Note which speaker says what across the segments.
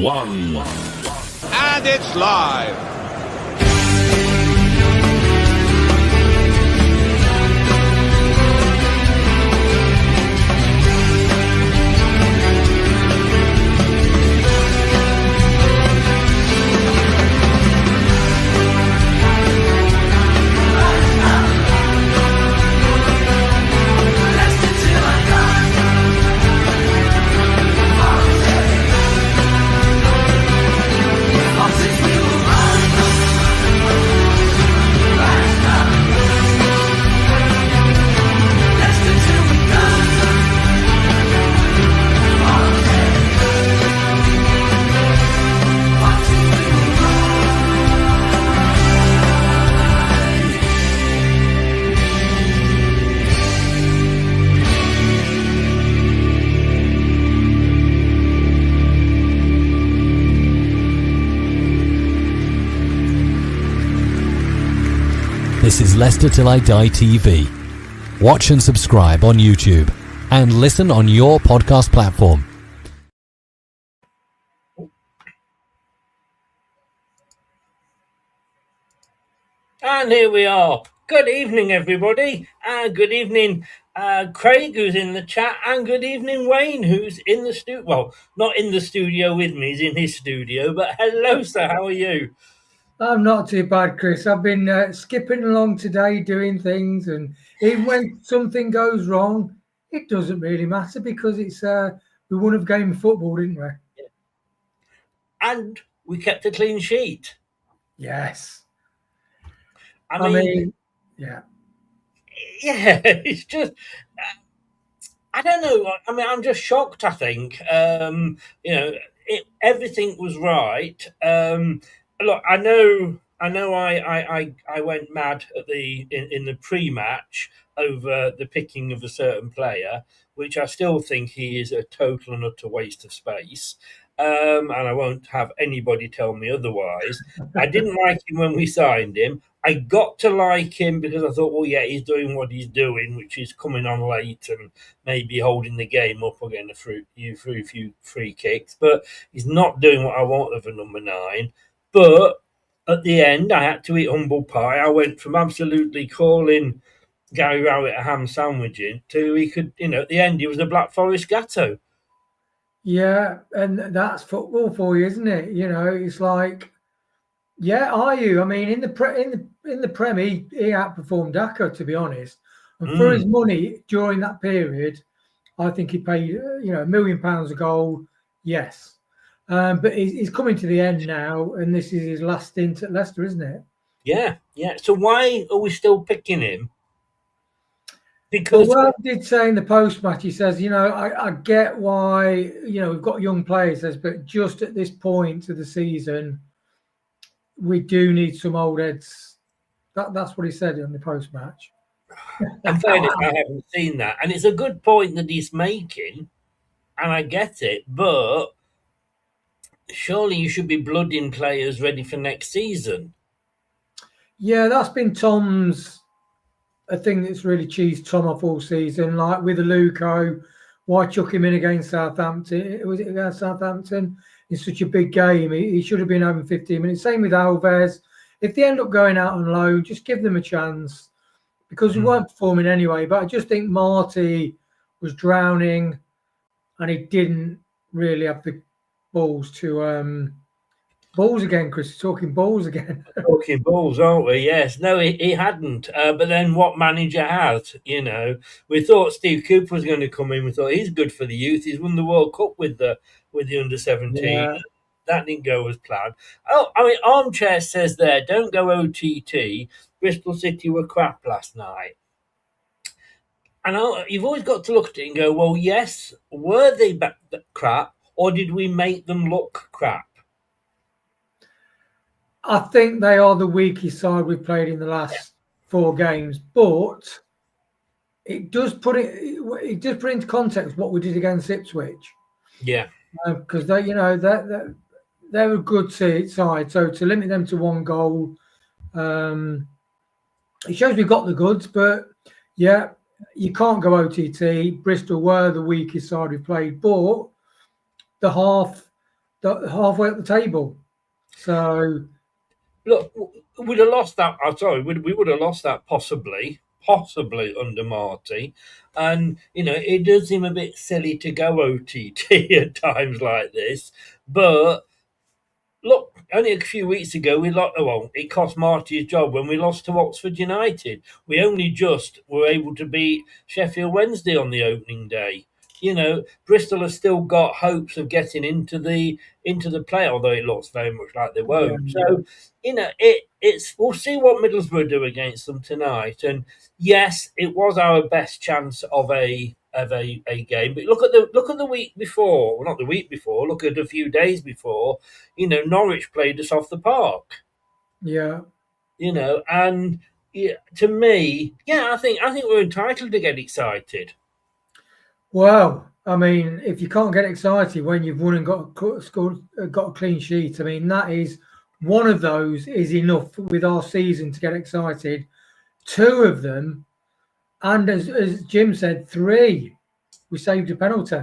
Speaker 1: one.
Speaker 2: And it's live.
Speaker 3: This is Leicester Till I Die TV. Watch and subscribe on YouTube and listen on your podcast platform.
Speaker 4: And here we are. Good evening, everybody. Good evening, Craig, who's in the chat, and good evening, Wayne, who's in the studio. Well, not in the studio with me, he's in his studio. But hello, sir. How are you?
Speaker 5: I'm not too bad, Chris. I've been skipping along today, doing things, and even when something goes wrong, it doesn't really matter because it's we won a game of football, didn't we?
Speaker 4: And we kept a clean sheet.
Speaker 5: Yes.
Speaker 4: I mean,
Speaker 5: yeah.
Speaker 4: Yeah, it's just, I don't know. I mean, I'm just shocked, I think. Everything was right. Look, I know. I went mad at in the pre-match over the picking of a certain player, which I still think he is a total and utter waste of space. And I won't have anybody tell me otherwise. I didn't like him when we signed him. I got to like him because I thought, well, yeah, he's doing what he's doing, which is coming on late and maybe holding the game up or getting a few free kicks. But he's not doing what I want of a number 9. But at the end, I had to eat humble pie. I went from absolutely calling Gary Rowett a ham sandwich to at the end, he was a Black Forest Gatto.
Speaker 5: Yeah, and that's football for you, isn't it? It's like, yeah, are you? I mean, in the Prem, he outperformed Daka, to be honest. And for his money during that period, I think he paid, £1 million a goal. Yes. But he's coming to the end now, and this is his last stint at Leicester, isn't it?
Speaker 4: Yeah. So why are we still picking him? Because
Speaker 5: I did say in the post-match, he says, I get why, we've got young players, but just at this point of the season, we do need some old heads. That's what he said in the post-match.
Speaker 4: In fairness, I haven't seen that. And it's a good point that he's making, and I get it, but surely you should be blooding players ready for next season. Yeah,
Speaker 5: that's been Tom's a thing that's really cheesed Tom off all season. Like with Aluko, why chuck him in against Southampton? Was it against Southampton? It's such a big game. He should have been having 15 minutes. Same with Alves. If they end up going out on loan, just give them a chance because we weren't performing anyway. But I just think Marty was drowning and he didn't really have the balls to balls again, Chris. Talking balls again.
Speaker 4: Talking balls, aren't we? Yes. No, he hadn't. But then what manager has? We thought Steve Cooper was going to come in. We thought he's good for the youth. He's won the World Cup with the under 17. Yeah. That didn't go as planned. Oh, I mean, Armchair says there, don't go OTT. Bristol City were crap last night. And you've always got to look at it and go, well, yes, were they crap or did we make them look crap?
Speaker 5: I think they are the weakest side we've played in the last 4 games, but it does put into context what we did against Ipswich.
Speaker 4: Yeah,
Speaker 5: because they're a good side. So to limit them to 1 goal, it shows we've got the goods. But yeah, you can't go OTT. Bristol were the weakest side we played, but the half halfway up the table. So
Speaker 4: look, we'd have lost that. I'm sorry, we would have lost that possibly under Marty. And it does seem a bit silly to go OTT at times like this, but look, only a few weeks ago we lost. Well, it cost Marty his job when we lost to Oxford United. We only just were able to beat Sheffield Wednesday on the opening day. Bristol has still got hopes of getting into the play, although it looks very much like they won't.
Speaker 5: Yeah.
Speaker 4: So, it's we'll see what Middlesbrough do against them tonight. And yes, it was our best chance of a game. But look at the week before, well, not the week before. Look at a few days before. Norwich played us off the park.
Speaker 5: Yeah.
Speaker 4: And to me, I think we're entitled to get excited.
Speaker 5: Well, I mean, if you can't get excited when you've won and got a clean sheet, I mean, that is one of those is enough with our season to get excited. Two of them, and as Jim said, three, we saved a penalty.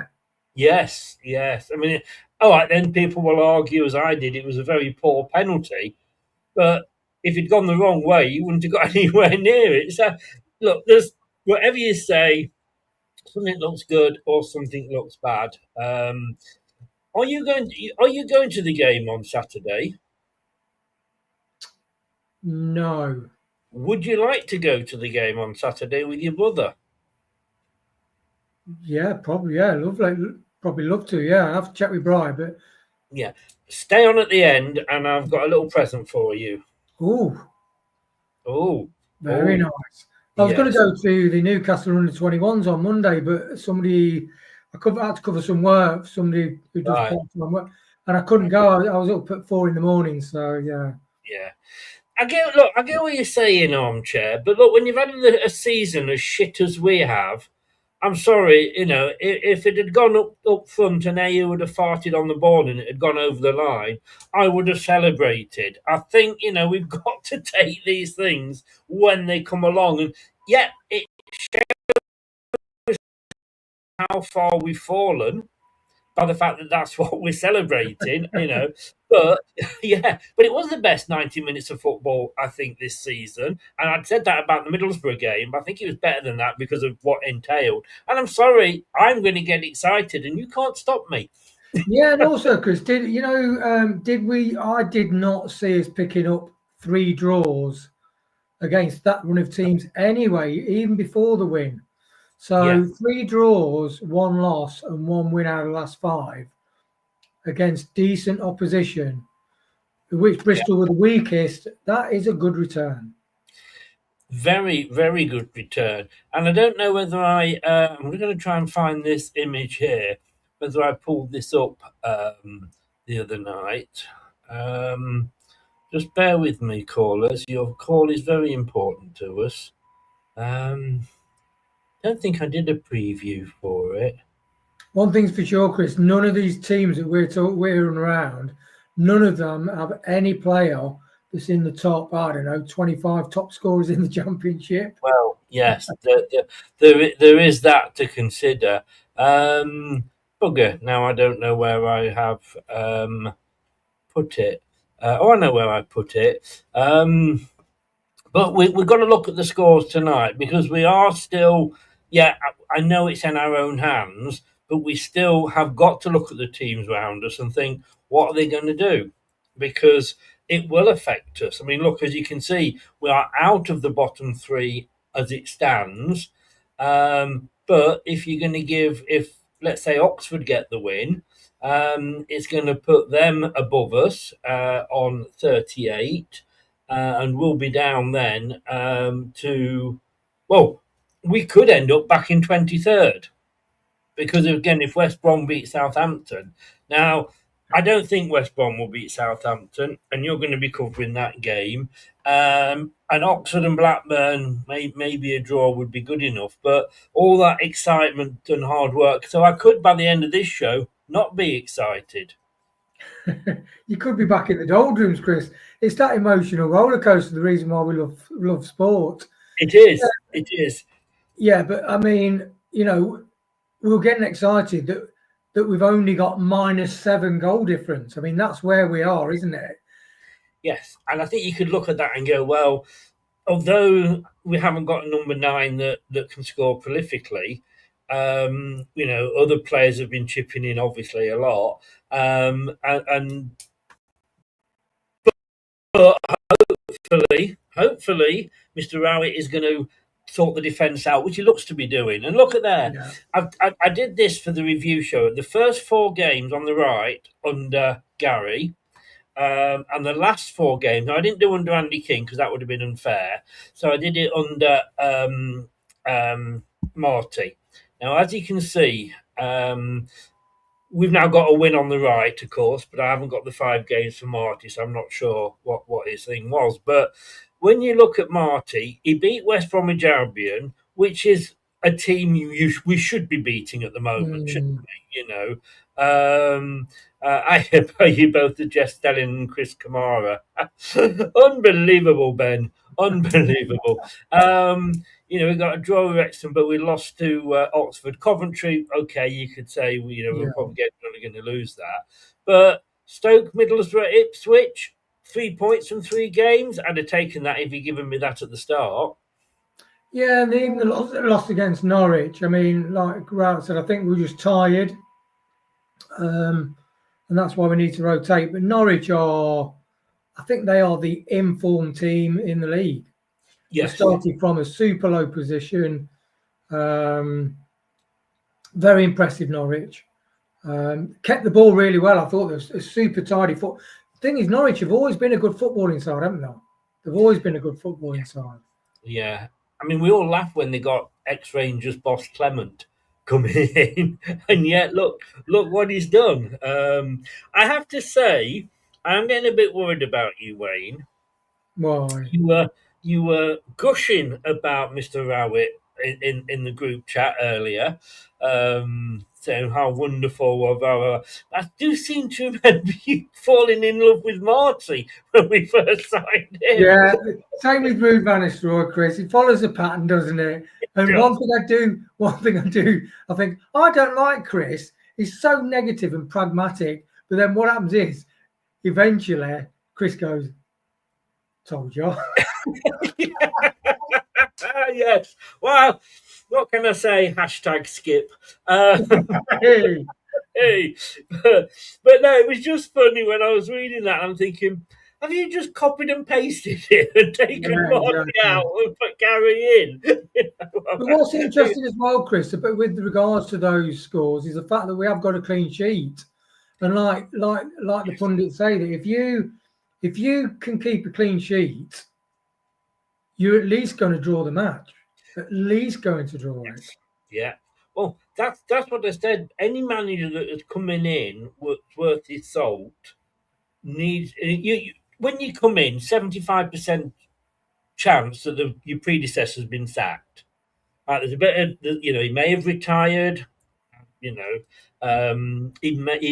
Speaker 4: Yes. I mean, all right, then people will argue, as I did, it was a very poor penalty. But if it'd gone the wrong way, you wouldn't have got anywhere near it. So, look, there's whatever you say, something looks good or something looks bad. Are you going to the game on Saturday?
Speaker 5: No.
Speaker 4: Would you like to go to the game on Saturday with your brother?
Speaker 5: Yeah, probably. Yeah, probably love to. Yeah, I have to check with Brian, but
Speaker 4: yeah, stay on at the end, and I've got a little present for you.
Speaker 5: Oh, very nice. I was going to go to the Newcastle under-21s on Monday, but I had to cover some work. Somebody who does part-time work, and I couldn't go. I was up at 4 a.m. So yeah.
Speaker 4: I get what you're saying, Armchair, but look, when you've had a season as shit as we have, I'm sorry, if it had gone up front and AU would have farted on the ball and it had gone over the line, I would have celebrated. I think, we've got to take these things when they come along. And yeah, it shows how far we've fallen by the fact that that's what we're celebrating, But it was the best 90 minutes of football, I think, this season. And I'd said that about the Middlesbrough game, but I think it was better than that because of what entailed. And I'm sorry, I'm going to get excited, and you can't stop me.
Speaker 5: Yeah, and also, Chris, did we? I did not see us picking up 3 draws against that run of teams anyway, even before the win. So 3 draws, 1 loss, and 1 win out of the last 5 against decent opposition, which Bristol were the weakest. That is a good return.
Speaker 4: Very, very good return. And I don't know whether I'm going to try and find this image here, whether I pulled this up the other night. Just bear with me, callers. Your call is very important to us. Don't think I did a preview for it.
Speaker 5: One thing's for sure, Chris, none of these teams that we're around, none of them have any player that's in the top, 25 top scorers in the championship.
Speaker 4: Well, yes, there is that to consider. Bugger, now I don't know where I have put it. I know where I put it. But we've got to look at the scores tonight because we are still, I know it's in our own hands, but we still have got to look at the teams around us and think, what are they going to do? Because it will affect us. I mean, look, as you can see, we are out of the bottom 3 as it stands. But if you're going to if let's say Oxford get the win, it's going to put them above us on 38. And we'll be down then we could end up back in 23rd because, again, if West Brom beat Southampton. Now, I don't think West Brom will beat Southampton, and you're going to be covering that game. And Oxford and Blackburn, maybe a draw would be good enough, but all that excitement and hard work. So I could, by the end of this show, not be excited.
Speaker 5: You could be back in the doldrums, Chris. It's that emotional roller coaster. The reason why we love sport.
Speaker 4: It is. It is.
Speaker 5: Yeah, but I mean, we were getting excited that that we've only got -7 goal difference. I mean, that's where we are, isn't it?
Speaker 4: Yes, and I think you could look at that and go, well, although we haven't got a number 9 that can score prolifically, other players have been chipping in obviously a lot, but hopefully, Mr. Rowett is going to sort the defence out, which he looks to be doing. And look at there,
Speaker 5: Yeah.
Speaker 4: I did this for the review show. The first 4 games on the right under Gary. And the last 4 games, now I didn't do under Andy King because that would have been unfair. So I did it under Marty. Now, as you can see, we've now got a win on the right, of course, but I haven't got the 5 games for Marty, so I'm not sure what his thing was. But when you look at Marty, he beat West Bromwich Albion, which is a team we should be beating at the moment, shouldn't we? I hear you both to Jeff Stelling and Chris Kamara. Unbelievable, Ben. Unbelievable. We got a draw with Wrexham, but we lost to Oxford. Coventry, okay, you could say we're probably going to lose that. But Stoke, Middlesbrough, Ipswich, 3 points from 3 games. I'd have taken that if you'd given me that at the start.
Speaker 5: Yeah, and even the loss against Norwich. I mean, like Grant said, I think we're just tired. And that's why we need to rotate. But Norwich I think they are the informed team in the league.
Speaker 4: Yes.
Speaker 5: They started from a super low position. Very impressive, Norwich. Kept the ball really well. I thought it was a super tidy foot. The thing is, Norwich have always been a good footballing side, haven't they? They've always been a good footballing side.
Speaker 4: Yeah. I mean, we all laughed when they got ex-Rangers boss Clement coming in, and yet look what he's done. I have to say, I'm getting a bit worried about you, Wayne.
Speaker 5: Why?
Speaker 4: You were gushing about Mr. Rowett in the group chat earlier, saying how wonderful. I do seem to remember you falling in love with Marty when we first signed him.
Speaker 5: Yeah, same with Ruud van Nistelrooy, Chris. He follows a pattern, doesn't it? And one thing I do, I think, I don't like Chris. He's so negative and pragmatic. But then what happens is, eventually, Chris goes, told you.
Speaker 4: Yes. Well, what can I say? #skip.
Speaker 5: Hey.
Speaker 4: Hey. But no, it was just funny when I was reading that. I'm thinking, have you just copied and pasted it and taken Marty out and put Gary in?
Speaker 5: But what's interesting as well, Chris, but with regards to those scores, is the fact that we have got a clean sheet. And like the pundits say, that if you can keep a clean sheet, you're at least going to draw the match. At least going to draw it.
Speaker 4: Yeah. Well, that's what I said. Any manager that is coming in worth his salt needs when you come in, 75% chance that your predecessor's been sacked. There's a bit of, he may have retired. He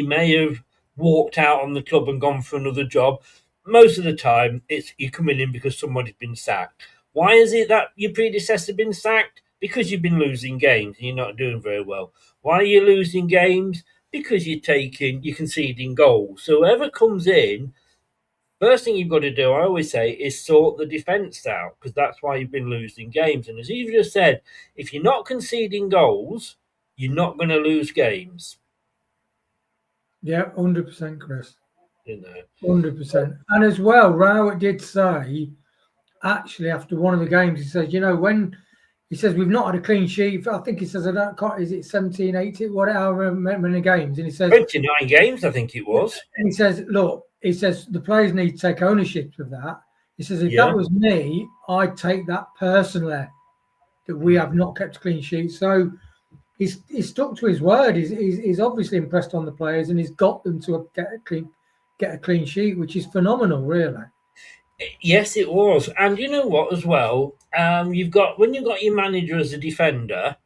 Speaker 4: may have walked out on the club and gone for another job. Most of the time, it's you're coming in because somebody's been sacked. Why is it that your predecessor been sacked? Because you've been losing games and you're not doing very well. Why are you losing games? Because you're conceding goals. So whoever comes in, first thing you've got to do, I always say, is sort the defence out, because that's why you've been losing games. And as you've just said, if you're not conceding goals, you're not going to lose games.
Speaker 5: Yeah, 100%, Chris.
Speaker 4: 100%.
Speaker 5: And as well, Rowett did say, actually, after one of the games, he says, when he says we've not had a clean sheet, I think he says, is it 17, 18, whatever many games? And he says
Speaker 4: 29 games, I think it was.
Speaker 5: And he says, look, the players need to take ownership of that. He says, if that was me, I'd take that personally, that we have not kept a clean sheet. So he's stuck to his word. He's obviously impressed on the players, and he's got them to get a clean sheet, which is phenomenal, really.
Speaker 4: Yes, it was. And you know what, as well, when you've got your manager as a defender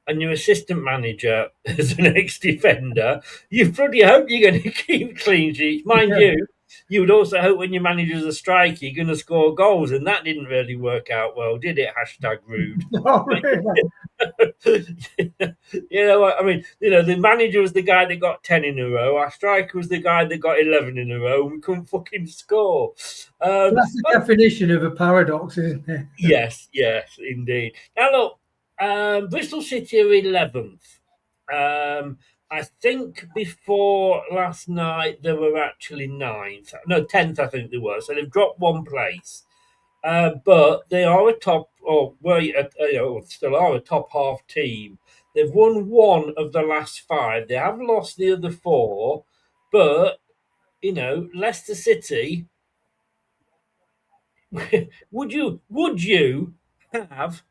Speaker 4: and your assistant manager as an ex-defender, you bloody hope you're going to keep clean sheets. Mind you, You would also hope when your manager's a striker, you're going to score goals, and that didn't really work out well, did it? Hashtag rude.
Speaker 5: Oh, really?
Speaker 4: You know what I mean? You know, the manager was the guy that got 10 in a row. Our striker was the guy that got 11 in a row, and we couldn't fucking score.
Speaker 5: That's the definition of a paradox, isn't it?
Speaker 4: Yes, indeed. Now look, Bristol City are 11th. I think before last night they were actually 9th. No, 10th I think they were. So they've dropped one place. But they are a top, or still are a top half team. They've won one of the last 5. They have lost the other 4, but Leicester City. would you have?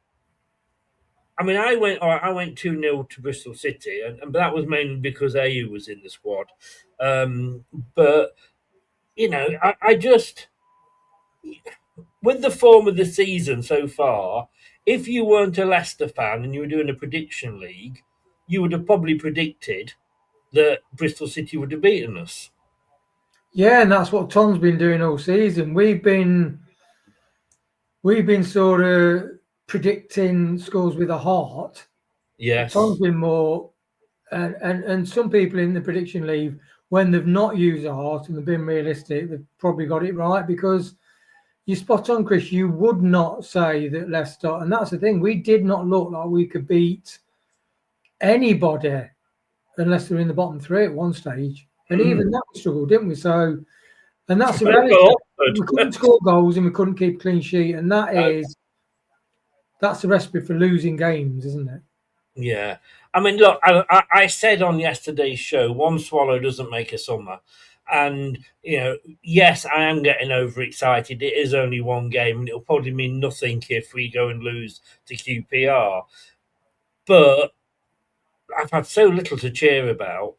Speaker 4: I mean, I went 2-0 to Bristol City, and that was mainly because AU was in the squad. But I just, with the form of the season so far, if you weren't a Leicester fan and you were doing a prediction league, you would have probably predicted that Bristol City would have beaten us.
Speaker 5: Yeah, and that's what Tom's been doing all season. We've been sort of predicting scores with a heart.
Speaker 4: Yes.
Speaker 5: Tom's been more, and some people in the prediction league, when they've not used a heart and they've been realistic, they've probably got it right, because you're spot on, Chris. You would not say that Leicester, and that's the thing, we did not look like we could beat anybody unless they're in the bottom 3 at one stage. And even that we struggled, didn't we? So, and that's the reality. We couldn't score goals and we couldn't keep a clean sheet, and that's the recipe for losing games, isn't it?
Speaker 4: Yeah. I mean, look, I said on yesterday's show, one swallow doesn't make a summer. And, yes, I am getting overexcited. It is only one game, and it'll probably mean nothing if we go and lose to QPR. But I've had so little to cheer about.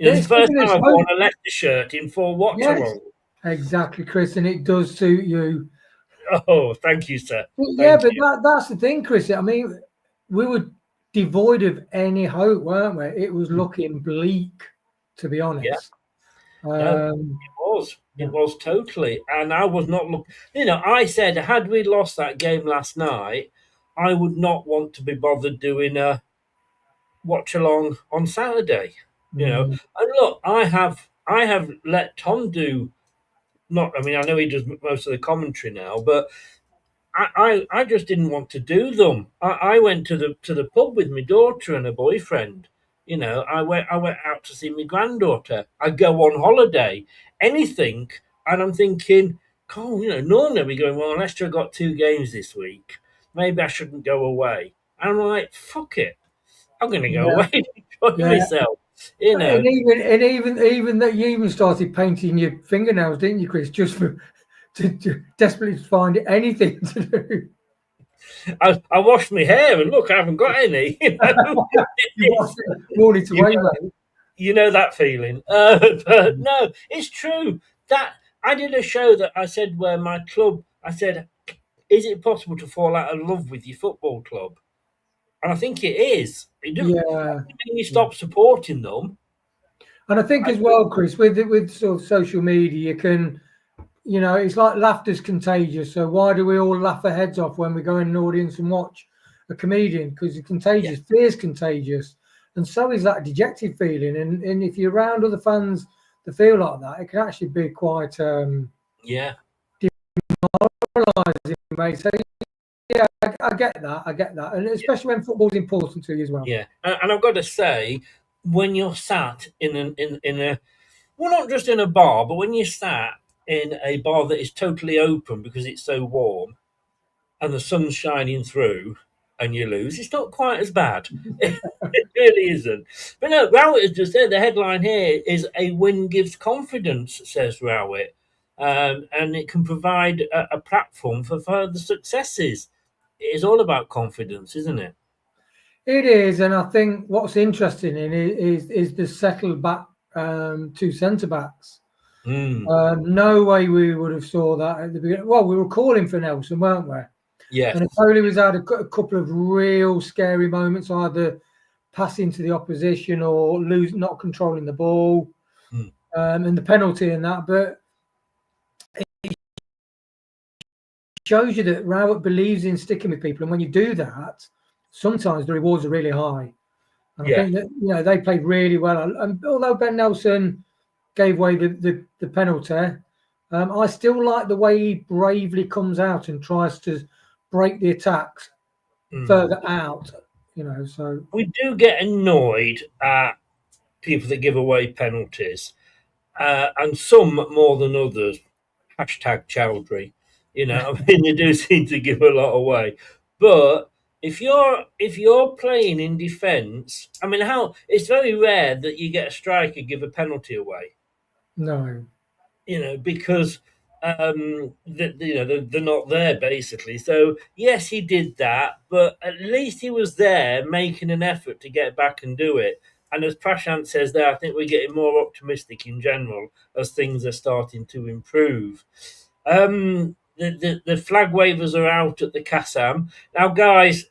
Speaker 4: It's the first time I've worn a Leicester shirt in 4 watch-alongs.
Speaker 5: Yes, exactly, Chris, and it does suit you.
Speaker 4: Oh, thank you, sir.
Speaker 5: That's the thing, Chris. I mean, we were devoid of any hope, weren't we? It was looking bleak, to be honest.
Speaker 4: Yeah. It was totally. And I was not looking. I said, had we lost that game last night, I would not want to be bothered doing a watch-along on Saturday. And look, I have let Tom do. I know he does most of the commentary now, but I just didn't want to do them. I went to the pub with my daughter and her boyfriend. I went out to see my granddaughter. I go on holiday, anything, and I'm thinking, normally we going, well, Leicester have got 2 games this week. Maybe I shouldn't go away. And I'm like, fuck it, I'm going to go away and enjoy myself.
Speaker 5: And even that, you even started painting your fingernails, didn't you, Chris? Just to desperately find anything to do.
Speaker 4: I washed my hair, and look, I haven't got any. You know that feeling. But no, it's true. That I did a show that I said where my club. I said, "Is it possible to fall out of love with your football club?" And I think it is. It doesn't mean you stop supporting them.
Speaker 5: And I think as well, Chris, with sort of social media, you can, it's like laughter's contagious. So why do we all laugh our heads off when we go in an audience and watch a comedian? Because it's contagious. Fear is contagious. And so is that dejected feeling. And if you're around other fans that feel like that, it can actually be quite demoralising, mate. So yeah, I get that. And especially when football's important to you as well.
Speaker 4: Yeah. And I've got to say, when you're sat in a well, not just in a bar, but when you're sat in a bar that is totally open because it's so warm and the sun's shining through and you lose, it's not quite as bad. It really isn't. But no, Rowett has just said the headline here is "A win gives confidence," says Rowett. And it can provide a platform for further successes. It is all about confidence, isn't it?
Speaker 5: It is, and I think what's interesting is the settled back 2 centre backs. No way we would have saw that at the beginning. Well, we were calling for Nelson, weren't we?
Speaker 4: Yeah.
Speaker 5: And Napoli was had a couple of real scary moments, either passing to the opposition or not controlling the ball, and the penalty and that. But shows you that Rowett believes in sticking with people, and when you do that, sometimes the rewards are really high. And I think that they played really well. And although Ben Nelson gave away the penalty, I still like the way he bravely comes out and tries to break the attacks further out. So
Speaker 4: we do get annoyed at people that give away penalties, and some more than others. Hashtag Chowdhury. I mean, they do seem to give a lot away. But if you're playing in defence, I mean, it's very rare that you get a striker give a penalty away.
Speaker 5: no.
Speaker 4: Because they're not there basically. So yes, he did that, but at least he was there making an effort to get back and do it. And as Prashant says there, I think we're getting more optimistic in general as things are starting to improve. The flag wavers are out at the Kassam now, guys.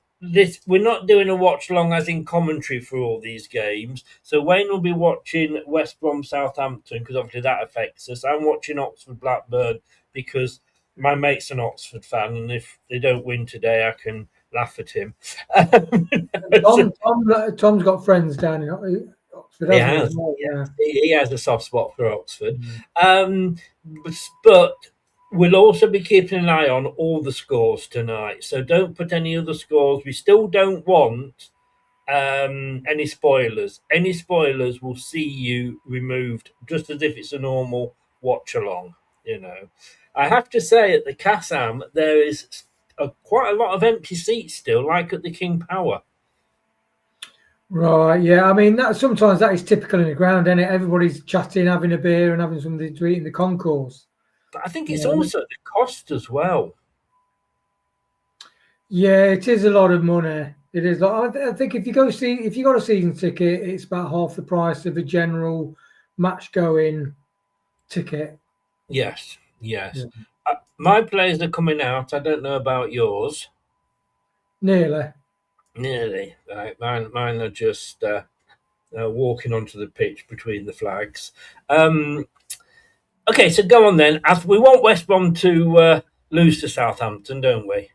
Speaker 4: We're not doing a watch long as in commentary for all these games. So Wayne will be watching West Brom Southampton because obviously that affects us. I'm watching Oxford Blackburn because my mate's an Oxford fan, and if they don't win today, I can laugh at him.
Speaker 5: Tom's got friends down in Oxford.
Speaker 4: He has.
Speaker 5: Yeah.
Speaker 4: He has a soft spot for Oxford. But we'll also be keeping an eye on all the scores tonight. So don't put any other scores. We still don't want any spoilers. Any spoilers will see you removed, just as if it's a normal watch along. I have to say, at the Kassam, there is quite a lot of empty seats still, like at the King Power.
Speaker 5: Right, yeah. I mean, sometimes that is typical in the ground, isn't it? Everybody's chatting, having a beer, and having something to eat in the concourse.
Speaker 4: But I think it's also the cost as well.
Speaker 5: Yeah, it is a lot of money. It is. I think if you got a season ticket, it's about half the price of a general match going ticket.
Speaker 4: Yes. Yeah. My players are coming out. I don't know about yours.
Speaker 5: Nearly.
Speaker 4: Right. Mine are just walking onto the pitch between the flags. Okay, so go on then. As we want West Brom to lose to Southampton, don't we?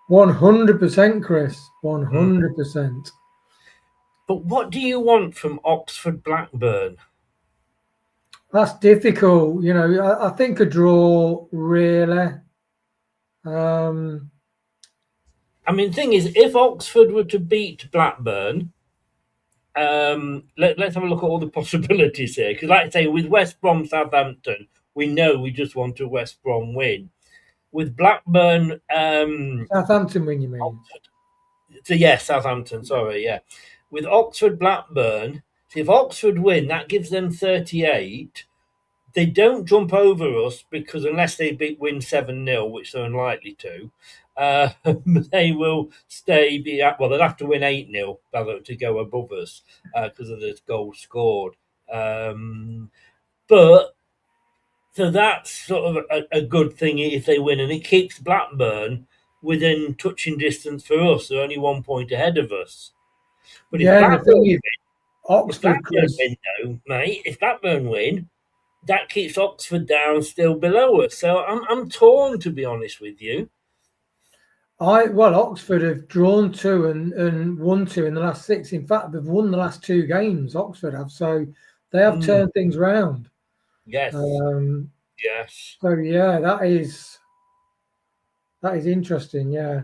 Speaker 5: 100%, Chris. 100%.
Speaker 4: But what do you want from Oxford Blackburn?
Speaker 5: That's difficult. I think a draw, really.
Speaker 4: I mean, thing is, if Oxford were to beat Blackburn, let's have a look at all the possibilities here. Because, like I say, with West Brom Southampton, we know we just want a West Brom win. With Blackburn,
Speaker 5: Southampton win, you mean?
Speaker 4: Oxford. So Southampton. Sorry, yeah. With Oxford Blackburn, so if Oxford win, that gives them 38. They don't jump over us because unless they win 7-0, which they're unlikely to, they will stay. They'll have to win 8-0 to go above us because of the goal scored. But so that's sort of a good thing if they win, and it keeps Blackburn within touching distance for us. They're only 1 point ahead of us. But if Blackburn win, that keeps Oxford down still below us. So I'm torn, to be honest with you.
Speaker 5: Oxford have drawn 2 and won 2 in the last 6. In fact, they've won the last 2 games. Oxford have, so they have turned things round.
Speaker 4: Yes. Yes.
Speaker 5: So yeah, that is interesting. Yeah.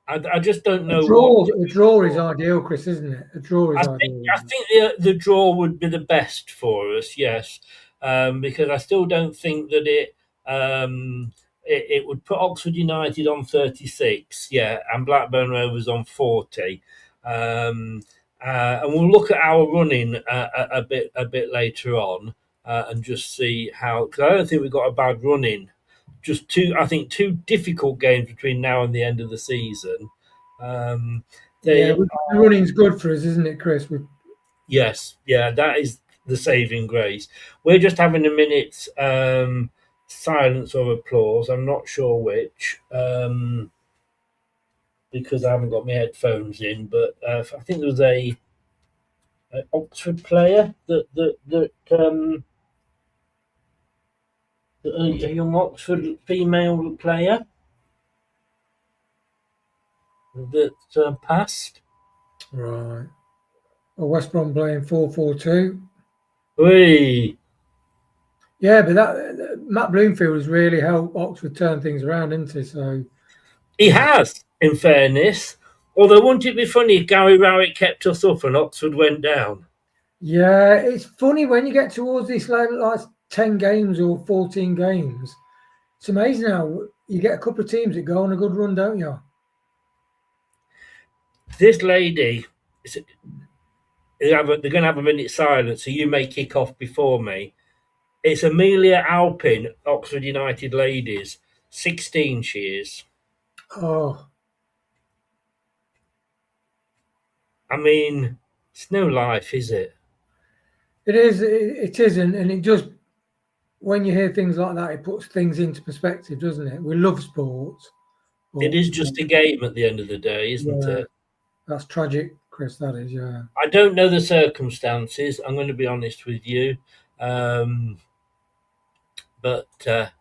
Speaker 4: I just don't know.
Speaker 5: A draw is ideal, Chris, isn't it? A draw is ideal.
Speaker 4: I think the draw would be the best for us. Yes, because I still don't think that it would put Oxford United on 36. Yeah, and Blackburn Rovers on 40. And we'll look at our running a bit later on and just see how. Because I don't think we've got a bad running. Just two difficult games between now and the end of the season.
Speaker 5: The running's good for us, isn't it, Chris?
Speaker 4: Yes, that is the saving grace. We're just having a minute's silence or applause. I'm not sure which, because I haven't got my headphones in. But I think there was a Oxford player a young Oxford female player that passed.
Speaker 5: Right. Well, West Brom playing 4-4-2.
Speaker 4: Whee!
Speaker 5: Yeah, but that Matt Bloomfield has really helped Oxford turn things around, isn't he? So
Speaker 4: He has, in fairness. Although, wouldn't it be funny if Gary Rowett kept us up and Oxford went down?
Speaker 5: yeah, it's funny when you get towards this like 10 games or 14 games. It's amazing how you get a couple of teams that go on a good run, don't you?
Speaker 4: This lady, they're going to have a minute silence, so you may kick off before me. It's Amelia Alpin, Oxford United ladies. 16 she is.
Speaker 5: Oh,
Speaker 4: I mean, it's no life, is it?
Speaker 5: it is. It isn't, and it just when you hear things like that, it puts things into perspective, doesn't it? We love sports.
Speaker 4: It is just a game at the end of the day, isn't
Speaker 5: Yeah,
Speaker 4: it?
Speaker 5: that's tragic, Chris. That is, yeah.
Speaker 4: I don't know the circumstances. I'm going to be honest with you, but there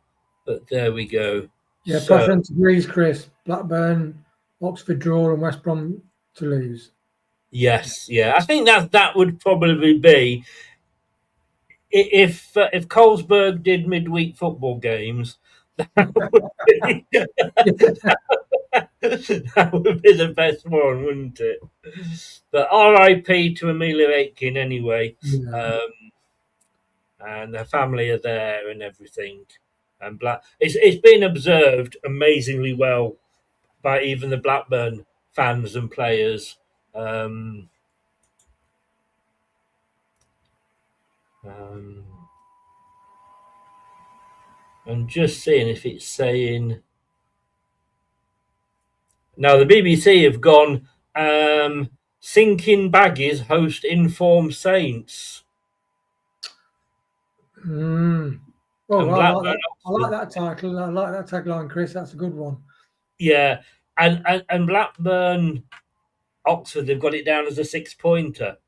Speaker 4: we go.
Speaker 5: Yeah,
Speaker 4: So
Speaker 5: preference agrees, Chris. Blackburn, Oxford draw, and West Brom to lose.
Speaker 4: yes, yeah, I think that would probably be if Colesberg did midweek football games. That would be, that would be the best one, wouldn't it? But R.I.P. to Amelia Aitken anyway.
Speaker 5: Yeah.
Speaker 4: And her family are there and everything. And it's been observed amazingly well by even the Blackburn fans and players. Um, I'm just seeing if it's saying. Now, the BBC have gone, sinking baggies host informed saints.
Speaker 5: Well,
Speaker 4: And
Speaker 5: I like
Speaker 4: Blackburn,
Speaker 5: that. I like that title. I like that tagline, Chris. That's a good one.
Speaker 4: yeah. And Blackburn, Oxford, they've got it down as a 6-pointer.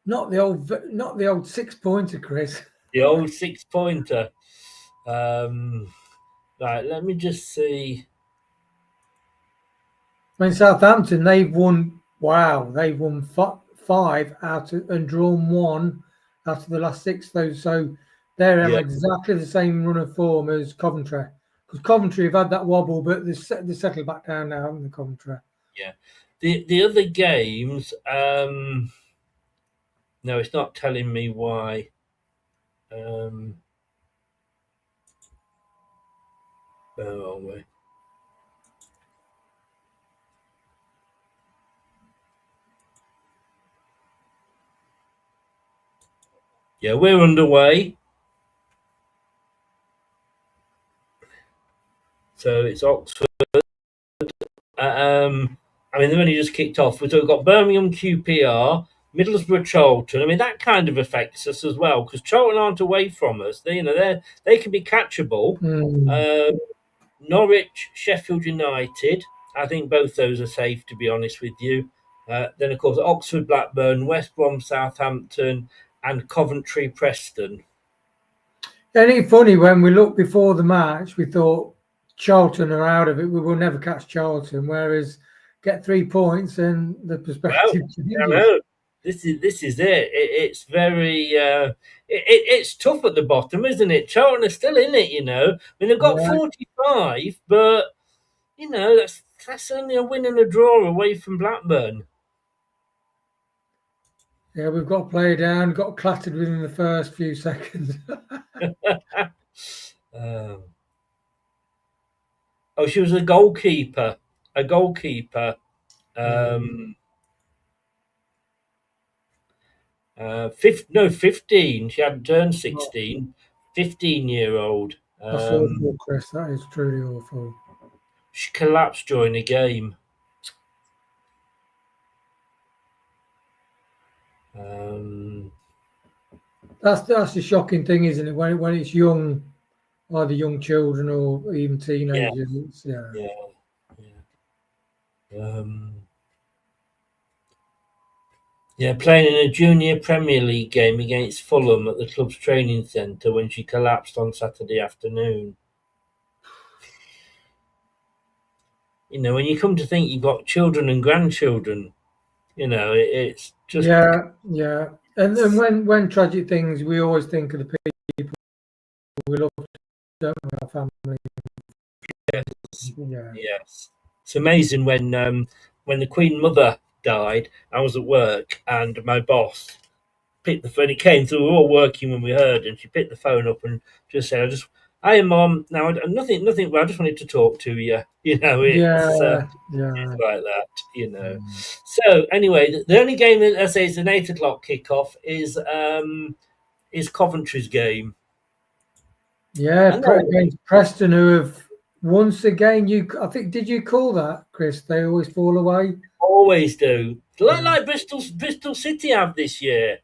Speaker 5: Not the old 6-pointer, Chris.
Speaker 4: The old 6-pointer. Right, let me just see.
Speaker 5: I mean, Southampton, they've won. Wow, they've won 5 out of, and drawn 1 out of the last 6. So they're having exactly the same run of form as Coventry. Because Coventry have had that wobble, but they're settled back down now, haven't they, Coventry?
Speaker 4: Yeah. The other games, no, it's not telling me why. Where are we? Yeah, we're underway. So it's Oxford. I mean, they've only just kicked off. We've got Birmingham QPR, Middlesbrough Charlton. I mean, that kind of affects us as well because Charlton aren't away from us. They can be catchable. Norwich, Sheffield United. I think both those are safe, to be honest with you. Then, of course, Oxford, Blackburn, West Brom, Southampton, and Coventry, Preston.
Speaker 5: Isn't it funny when we looked before the match, we thought Charlton are out of it. We will never catch Charlton. Whereas get 3 points and the perspective changes.
Speaker 4: I know. This is it. It's very it's tough at the bottom, isn't it? Charlton are still in it, you know. I mean, they've got 45, but you know that's only a win and a draw away from Blackburn.
Speaker 5: Yeah, we've got to play down. Got clattered within the first few seconds.
Speaker 4: Oh, she was a goalkeeper. A goalkeeper. 15. She hadn't turned 16. 15-year-old.
Speaker 5: That's awful, Chris. That is truly awful.
Speaker 4: She collapsed during a game.
Speaker 5: That's the shocking thing, isn't it? When it's young, either young children or even teenagers.
Speaker 4: Playing in a junior Premier League game against Fulham at the club's training centre when she collapsed on Saturday afternoon. when you come to think you've got children and grandchildren, it's just
Speaker 5: yeah. And when tragic things, we always think of the people we love, don't we, our family? Yeah.
Speaker 4: yes. It's amazing when the Queen Mother died. I was at work and my boss picked the phone. It came through. We were all working when we heard, and she picked the phone up and just said, "Hi, Mum. Now, nothing. Well, I just wanted to talk to you. It's
Speaker 5: Yeah.
Speaker 4: like that. So anyway, the only game that I say is an 8 o'clock kickoff is Coventry's game.
Speaker 5: Yeah,
Speaker 4: And they're
Speaker 5: against Preston, who have once again, I think, did you call that, Chris? They always fall away.
Speaker 4: always do. Like Bristol City have this year.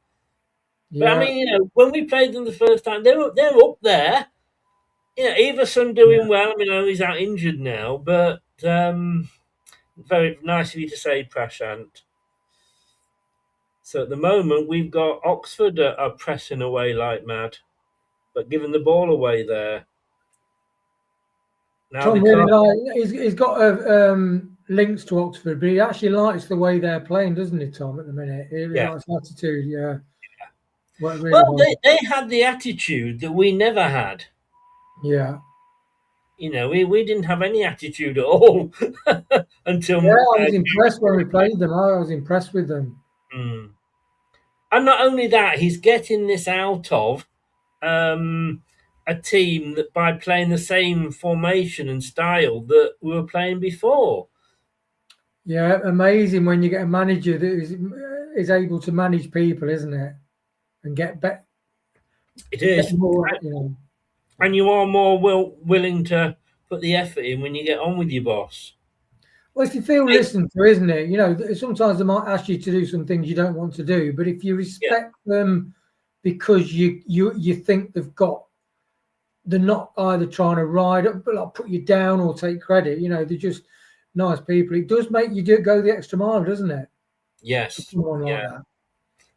Speaker 4: But I
Speaker 5: Yeah,
Speaker 4: mean, when we played them the first time, they're up there. Everson doing well. I mean, I know he's out injured now, but very nice of you to say, Prashant. So at the moment, we've got Oxford are pressing away like mad, but giving the ball away there. Now
Speaker 5: Tom
Speaker 4: they
Speaker 5: really
Speaker 4: can't.
Speaker 5: he's got links to Oxford, but he actually likes the way they're playing, doesn't he, Tom? At the minute, he really
Speaker 4: Yeah.
Speaker 5: likes attitude. Yeah. Really
Speaker 4: Well, they had the attitude that we never had.
Speaker 5: Yeah.
Speaker 4: We didn't have any attitude at all until.
Speaker 5: Yeah, I was impressed when we played them. I was impressed with them.
Speaker 4: And not only that, he's getting this out of a team that by playing the same formation and style that we were playing before.
Speaker 5: Yeah, amazing when you get a manager that is able to manage people, isn't it? And get better.
Speaker 4: It is.
Speaker 5: More,
Speaker 4: And you are more willing to put the effort in when you get on with your boss.
Speaker 5: Well, if you feel listened to, isn't it? Sometimes they might ask you to do some things you don't want to do, but if you respect them because you think they're not either trying to ride up, but like put you down or take credit. They're just nice people. It does make you go the extra mile, doesn't it?
Speaker 4: Yes.
Speaker 5: Someone like that.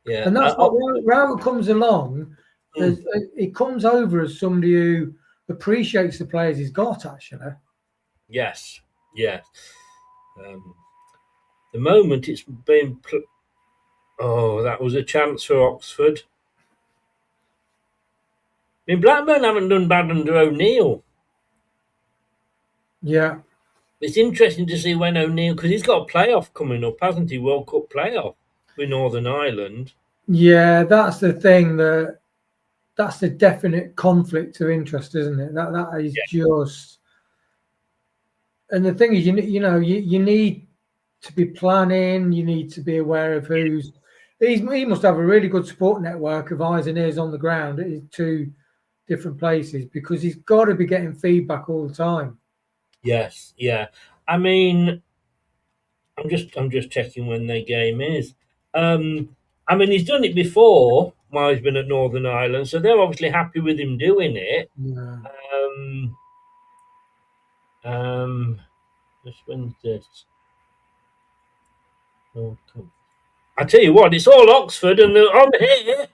Speaker 4: Yeah.
Speaker 5: And that's what Raul comes along. It comes over as somebody who appreciates the players he's got, actually.
Speaker 4: Yes. The moment it's been. That was a chance for Oxford. I mean, Blackburn haven't done bad under O'Neill.
Speaker 5: Yeah.
Speaker 4: It's interesting to see when O'Neill, because he's got a playoff coming up, hasn't he? World Cup playoff with Northern Ireland.
Speaker 5: Yeah, that's the thing. That's the definite conflict of interest, isn't it? That is just. And the thing is, you need to be planning. You need to be aware of who's. He must have a really good support network of eyes and ears on the ground at 2 different places, because he's got to be getting feedback all the time.
Speaker 4: Yes, yeah. I mean, I'm just checking when their game is. I mean, he's done it before while he's been at Northern Ireland, so they're obviously happy with him doing it.
Speaker 5: Yeah.
Speaker 4: Just when's this? I tell you what, it's all Oxford, and they're on here.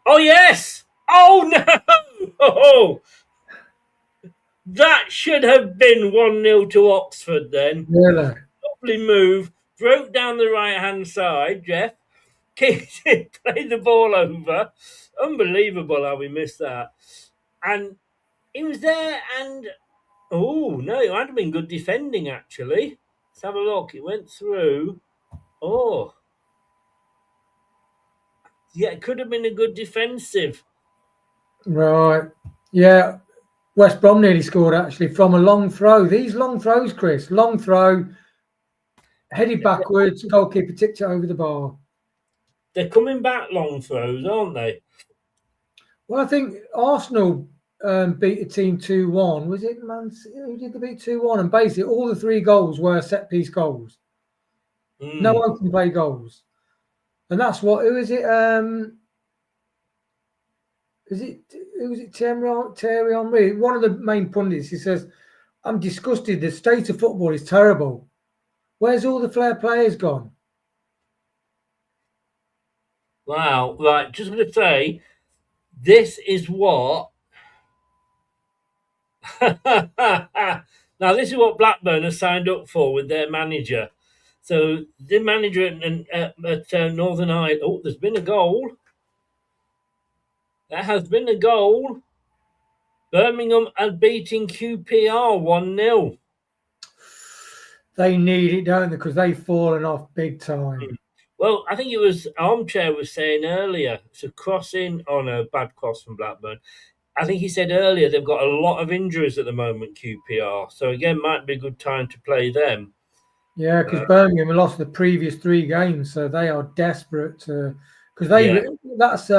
Speaker 4: Oh yes! Oh no! Oh, that should have been 1-0 to Oxford then.
Speaker 5: Really?
Speaker 4: Lovely move. Broke down the right hand side, Jeff. Kicked it, played the ball over. Unbelievable how we missed that. And he was there, and oh no, it might have been good defending actually. Let's have a look. It went through. Oh. Yeah, it could have been a good defensive.
Speaker 5: Right. Yeah. West Brom nearly scored actually from a long throw. These long throws, Chris, long throw, headed backwards, goalkeeper tipped it over the bar.
Speaker 4: They're coming back long throws, aren't they?
Speaker 5: Well, I think Arsenal beat a team 2-1. Was it who did they beat 2-1? And basically all the 3 goals were set piece goals. No open play goals. And that's what, who is it? Who was it? Thierry Henry, one of the main pundits. He says, "I'm disgusted. The state of football is terrible. Where's all the flair players gone?"
Speaker 4: Wow, right. Just going to say, this is what Now, this is what Blackburn has signed up for with their manager. So the manager at Northern Ireland. Oh, there's been a goal. There has been a goal. Birmingham are beating QPR 1-0.
Speaker 5: They need it, don't they? Because they've fallen off big time.
Speaker 4: Well, I think it was Armchair was saying earlier. It's a crossing on a bad cross from Blackburn. I think he said earlier they've got a lot of injuries at the moment, QPR. So again, might be a good time to play them.
Speaker 5: Yeah, because Birmingham lost the previous 3 games, so they are desperate to. Because they that's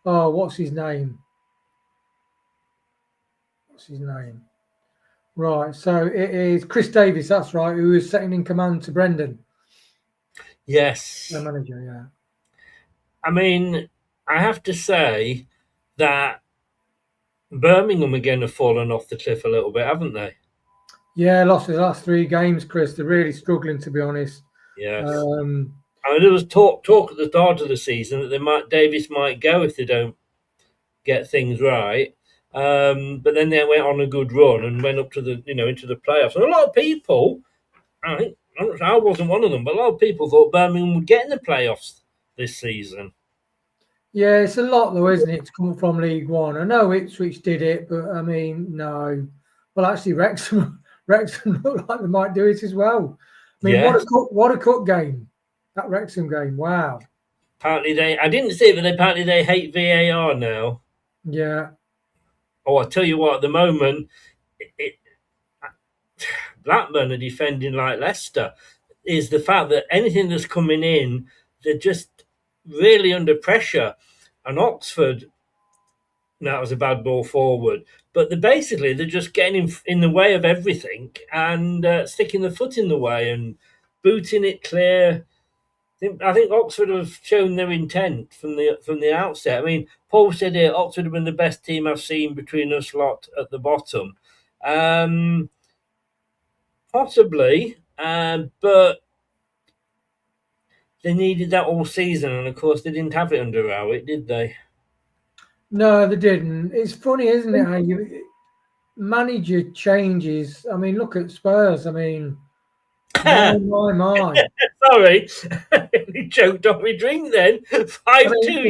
Speaker 5: what's his name? What's his name? Right, so it is Chris Davis. That's right, who is second in command to Brendan.
Speaker 4: Yes,
Speaker 5: the manager. Yeah.
Speaker 4: I mean, I have to say that Birmingham again have fallen off the cliff a little bit, haven't they?
Speaker 5: Yeah, lost the last 3 games, Chris. They're really struggling, to be honest.
Speaker 4: Yes. I mean, there was talk at the start of the season that Davis might go if they don't get things right. But then they went on a good run and went up to the into the playoffs. And a lot of people, I wasn't one of them, but a lot of people thought Birmingham would get in the playoffs this season.
Speaker 5: Yeah, it's a lot though, isn't it, to come from League One? I know Ipswich did it, but I mean, no. Well, actually, Wrexham look like they might do it as well. I mean, what a cup game, that Wrexham game! Wow.
Speaker 4: Apparently I didn't see it, but apparently they hate VAR now.
Speaker 5: Yeah.
Speaker 4: Oh, I tell you what, at the moment, Blackburn are defending like Leicester. Is the fact that anything that's coming in, they're just really under pressure. And Oxford, that was a bad ball forward, but they're just getting in the way of everything and sticking the foot in the way and booting it clear. I think Oxford have shown their intent from the outset. I mean, Paul said here, Oxford have been the best team I've seen between us lot at the bottom. Possibly, but they needed that all season, and of course they didn't have it under Rowett, did they?
Speaker 5: No, they didn't. It's funny, isn't it, how manager changes. I mean, look at Spurs. I mean, my.
Speaker 4: Sorry, he choked off my drink then. 5-2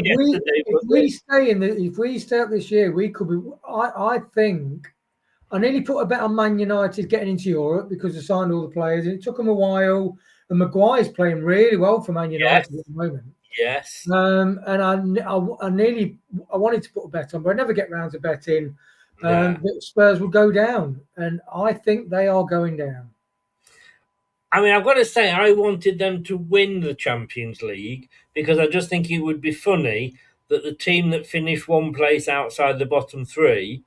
Speaker 4: yesterday.
Speaker 5: If we stay up this year, we could be. I think I nearly put a bet on Man United getting into Europe because they signed all the players. It took them a while, and Maguire's playing really well for Man United at the moment.
Speaker 4: Yes.
Speaker 5: And I wanted to put a bet on, but I never get round to betting that Spurs will go down, and I think they are going down.
Speaker 4: I mean, I've got to say, I wanted them to win the Champions League because I just think it would be funny that the team that finished one place outside the bottom 3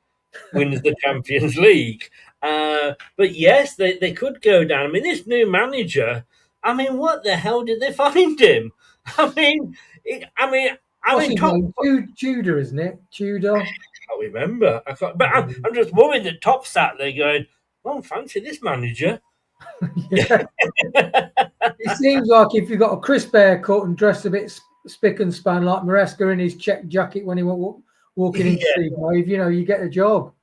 Speaker 4: wins the Champions League. But yes, they could go down. I mean, this new manager, I mean, what the hell did they find him?
Speaker 5: Tudor, isn't it? Tudor.
Speaker 4: I can't remember. I'm just worried that Top sat there going, I don't fancy this manager.
Speaker 5: Yeah. It seems like if you've got a crisp haircut and dressed a bit spick and span like Maresca in his check jacket when he went walking into Seagrave, you get a job.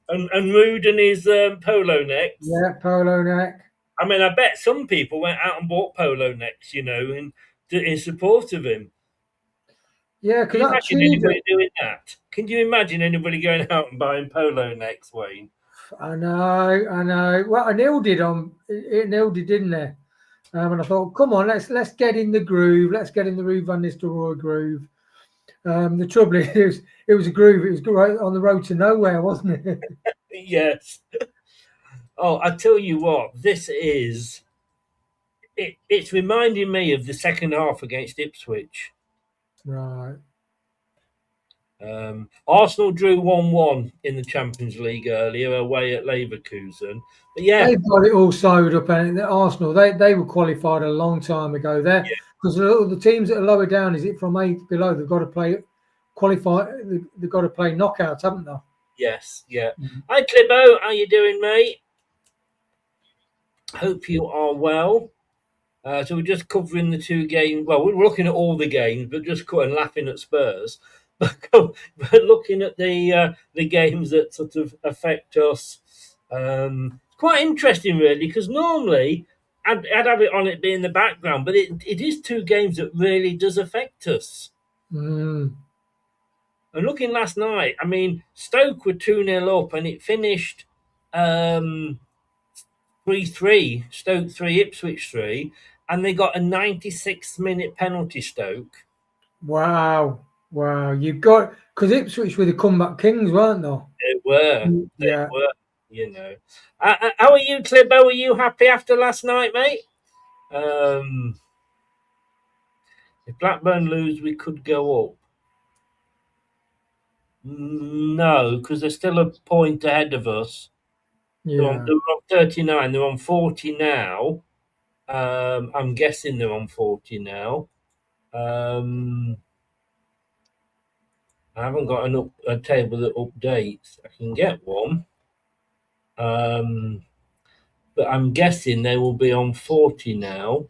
Speaker 4: And Mood and his polo necks.
Speaker 5: Yeah, polo neck.
Speaker 4: I mean, I bet some people went out and bought polo necks, in support of him.
Speaker 5: Yeah,
Speaker 4: can you imagine anybody doing that? Can you imagine anybody going out and buying polo necks, Wayne?
Speaker 5: I know. Well, Neil did, didn't they? And I thought, come on, let's get in the groove. Let's get in the Ruud van Nistelrooy groove. The trouble is, it was a groove. It was right on the road to nowhere, wasn't it?
Speaker 4: Yes. Oh, I tell you what, this is. It's reminding me of the second half against Ipswich.
Speaker 5: Right.
Speaker 4: Arsenal drew 1-1 in the Champions League earlier away at Leverkusen. But yeah,
Speaker 5: they've got it all sewed up. And Arsenal, they were qualified a long time ago. There, because the teams that are lower down, is it from 8 below? They've got to qualify. They've got to play knockouts, haven't they?
Speaker 4: Yes, yeah. Mm-hmm. Hi, Clibbo. How you doing, mate? Hope you are well. So we're just covering the 2 games. Well, we're looking at all the games, but just and laughing at Spurs. But looking at the games that sort of affect us Quite interesting, really, because normally I'd have it on it being the background, but it is two games that really does affect us.
Speaker 5: Mm.
Speaker 4: And looking last night, I mean, Stoke were 2-0 up and it finished 3-3, Stoke 3, Ipswich 3, and they got a 96th-minute penalty, Stoke.
Speaker 5: Wow. You've got, because Ipswich were the comeback kings, weren't they?
Speaker 4: They were.
Speaker 5: Yeah.
Speaker 4: They were, you know. How are you, Clibbo? Were you happy after last night, mate? If Blackburn lose, we could go up. No, because they're still a point ahead of us. They're
Speaker 5: Yeah.
Speaker 4: on 39. They're on 40 now. I'm guessing they're on 40 now. I haven't got a table that updates. I can get one. But I'm guessing they will be on 40 now.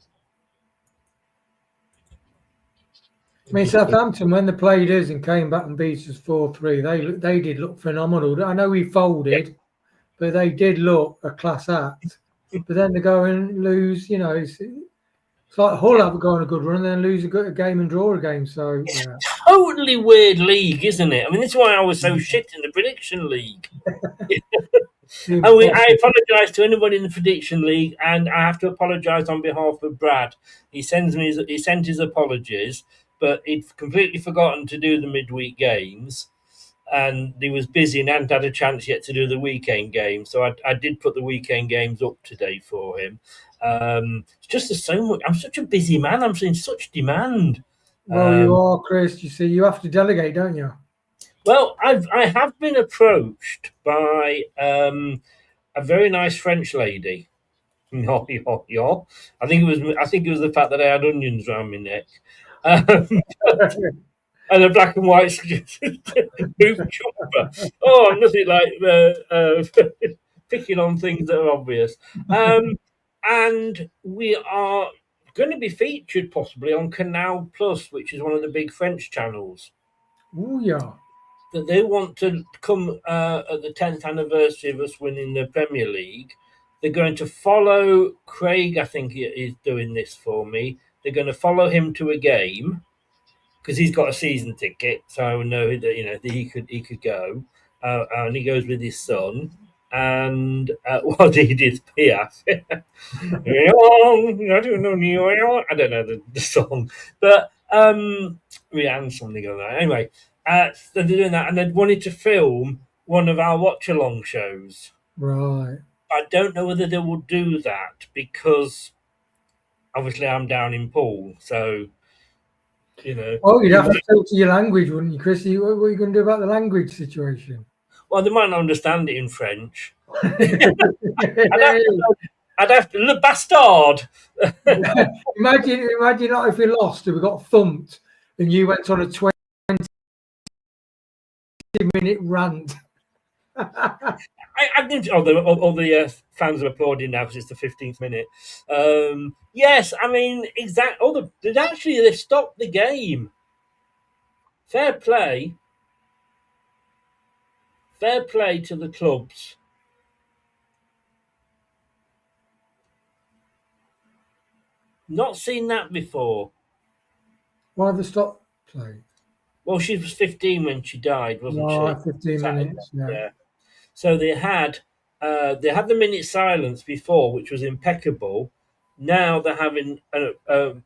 Speaker 5: I mean, Southampton, when they played us and came back and beat us 4-3, they did look phenomenal. I know we folded, but they did look a class act. But then they go and lose, you know, it's like Hull have gone a good run and then lose a game and draw a game. So, yeah.
Speaker 4: Totally weird league, isn't it? I mean, this is why I was so shit in the prediction league. I apologise to anybody in the prediction league, and I have to apologise on behalf of Brad. He sent his apologies, but he'd completely forgotten to do the midweek games, and he was busy and hadn't had a chance yet to do the weekend games. So I did put the weekend games up today for him. It's just so much. I'm such a busy man. I'm in such demand.
Speaker 5: Well, you are, Chris. You see, you have to delegate, don't you?
Speaker 4: Well, I have been approached by a very nice French lady. I think it was the fact that I had onions around my neck, and a black and white boot jumper. Oh, nothing like picking on things that are obvious. And we are going to be featured possibly on Canal Plus, which is one of the big French channels.
Speaker 5: Oh, yeah.
Speaker 4: That they want to come at the 10th anniversary of us winning the Premier League. They're going to follow Craig, I think is doing this for me. They're going to follow him to a game because he's got a season ticket, so I know that that he could go, and he goes with his son. And what he did Piaf. I don't know the song, but Rihanna something like that. Anyway, so they're doing that, and they wanted to film one of our watch along shows.
Speaker 5: Right.
Speaker 4: I don't know whether they will do that because obviously I'm down in Poole, so
Speaker 5: Oh, you'd have to filter your language, wouldn't you, Chris? What are you going to do about the language situation?
Speaker 4: Well, they might not understand it in French. I'd have to le bastard.
Speaker 5: Imagine if we lost and we got thumped and you went on a 20-minute rant.
Speaker 4: All the fans are applauding now because it's the 15th minute. Yes, I mean, exactly. They stopped the game. Fair play to the clubs. Not seen that before.
Speaker 5: Why have they stopped play?
Speaker 4: Well, she was 15 when she died, wasn't she?
Speaker 5: 15 minutes. Yeah.
Speaker 4: So they had the minute silence before, which was impeccable. Now they're having, I'm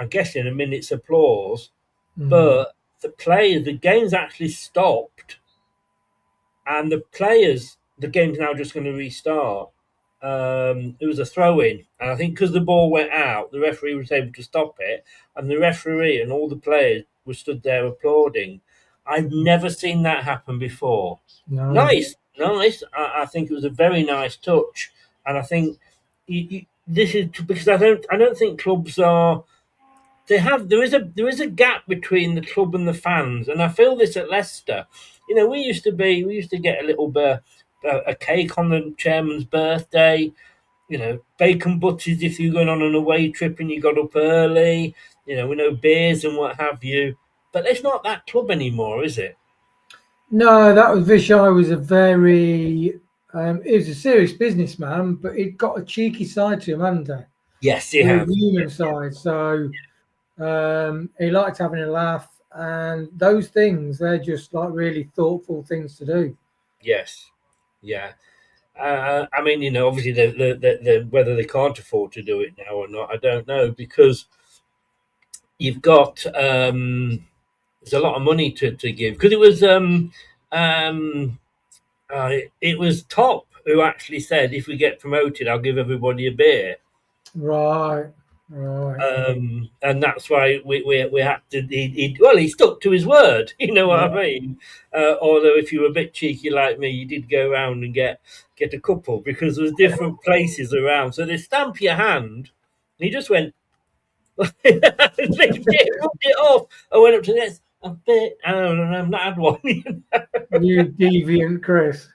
Speaker 4: guessing, a minute's applause. But the game's actually stopped, and the game's now just going to restart. It was a throw-in, and I think because the ball went out, the referee was able to stop it, and the referee and all the players were stood there applauding. I've never seen that happen before.
Speaker 5: No.
Speaker 4: Nice. I think it was a very nice touch, and I think this is because I don't think clubs are. There is a gap between the club and the fans, and I feel this at Leicester. We used to get a little bit a cake on the chairman's birthday. Bacon butties if you're going on an away trip and you got up early. We know beers and what have you. But it's not that club anymore, is it?
Speaker 5: No, that was Vishai was a very He was a serious businessman, but he'd got a cheeky side to him, hadn't he?
Speaker 4: Yes, he
Speaker 5: The
Speaker 4: has.
Speaker 5: human side. So he liked having a laugh, and those things, they're just like really thoughtful things to do.
Speaker 4: Yes, yeah. I mean, obviously, the whether they can't afford to do it now or not, I don't know, because you've got there's a lot of money to give, because it was Top who actually said, if we get promoted, I'll give everybody a beer.
Speaker 5: Right.
Speaker 4: And that's why we had to. He stuck to his word. You know what I mean? Although if you were a bit cheeky like me, you did go around and get a couple, because there was different places around. So they stamp your hand, and he just went, rubbed it off. I went up to the next. A bit. I don't know. I've not had one.
Speaker 5: You deviant, Chris.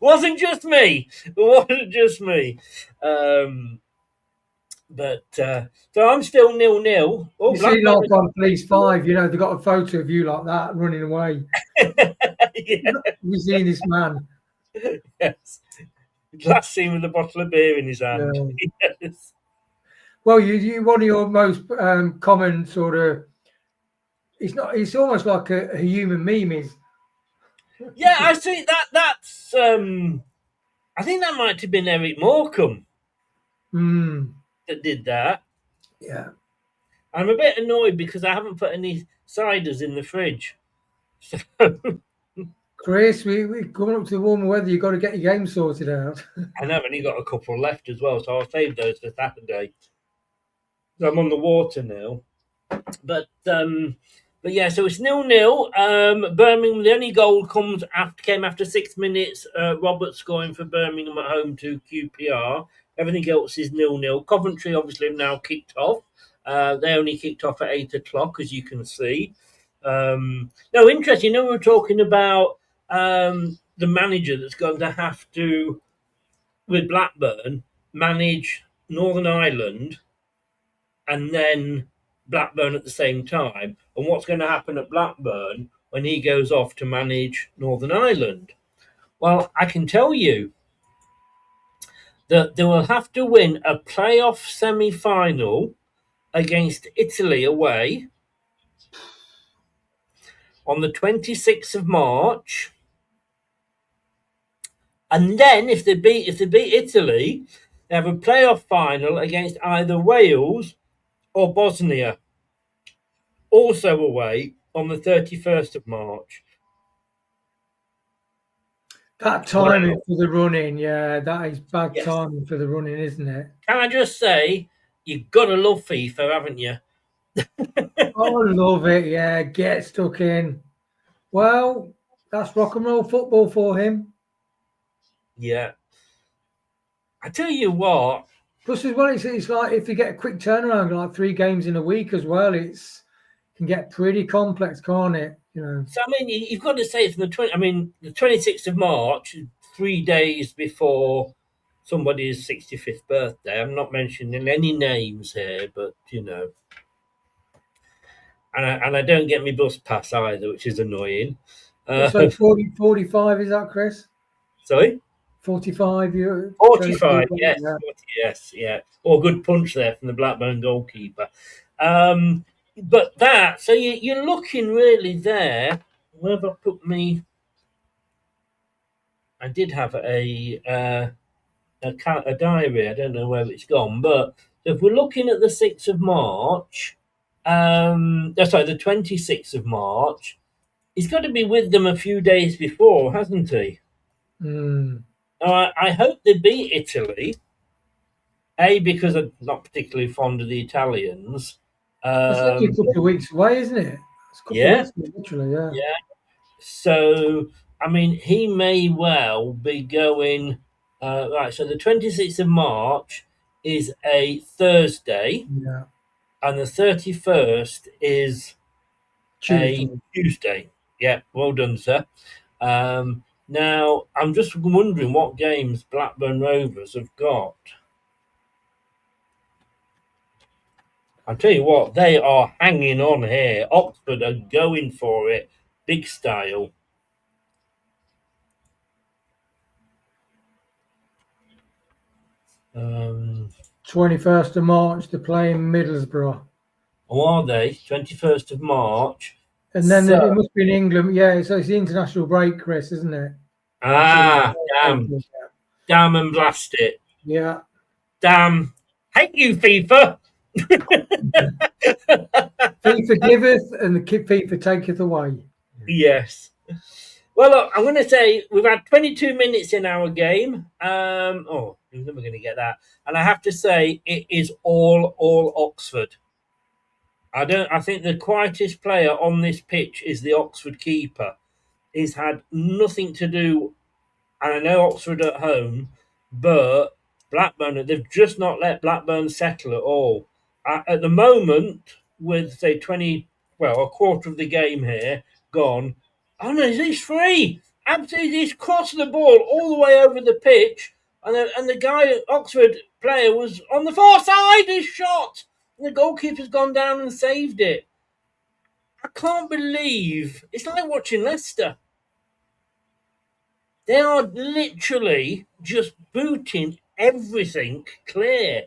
Speaker 4: Wasn't just me. It wasn't just me. But so I'm still 0-0. Oh,
Speaker 5: You see, like on Police 5, they've got a photo of you like that running away.
Speaker 4: Yeah.
Speaker 5: We've seen this man.
Speaker 4: Yes. Last seen with a bottle of beer in his hand.
Speaker 5: Yeah.
Speaker 4: Yes.
Speaker 5: Well, you one of your most common sort of. It's almost like a human meme. Is
Speaker 4: Yeah, I see that's I think that might have been Eric Morecambe that did that.
Speaker 5: Yeah.
Speaker 4: I'm a bit annoyed because I haven't put any ciders in the fridge. So
Speaker 5: Chris, we coming up to the warmer weather. You've got to get your game sorted out.
Speaker 4: and I've only got a couple left as well, so I'll save those for Saturday. So I'm on the water now. But yeah, so it's 0-0. Birmingham, the only goal came after 6 minutes. Robert scoring for Birmingham at home to QPR. Everything else is 0-0. Coventry obviously have now kicked off. They only kicked off at 8 o'clock, as you can see. No, interesting. We were talking about the manager that's going to have to, with Blackburn, manage Northern Ireland and then Blackburn at the same time, and what's going to happen at Blackburn when he goes off to manage Northern Ireland. Well, I can tell you that they will have to win a playoff semi-final against Italy away on the 26th of March. And then if they beat Italy, they have a playoff final against either Wales or Bosnia, also away on the 31st of March.
Speaker 5: That timing for the running, yeah, that is bad timing for the running, isn't it?
Speaker 4: Can I just say, you've got to love FIFA, haven't you?
Speaker 5: Oh, I love it, yeah, get stuck in. Well, that's rock and roll football for him.
Speaker 4: Yeah. I tell you what.
Speaker 5: Plus, as well, it's like if you get a quick turnaround, like 3 games in a week as well, can get pretty complex, can't it?
Speaker 4: So I mean, you've got to say from the 26th of March, 3 days before somebody's 65th birthday. I'm not mentioning any names here, but and I don't get my bus pass either, which is annoying.
Speaker 5: So 45 is that, Chris?
Speaker 4: Sorry.
Speaker 5: 45.
Speaker 4: 45. Yes. Yeah. 40, yes. Yeah. Or good punch there from the Blackburn goalkeeper. But that, so you're looking really there. Where have I put me? I did have a diary. I don't know where it's gone. But if we're looking at the 6th of March, the 26th of March, he's got to be with them a few days before, hasn't he? Now, I hope they beat Italy. Because I'm not particularly fond of the Italians.
Speaker 5: That's only a couple of weeks away, isn't it? It's a couple of weeks, literally, yeah.
Speaker 4: Yeah. So, I mean, he may well be going. Right, so the 26th of March is a Thursday.
Speaker 5: Yeah.
Speaker 4: And the 31st is a Tuesday. Yeah, well done, sir. Now, I'm just wondering what games Blackburn Rovers have got. I'll tell you what, they are hanging on here. Oxford are going for it, big style.
Speaker 5: 21st of March, they're playing Middlesbrough.
Speaker 4: Or are they? 21st of March.
Speaker 5: And then
Speaker 4: So,
Speaker 5: it must be in England. Yeah, so it's the international break, Chris, isn't it?
Speaker 4: damn. Damn and blast it.
Speaker 5: Yeah.
Speaker 4: Damn. Hate you, FIFA.
Speaker 5: FIFA giveth and the FIFA taketh away.
Speaker 4: Yes. Well, look, I'm going to say we've had 22 minutes in our game. We're never going to get that. And I have to say it is all Oxford. I think the quietest player on this pitch is the Oxford keeper. He's had nothing to do, and I know Oxford at home, but Blackburn, they've just not let Blackburn settle at all. At the moment, with say a quarter of the game here gone, oh no, he's free. Absolutely, he's crossed the ball all the way over the pitch, and the guy, Oxford player, was on the far side. His shot, and the goalkeeper's gone down and saved it. I can't believe it's like watching Leicester. They are literally just booting everything clear.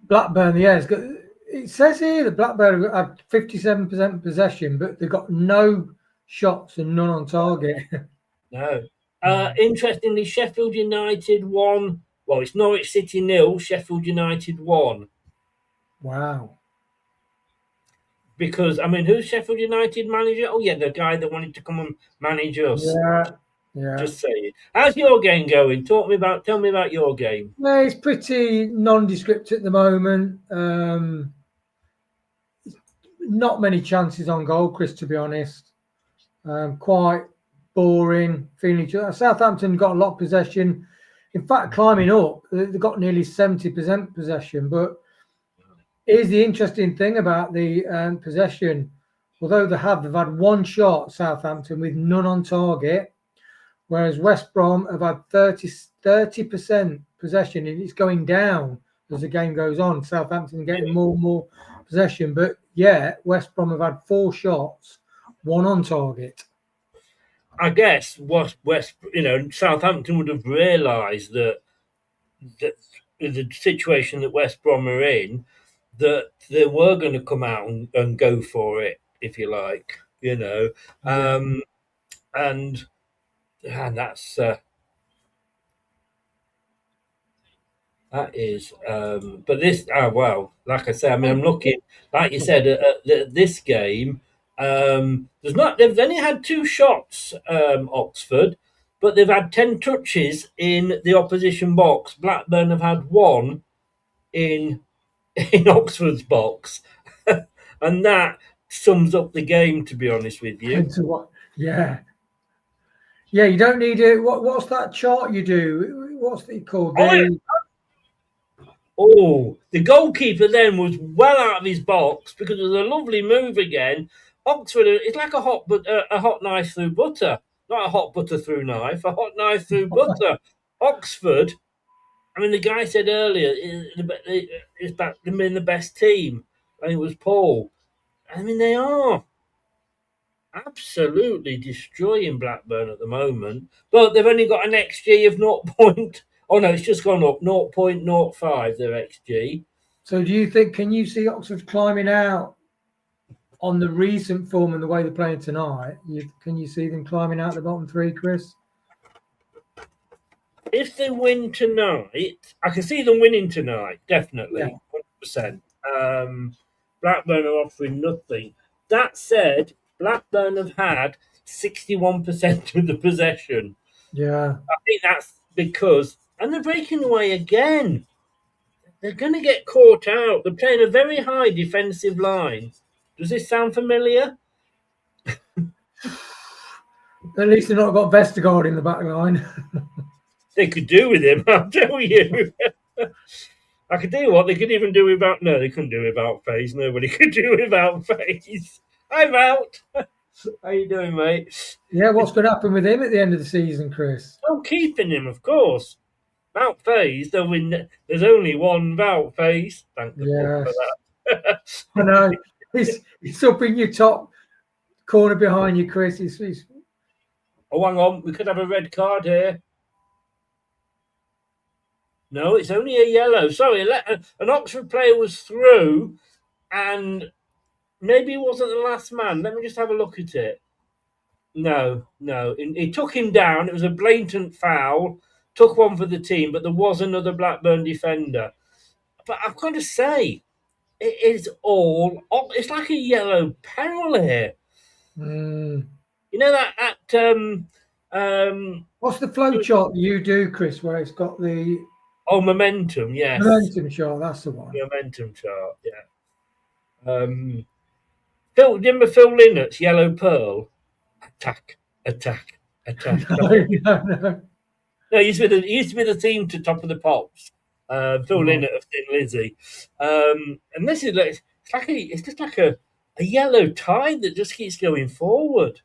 Speaker 5: Blackburn, yeah, it says here that Blackburn had 57% possession, but they've got no shots and none on target.
Speaker 4: No. Interestingly, Sheffield United won. Well, it's Norwich City 0, Sheffield United 1.
Speaker 5: Wow.
Speaker 4: Because, I mean, who's Sheffield United manager? Oh, yeah, the guy that wanted to come and manage us.
Speaker 5: Yeah.
Speaker 4: Just saying. How's your game going? Tell me about your game.
Speaker 5: Yeah, it's pretty nondescript at the moment. Not many chances on goal, Chris, to be honest. Quite boring. Feeling each other. Southampton got a lot of possession. In fact, climbing up, they've got nearly 70% possession. But here's the interesting thing about the possession. Although they've had one shot, Southampton, with none on target, whereas West Brom have had 30% possession, and it's going down as the game goes on. Southampton getting more and more possession, but yeah, West Brom have had 4 shots, 1 on target.
Speaker 4: I guess Southampton would have realised that the situation that West Brom are in, that they were going to come out and go for it, if you like, and that's that is. But this, like I said, I mean, I'm looking, like you said, at this game. They've only had 2 shots, Oxford, but they've had 10 touches in the opposition box. Blackburn have had 1 in Oxford's box, and that sums up the game. To be honest with you,
Speaker 5: yeah. You don't need it. What's that chart you do? What's it called?
Speaker 4: The goalkeeper then was well out of his box because it was a lovely move again. Oxford, it's like a hot knife through butter. Not a hot butter through knife, a hot knife through butter. Oxford, I mean, the guy said earlier, it's about them being the best team. And it was Paul. I mean, they are absolutely destroying Blackburn at the moment. But they've only got an XG of 0. Oh, no, it's just gone up, 0.05, their XG.
Speaker 5: So do you think, can you see Oxford climbing out on the recent form and the way they're playing tonight? Can you see them climbing out the bottom 3, Chris?
Speaker 4: If they win tonight, I can see them winning tonight, definitely, 100%. Blackburn are offering nothing. That said, Blackburn have had 61% of the possession.
Speaker 5: Yeah.
Speaker 4: I think that's because, and they're breaking away again. They're going to get caught out. They're playing a very high defensive line. Does this sound familiar?
Speaker 5: At least they've not got Vestergaard in the back line.
Speaker 4: They could do with him, I'll tell you. I could tell you what, they could even do without... No, they couldn't do without FaZe. Nobody could do without FaZe. I'm out. How you doing, mate?
Speaker 5: Yeah, what's going to happen with him at the end of the season, Chris?
Speaker 4: I'm keeping him, of course. Without FaZe, they'll win. There's only one without FaZe. Thank the Lord for that.
Speaker 5: I know. He's up in your top corner behind you, Chris.
Speaker 4: Oh, hang on. We could have a red card here. No, it's only a yellow. Sorry, an Oxford player was through, and maybe he wasn't the last man. Let me just have a look at it. No. He took him down. It was a blatant foul. Took one for the team, but there was another Blackburn defender. But I've got to say, it is all. It's like a yellow peril here.
Speaker 5: Mm.
Speaker 4: You know that.
Speaker 5: What's the flow chart that you do, Chris, where it's got the
Speaker 4: Momentum. Yes,
Speaker 5: momentum chart? That's the one.
Speaker 4: momentum chart. Yeah. Phil, remember Phil Lynnett's Yellow Pearl? Attack.
Speaker 5: No.
Speaker 4: No, he used to be the theme to Top of the Pops. Phil Lynott of Thin Lizzy. And this is like it's just like a yellow tide that just keeps going forward.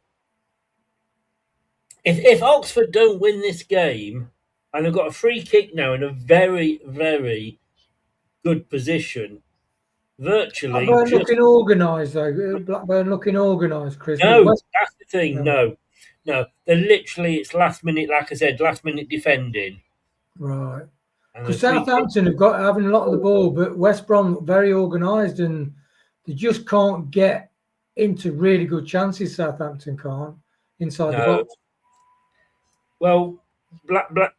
Speaker 4: If Oxford don't win this game, and they've got a free kick now in a very, very good position, virtually
Speaker 5: Blackburn
Speaker 4: just
Speaker 5: looking organised, though. Blackburn looking organised, Chris.
Speaker 4: no.
Speaker 5: West,
Speaker 4: That's the thing. No, they're literally it's last minute, like I said, last minute defending.
Speaker 5: right.
Speaker 4: And
Speaker 5: Because Southampton have got having a lot of the ball, but West Brom look very organised, and they just can't get into really good chances. Southampton can't inside the box.
Speaker 4: Well,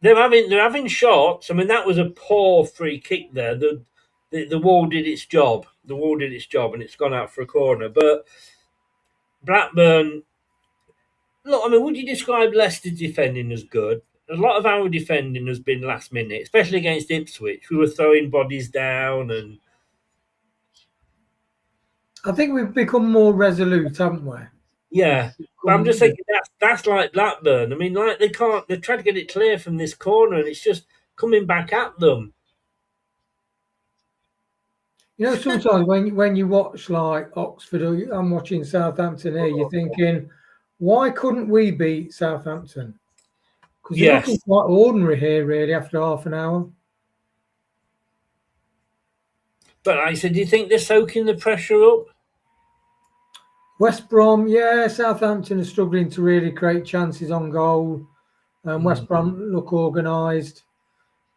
Speaker 4: they're having shots. I mean, that was a poor free kick there. The wall did its job. The wall did its job, and it's gone out for a corner. But Blackburn, look, I mean, would you describe Leicester's defending as good? A lot of our defending has been last minute, especially against Ipswich. We were throwing bodies down, and
Speaker 5: I think we've become more resolute, haven't we?
Speaker 4: yeah. But I'm just thinking that's like Blackburn. I mean, like they can't. They're trying to get it clear from this corner, and it's just coming back at them.
Speaker 5: You know, sometimes when you watch like Oxford, or I'm watching Southampton here, you're thinking, why couldn't we beat Southampton? Because they're looking quite ordinary here, really, after half an hour.
Speaker 4: But like I said, do you think they're soaking the pressure up?
Speaker 5: West Brom, yeah, Southampton are struggling to really create chances on goal. West Brom look organised.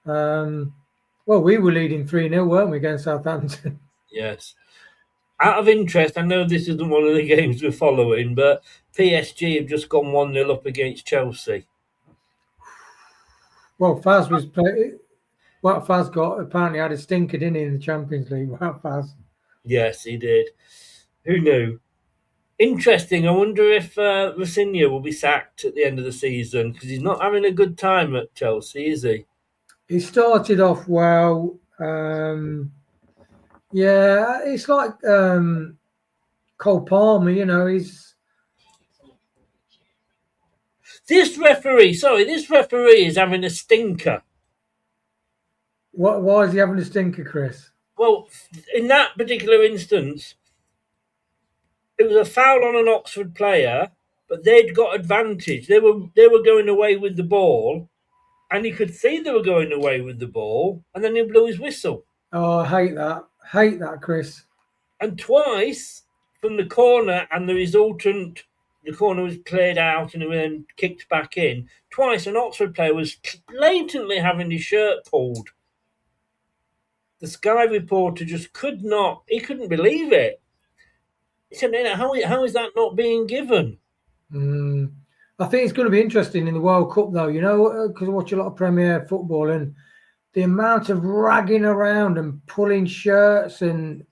Speaker 5: Well, we were leading 3-0, weren't we, against Southampton?
Speaker 4: Yes. Out of interest, I know this isn't one of the games we're following, but PSG have just gone 1-0 up against Chelsea.
Speaker 5: Well, Faz was playing. What Faz got apparently had a stinker, didn't he, in the Champions League? Wow, Faz.
Speaker 4: Yes, he did. Who knew? Interesting. I wonder if Rosinha will be sacked at the end of the season because he's not having a good time at Chelsea, is he?
Speaker 5: He started off well. Yeah, it's like Cole Palmer, you know, he's...
Speaker 4: This referee is having a stinker.
Speaker 5: Why is he having a stinker, Chris?
Speaker 4: Well, in that particular instance, it was a foul on an Oxford player, but they'd got advantage. They were going away with the ball, and he could see they were going away with the ball, and then he blew his whistle.
Speaker 5: Oh, I hate that. Hate that, Chris.
Speaker 4: And twice from the corner, and the corner was cleared out and then kicked back in. Twice an Oxford player was blatantly having his shirt pulled. The Sky reporter just couldn't believe it. He said, how is that not being given?
Speaker 5: I think it's going to be interesting in the World Cup, though, you know, because I watch a lot of Premier football, and the amount of ragging around and pulling shirts, and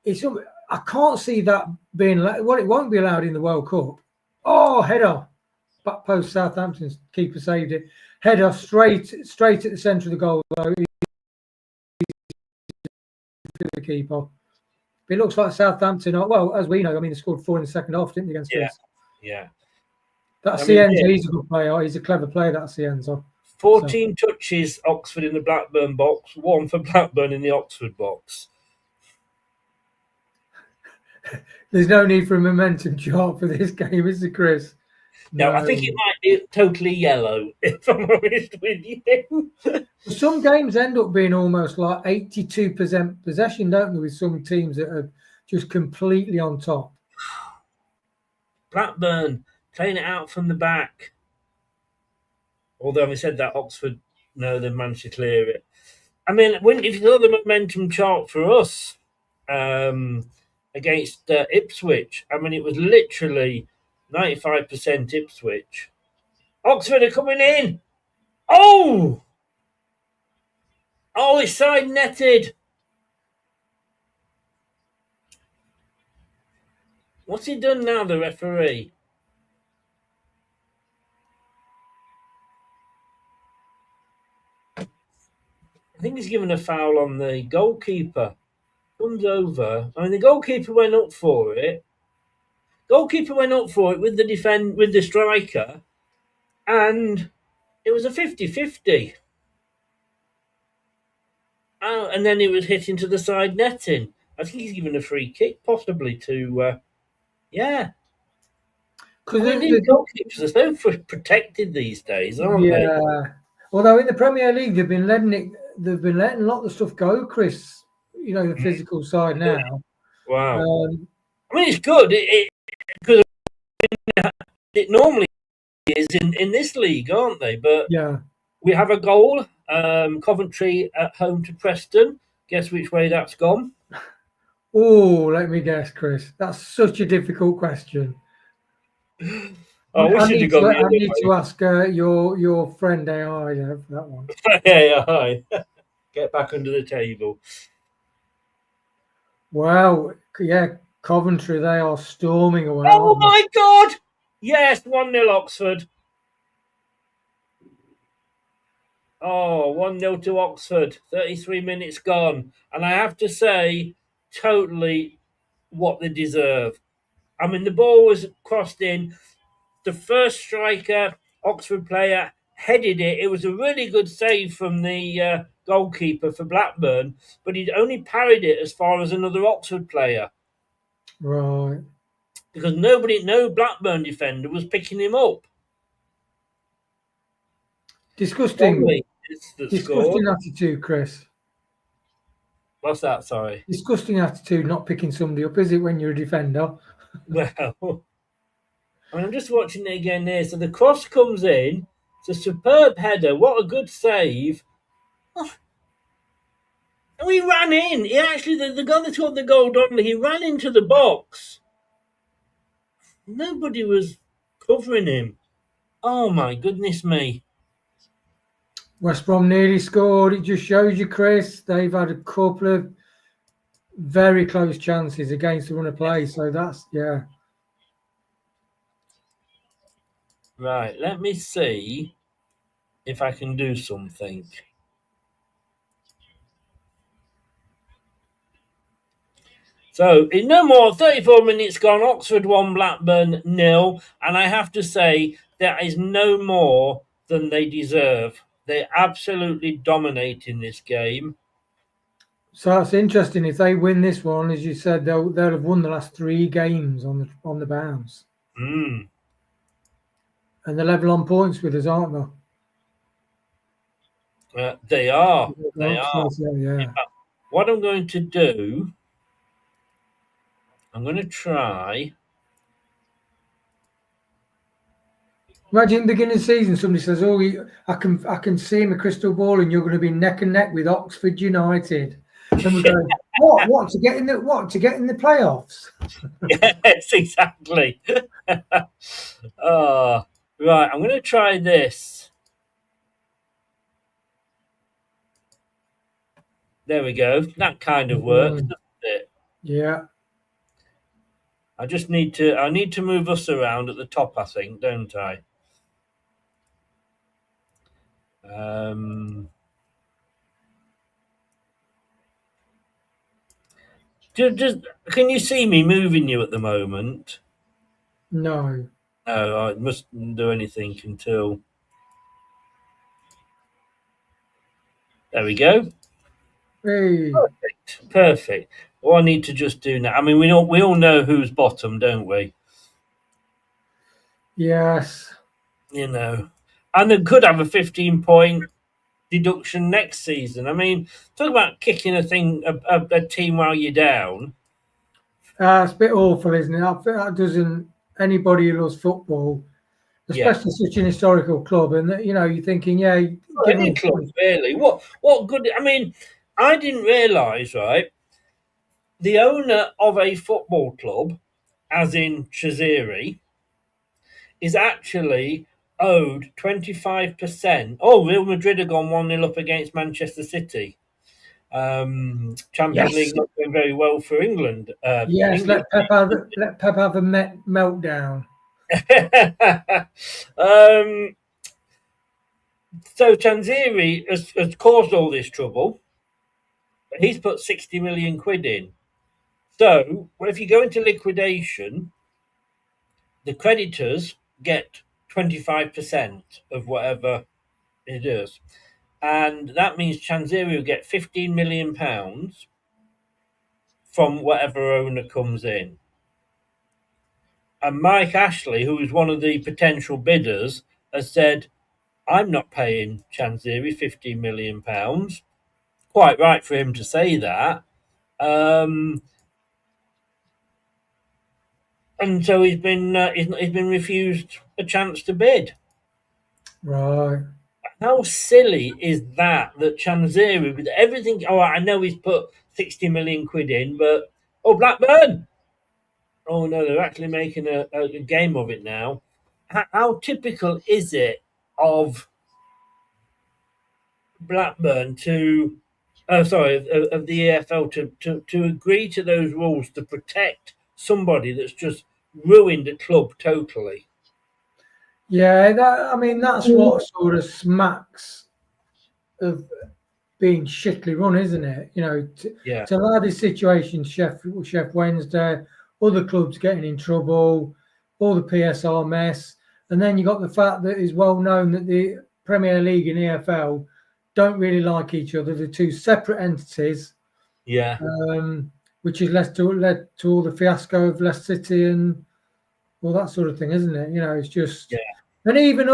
Speaker 5: I can't see that being, well, it won't be allowed in the World Cup. Oh, header. Back post, Southampton's keeper saved it. Header straight at the centre of the goal, though. The keeper. It looks like Southampton are, well, as we know, I mean, they scored 4 in the second half, didn't they, against us?
Speaker 4: Yeah.
Speaker 5: That's Cienzo. He's a good player. He's a clever player, that's Cienzo.
Speaker 4: 14 touches, Oxford in the Blackburn box, 1 for Blackburn in the Oxford box.
Speaker 5: There's no need for a momentum chart for this game, is there, Chris?
Speaker 4: No, I think it might be totally yellow, if I'm honest with you.
Speaker 5: Some games end up being almost like 82% possession, don't they, with some teams that are just completely on top.
Speaker 4: Blackburn playing it out from the back. Although having said that, Oxford, no, they've managed to clear it. I mean, if you saw the momentum chart for us against Ipswich, I mean, it was literally 95% Ipswich. Oxford are coming in. Oh, it's side netted. What's he done now, the referee? I think he's given a foul on the goalkeeper. Comes over. I mean, the goalkeeper went up for it. Goalkeeper went up for it with the striker, and it was a 50-50. Oh, and then it was hit into the side netting. I think he's given a free kick, possibly to, yeah. I mean, these goalkeepers are so protected these days, aren't they?
Speaker 5: Yeah. Although in the Premier League they've been letting a lot of stuff go, Chris. You know, the physical side now.
Speaker 4: Wow. I mean, it's good. Because it normally is in this league, aren't they? But
Speaker 5: yeah,
Speaker 4: we have a goal. Coventry at home to Preston. Guess which way that's gone?
Speaker 5: Oh, let me guess, Chris. That's such a difficult question. I need to ask your friend AI for that one.
Speaker 4: AI, get back under the table.
Speaker 5: Well, yeah, Coventry, they are storming away.
Speaker 4: Oh my God! Yes, 1-0 Oxford. Oh, 1-0 to Oxford. 33 minutes gone. And I have to say, totally what they deserve. I mean, the ball was crossed in. The first striker, Oxford player, headed it. It was a really good save from the goalkeeper for Blackburn, but he'd only parried it as far as another Oxford player.
Speaker 5: Right.
Speaker 4: Because no Blackburn defender was picking him up.
Speaker 5: Disgusting attitude, Chris.
Speaker 4: What's that? Sorry.
Speaker 5: Disgusting attitude, not picking somebody up, is it, when you're a defender?
Speaker 4: Well, I mean, I'm just watching it again here. So the cross comes in. It's a superb header. What a good save. Oh. And he ran in. He actually, the guy that scored the goal, Donnelly, he ran into the box. Nobody was covering him. Oh, my goodness me.
Speaker 5: West Brom nearly scored. It just shows you, Chris, they've had a couple of very close chances against the run of play. So that's, yeah.
Speaker 4: Right, let me see if I can do something. So, in no more, 34 minutes gone, Oxford 1, Blackburn 0. And I have to say, that is no more than they deserve. They absolutely dominate in this game.
Speaker 5: So that's interesting. If they win this one, as you said, they'll have won the last 3 games on the bounce.
Speaker 4: Mm.
Speaker 5: And they're level on points with us, aren't
Speaker 4: they? They are.
Speaker 5: Yeah.
Speaker 4: What I'm going to do, I'm going to try.
Speaker 5: Imagine beginning of the season, somebody says, "Oh, I can see him a crystal ball, and you're going to be neck and neck with Oxford United." And we go, "What to get in the playoffs?"
Speaker 4: Yes, exactly. Oh, right. I'm going to try this. There we go. That kind of works, doesn't it?
Speaker 5: Yeah.
Speaker 4: I need to move us around at the top, I think, don't I? Just can you see me moving you at the moment?
Speaker 5: No.
Speaker 4: No, I mustn't do anything until. There we go.
Speaker 5: Hey.
Speaker 4: Perfect. What I need to just do now. I mean, we all know who's bottom, don't we?
Speaker 5: Yes.
Speaker 4: You know, and they could have a 15-point deduction next season. I mean, talk about kicking a team while you're down.
Speaker 5: It's a bit awful, isn't it? That doesn't. Anybody who loves football especially such an historical club. And you're thinking, yeah, give
Speaker 4: Any
Speaker 5: them.
Speaker 4: club really. What good? I mean, I didn't realise, right? The owner of a football club, as in Chaziri, is actually owed 25%. Oh, Real Madrid have gone 1-0 up against Manchester City. Champions
Speaker 5: Yes,
Speaker 4: League not going very well for England.
Speaker 5: yes.
Speaker 4: English.
Speaker 5: Let Pep have a meltdown.
Speaker 4: So Chanziri has caused all this trouble, but he's put 60 million quid in. So if you go into liquidation, the creditors get 25% of whatever it is. And that means Chanziri will get £15 million from whatever owner comes in. And Mike Ashley, who is one of the potential bidders, has said, I'm not paying Chanziri £15 million. Quite right for him to say that. And so he's been refused a chance to bid.
Speaker 5: Right.
Speaker 4: How silly is that? That Chanziri, with everything, oh, I know he's put 60 million quid in, but Blackburn. Oh no, they're actually making a game of it now. How typical is it of Blackburn to, of the EFL to agree to those rules to protect somebody that's just ruined a club totally?
Speaker 5: Yeah, that's what sort of smacks of being shittily run, isn't it?
Speaker 4: Yeah,
Speaker 5: To allow this situation, Chef Wednesday, other clubs getting in trouble, all the PSR mess, and then you got the fact that it's well known that the Premier League and EFL don't really like each other. They're two separate entities,
Speaker 4: yeah.
Speaker 5: which has led to all the fiasco of Leicester City and all that sort of thing, isn't it? It's just,
Speaker 4: Yeah.
Speaker 5: and even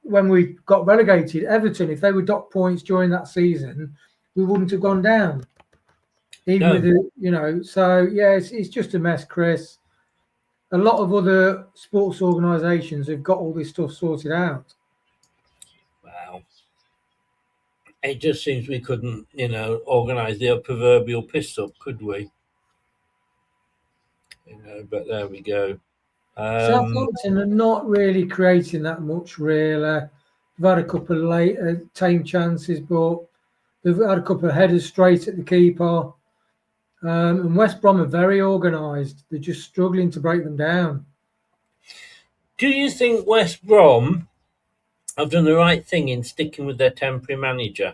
Speaker 5: when we got relegated, Everton, if they were docked points during that season, we wouldn't have gone down. Even
Speaker 4: No.
Speaker 5: with it, so yeah, it's just a mess, Chris. A lot of other sports organisations have got all this stuff sorted out.
Speaker 4: Wow. It just seems we couldn't, organise the proverbial piss up, could we? But there we go.
Speaker 5: Southampton are not really creating that much, really. They've had a couple of late tame chances, but they've had a couple of headers straight at the keeper. And West Brom are very organised. They're just struggling to break them down.
Speaker 4: Do you think West Brom have done the right thing in sticking with their temporary manager?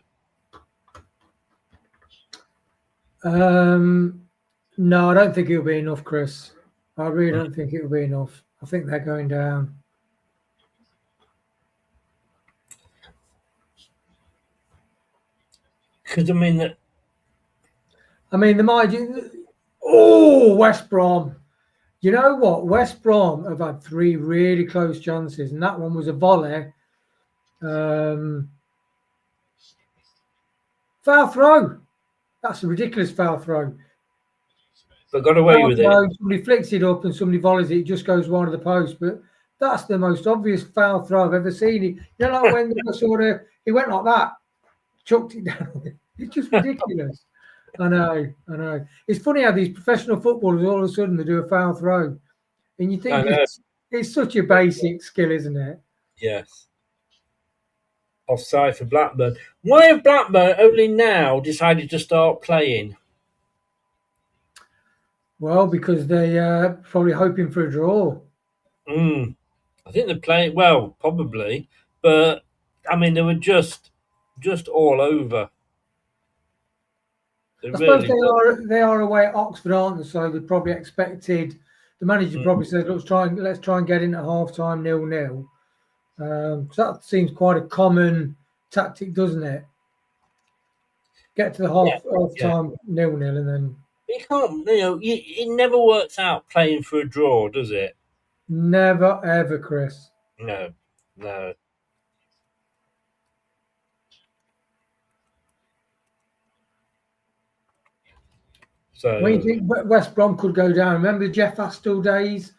Speaker 5: No, I don't think it'll be enough, Chris. I really don't think it'll be enough. I think they're going down.
Speaker 4: Because they might.
Speaker 5: Oh, West Brom. You know what? West Brom have had 3 really close chances, and that one was a volley. Foul throw. That's a ridiculous foul throw.
Speaker 4: But got away with it.
Speaker 5: Somebody flicks it up and somebody volleys it. It just goes wide of the post. But that's the most obvious foul throw I've ever seen. Like when he went like that, chucked it down. It's just ridiculous. I know. It's funny how these professional footballers all of a sudden they do a foul throw, and you think it's such a basic skill, isn't it?
Speaker 4: Yes. Offside for Blackburn. Why have Blackburn only now decided to start playing?
Speaker 5: Well, because they're probably hoping for a draw.
Speaker 4: I think they're playing well, probably, but they were just all over.
Speaker 5: I suppose they are away at Oxford, aren't they? So they probably expected. The manager probably said, "Let's try and get in at half time 0-0." So that seems quite a common tactic, doesn't it? Get to the half time 0-0, and then
Speaker 4: you can't. It never works out playing for a draw, does it?
Speaker 5: Never ever, Chris.
Speaker 4: No. So
Speaker 5: When you think West Brom could go down, remember the Jeff Astle days?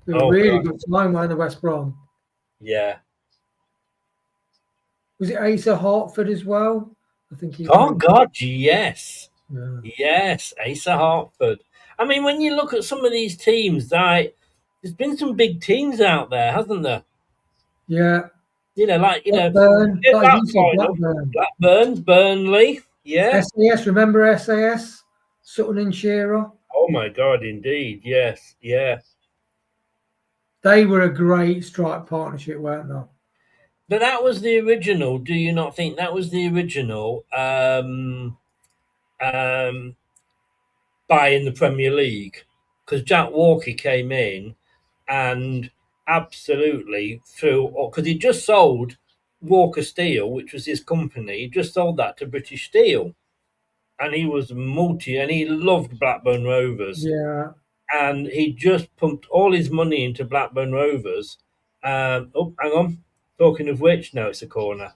Speaker 5: They were really good time weren't they, West Brom?
Speaker 4: Yeah.
Speaker 5: Was it Asa Hartford as well? I think he.
Speaker 4: Oh God, yes.
Speaker 5: Yeah.
Speaker 4: Yes, Asa Hartford. I mean, when you look at some of these teams, there's been some big teams out there, hasn't there?
Speaker 5: Yeah.
Speaker 4: Blackburn,
Speaker 5: Like you said, Blackburn.
Speaker 4: Blackburn, Burnley, yeah.
Speaker 5: SAS, remember SAS? Sutton and Shearer.
Speaker 4: Oh my God, indeed, yes, yeah.
Speaker 5: They were a great strike partnership, weren't they?
Speaker 4: But that was the original. Do you not think that was the original? Buy in the Premier League, because Jack Walker came in and absolutely threw, because he just sold Walker Steel, which was his company, he just sold that to British Steel, and he was and he loved Blackburn Rovers.
Speaker 5: Yeah.
Speaker 4: And he just pumped all his money into Blackburn Rovers. Hang on. Talking of which, no, it's a corner.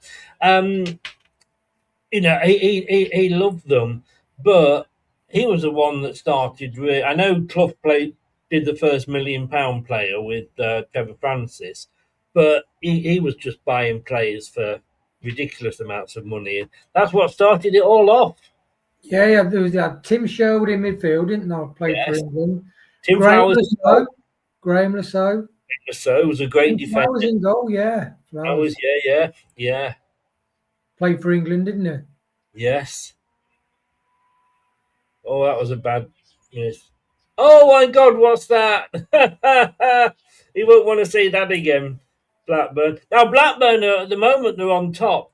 Speaker 4: He loved them, but he was the one that started. I know Clough did the first £1 million player with Trevor Francis, but he was just buying players for ridiculous amounts of money, and that's what started it all off.
Speaker 5: Yeah. There was Tim Sherwood in midfield, didn't they? Played for England.
Speaker 4: Tim
Speaker 5: Graham
Speaker 4: Flowers.
Speaker 5: Graham Lasso.
Speaker 4: So was a great defender.
Speaker 5: Flowers in goal, yeah.
Speaker 4: Flowers, yeah.
Speaker 5: Played for England, didn't he?
Speaker 4: Yes. Oh, that was a bad miss. Oh my God, what's that? He won't want to see that again. Blackburn. Now Blackburn at the moment they're on top.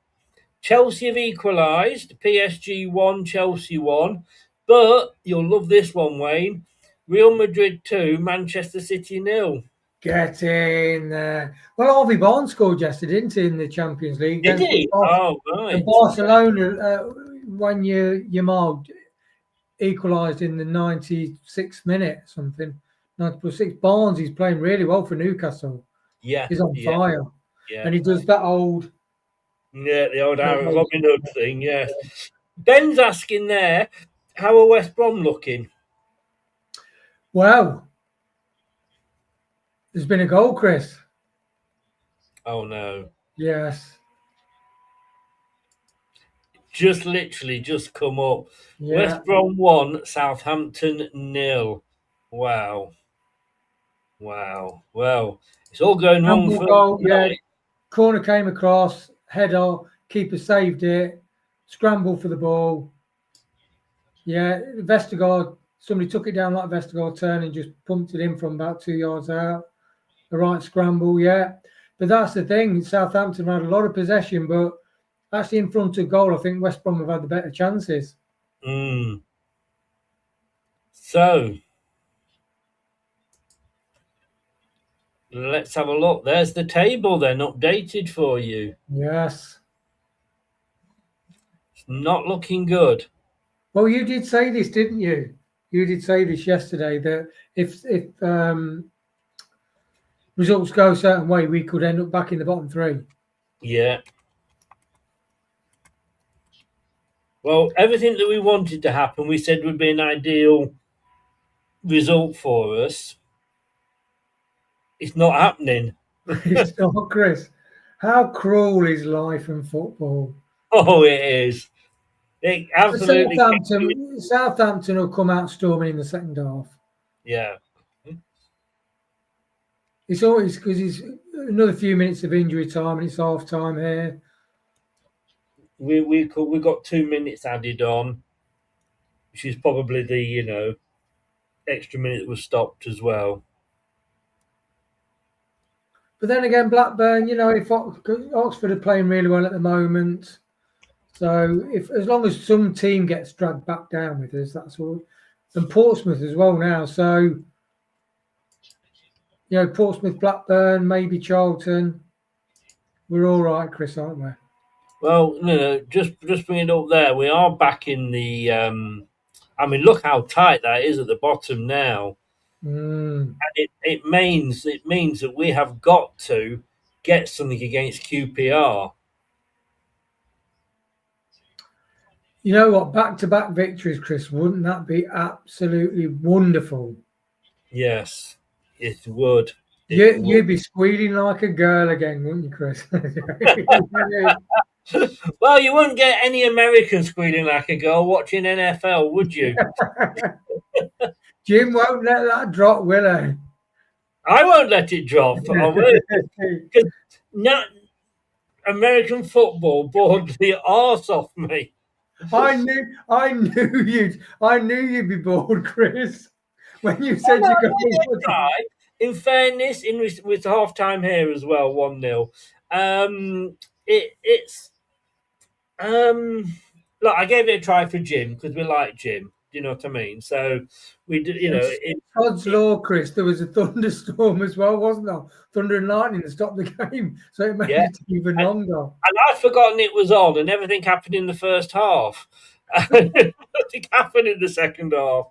Speaker 4: Chelsea have equalised. PSG 1, Chelsea 1. But you'll love this one, Wayne. Real Madrid 2, Manchester City 0.
Speaker 5: Get in there. Well, Harvey Barnes scored yesterday, didn't he, in the Champions League?
Speaker 4: Did he? Oh, right.
Speaker 5: And Barcelona, when Yamal equalised in the 96th minute, something, 90+6. Barnes, he's playing really well for Newcastle.
Speaker 4: Yeah.
Speaker 5: He's on fire.
Speaker 4: Yeah.
Speaker 5: And he does that old...
Speaker 4: Yeah, the old Robin Hood thing, yeah. Ben's asking there, how are West Brom looking?
Speaker 5: Well, there's been a goal, Chris.
Speaker 4: Oh, no.
Speaker 5: Yes.
Speaker 4: Literally just come up.
Speaker 5: Yeah.
Speaker 4: West Brom 1, Southampton 0. Wow. Well, it's all going wrong for
Speaker 5: goal, yeah. Corner came across, header, keeper saved it, scramble for the ball. Yeah, Vestergaard, somebody took it down like Vestergaard turn and just pumped it in from about 2 yards out. The right scramble, yeah. But that's the thing. Southampton had a lot of possession, but actually in front of goal, I think West Brom have had the better chances.
Speaker 4: So, let's have a look. There's the table then, updated for you.
Speaker 5: Yes.
Speaker 4: It's not looking good.
Speaker 5: Well, you did say this, didn't you? You did say this yesterday, that if results go a certain way, we could end up back in the bottom three.
Speaker 4: Yeah. Well, everything that we wanted to happen, we said would be an ideal result for us. It's not happening.
Speaker 5: It's not, Chris. How cruel is life and football?
Speaker 4: Oh, it is. It absolutely.
Speaker 5: Southampton will come out storming in the second half.
Speaker 4: Yeah.
Speaker 5: It's always because it's another few minutes of injury time and it's half time here.
Speaker 4: We got 2 minutes added on, which is probably the extra minute that was stopped as well.
Speaker 5: But then again, Blackburn, if Oxford are playing really well at the moment, so as long as some team gets dragged back down with us, that's all. And Portsmouth as well now, so Portsmouth, Blackburn, maybe Charlton, we're all right, Chris, aren't we?
Speaker 4: Well, just bring it up there. We are back in the. I mean, look how tight that is at the bottom now. And it means that we have got to get something against QPR.
Speaker 5: You know what? Back-to-back victories, Chris. Wouldn't that be absolutely wonderful?
Speaker 4: Yes, it would.
Speaker 5: You'd be squealing like a girl again, wouldn't you, Chris?
Speaker 4: Well, you wouldn't get any Americans squealing like a girl watching NFL, would you?
Speaker 5: Jim won't let that drop, will he?
Speaker 4: I won't let it drop. I will. 'Cause not American football bored the arse off me.
Speaker 5: I knew you'd be bored, Chris. When you said
Speaker 4: Well,
Speaker 5: you're
Speaker 4: I did
Speaker 5: going
Speaker 4: try. In fairness, with half time here as well, 1-0. It's look, I gave it a try for Jim because we like Jim. Do you know what I mean? So we did,
Speaker 5: Todd's law, Chris. There was a thunderstorm as well, wasn't there? Thunder and lightning to stop the game, so it made it even longer.
Speaker 4: And I'd forgotten it was on, and everything happened in the first half. Nothing happened in the second half.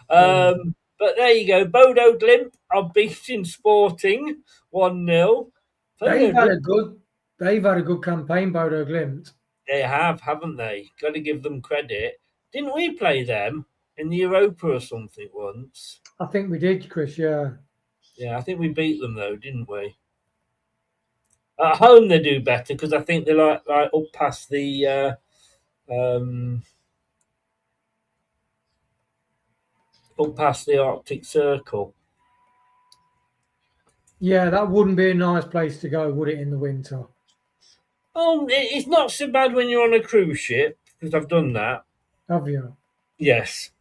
Speaker 4: But there you go. Bodo Glimp are beating Sporting 1-0.
Speaker 5: They've had a good campaign, Bodo Glimt.
Speaker 4: They have, haven't they? Got to give them credit. Didn't we play them in the Europa or something once?
Speaker 5: I think we did, Chris. Yeah.
Speaker 4: Yeah, I think we beat them though, didn't we? At home they do better because I think they're like up past the Arctic Circle.
Speaker 5: Yeah, that wouldn't be a nice place to go, would it, in the winter?
Speaker 4: Oh, it's not so bad when you're on a cruise ship because I've done that.
Speaker 5: Have you?
Speaker 4: Yes,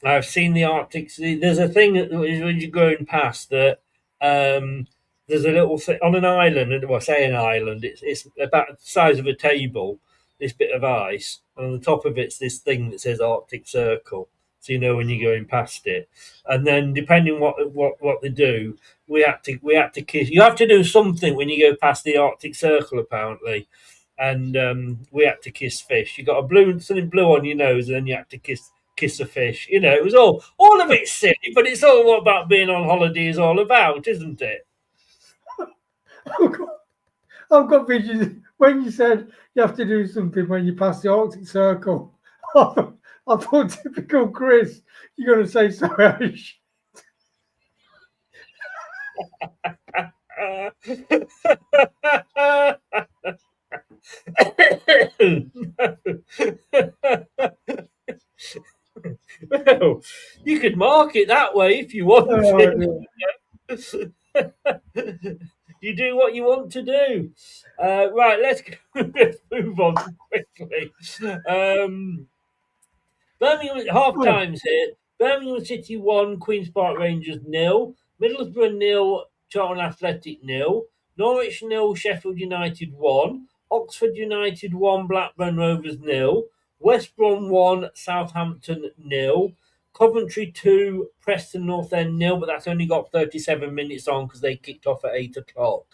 Speaker 4: I've seen the Arctic Sea. There's a thing that when you're going past that. There's a little thing on an island. Well, I say an island. It's about the size of a table. This bit of ice, and on the top of it's this thing that says Arctic Circle. So you know when you're going past it. And then depending what they do, we had to kiss. You have to do something when you go past the Arctic Circle, apparently. And we had to kiss fish. You got something blue on your nose, and then you had to kiss a fish. You know, it was all of it silly, but it's all what about being on holiday is all about, isn't it?
Speaker 5: I've got visions. When you said you have to do something when you pass the Arctic Circle, I thought typical Chris, you're going to say sorry.
Speaker 4: Well, you could mark it that way if you want to. You do what you want to do. Right, let's move on quickly. Birmingham half times here. Birmingham City 1, Queen's Park Rangers 0, Middlesbrough 0, Charlton Athletic 0, Norwich 0, Sheffield United 1, Oxford United 1, Blackburn Rovers 0, West Brom 1, Southampton 0, Coventry 2, Preston North End 0, but that's only got 37 minutes on because they kicked off at 8 o'clock.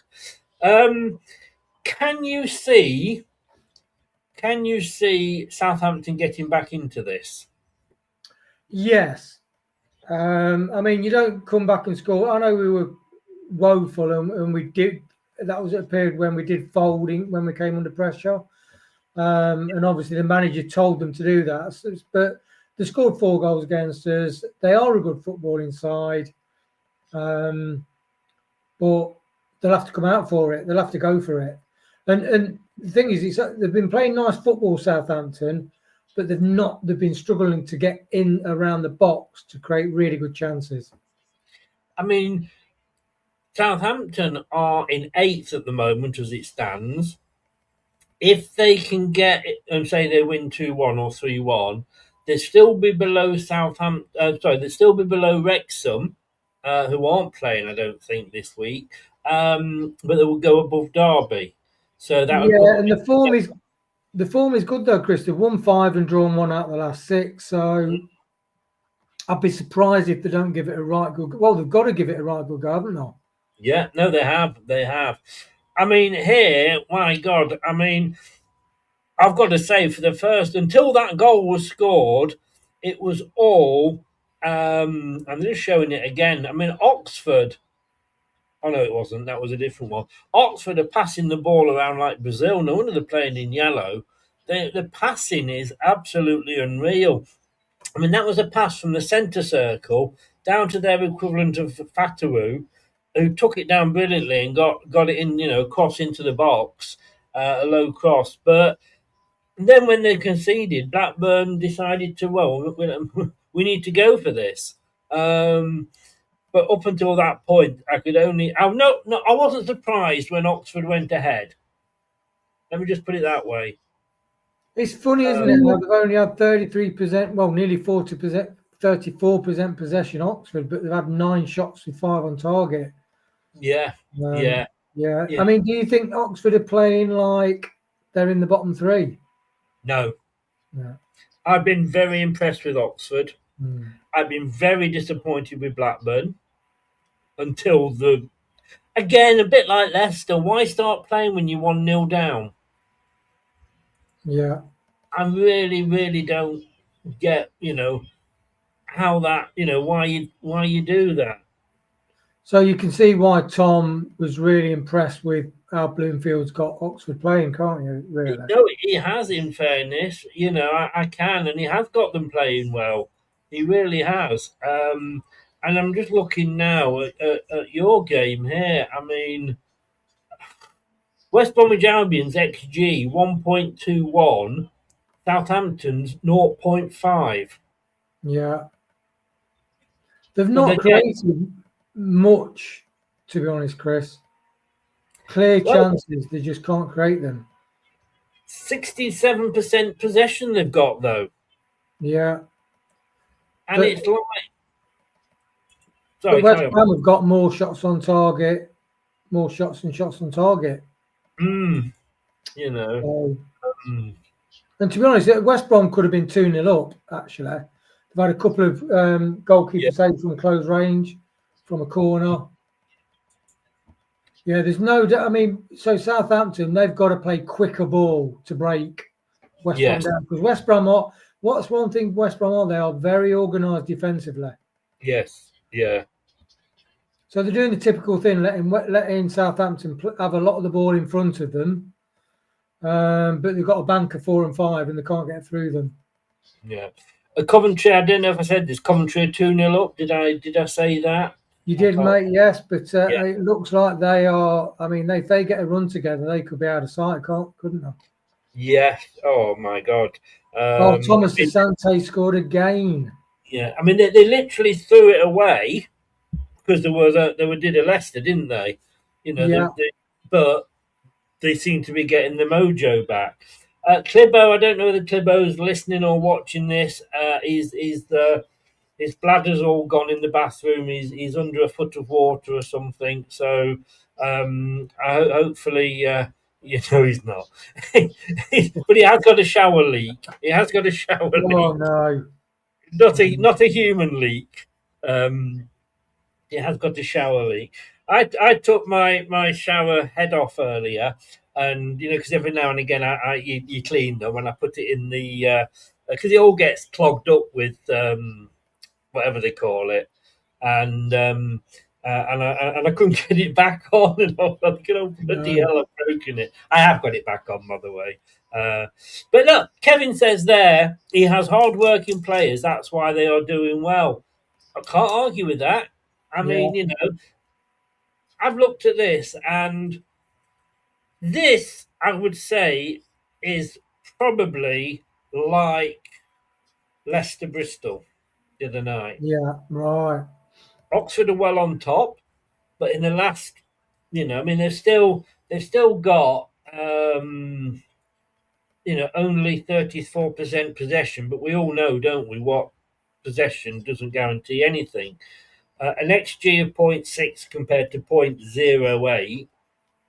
Speaker 4: Can you see Southampton getting back into this?
Speaker 5: Yes. I mean, you don't come back and score. I know we were woeful and we did. That was a period when we did folding, when we came under pressure. And obviously the manager told them to do that. But they scored 4 goals against us. They are a good footballing side. But they'll have to come out for it. They'll have to go for it. And the thing is, they've been playing nice football, Southampton, but they've been struggling to get in around the box to create really good chances.
Speaker 4: I mean, Southampton are in 8th at the moment as it stands. If they can get and say they win 2-1 or 3-1, they'll still be below Southampton. They'll still be below Wrexham, who aren't playing, I don't think, this week. But they will go above Derby. So that
Speaker 5: and the form is good though, Chris. They've won 5 and drawn 1 out of the last 6. So I'd be surprised if they don't give it a right good. Well, they've got to give it a right good go, haven't they?
Speaker 4: Yeah, no, they have. They have. I mean, here, my God, I mean, I've got to say, for the first, until that goal was scored, it was all, I'm just showing it again. I mean, Oxford, oh no, it wasn't, that was a different one. Oxford are passing the ball around like Brazil. No wonder they're playing in yellow. The passing is absolutely unreal. I mean, that was a pass from the centre circle down to their equivalent of Fatawu, who took it down brilliantly and got it in, cross into the box, a low cross. But then when they conceded, Blackburn decided to, we need to go for this. But up until that point, I wasn't surprised when Oxford went ahead. Let me just put it that way.
Speaker 5: It's funny, isn't it? Now, they've only had 33%, well, nearly 40%, 34% possession, Oxford, but they've had 9 shots with 5 on target.
Speaker 4: Yeah.
Speaker 5: Yeah. I mean, do you think Oxford are playing like they're in the bottom 3?
Speaker 4: No.
Speaker 5: Yeah.
Speaker 4: I've been very impressed with Oxford. I've been very disappointed with Blackburn until again, a bit like Leicester. Why start playing when you're 1-0 down?
Speaker 5: Yeah.
Speaker 4: I really, really don't get, how that, why you do that.
Speaker 5: So you can see why Tom was really impressed with how Bloomfield's got Oxford playing, can't you? Really?
Speaker 4: No, he has, in fairness. I can, and he has got them playing well. He really has. And I'm just looking now at your game here. I mean, West Bromwich Albion's XG 1.21, Southampton's 0.5.
Speaker 5: Yeah. They've not created much, to be honest, Chris. Clear chances, they just can't create them.
Speaker 4: 67% possession they've got, though.
Speaker 5: Yeah.
Speaker 4: And it's like...
Speaker 5: Sorry, West Brom have got more shots on target, more shots than shots on target.
Speaker 4: And
Speaker 5: to be honest, West Brom could have been 2-0 up, actually. They've had a couple of goalkeeper saves from close range, from a corner. Yeah, there's no doubt. I mean, so Southampton, they've got to play quicker ball to break West Brom down. Because West Brom are, what's one thing West Brom are? They are very organised defensively.
Speaker 4: Yes, yeah.
Speaker 5: So they're doing the typical thing, letting Southampton have a lot of the ball in front of them. But they've got a bank of 4 and 5 and they can't get through them.
Speaker 4: Yeah. Coventry, I don't know if I said this, Coventry 2-0 up. Did I say that?
Speaker 5: You did, mate, yes, but it looks like they are. I mean, if they get a run together, they could be out of sight, couldn't they?
Speaker 4: Yes. Oh my God.
Speaker 5: Thomas Asante scored again.
Speaker 4: Yeah, I mean they literally threw it away because they did a Leicester, didn't they? But they seem to be getting the mojo back. Clibbo, I don't know whether Clibbo's listening or watching this. His bladder's all gone in the bathroom. He's under a foot of water or something. So hopefully, he's not. But he has got a shower leak. He has got a shower leak.
Speaker 5: Oh no!
Speaker 4: Not a human leak. He has got a shower leak. I took my shower head off earlier, and because every now and again you clean them, and I put it in the because it all gets clogged up with whatever they call it, and I couldn't get it back on, and I'm thinking, oh bloody hell, I've broken it. I have got it back on, by the way. But look, Kevin says there he has hard-working players. That's why they are doing well. I can't argue with that. I mean, I've looked at this, and this, I would say, is probably like Leicester Bristol the other night.
Speaker 5: Yeah, right.
Speaker 4: Oxford are well on top, but in the last, I mean, they've still got, only 34% possession. But we all know, don't we, what possession doesn't guarantee anything. An XG of 0.6 compared to 0.08,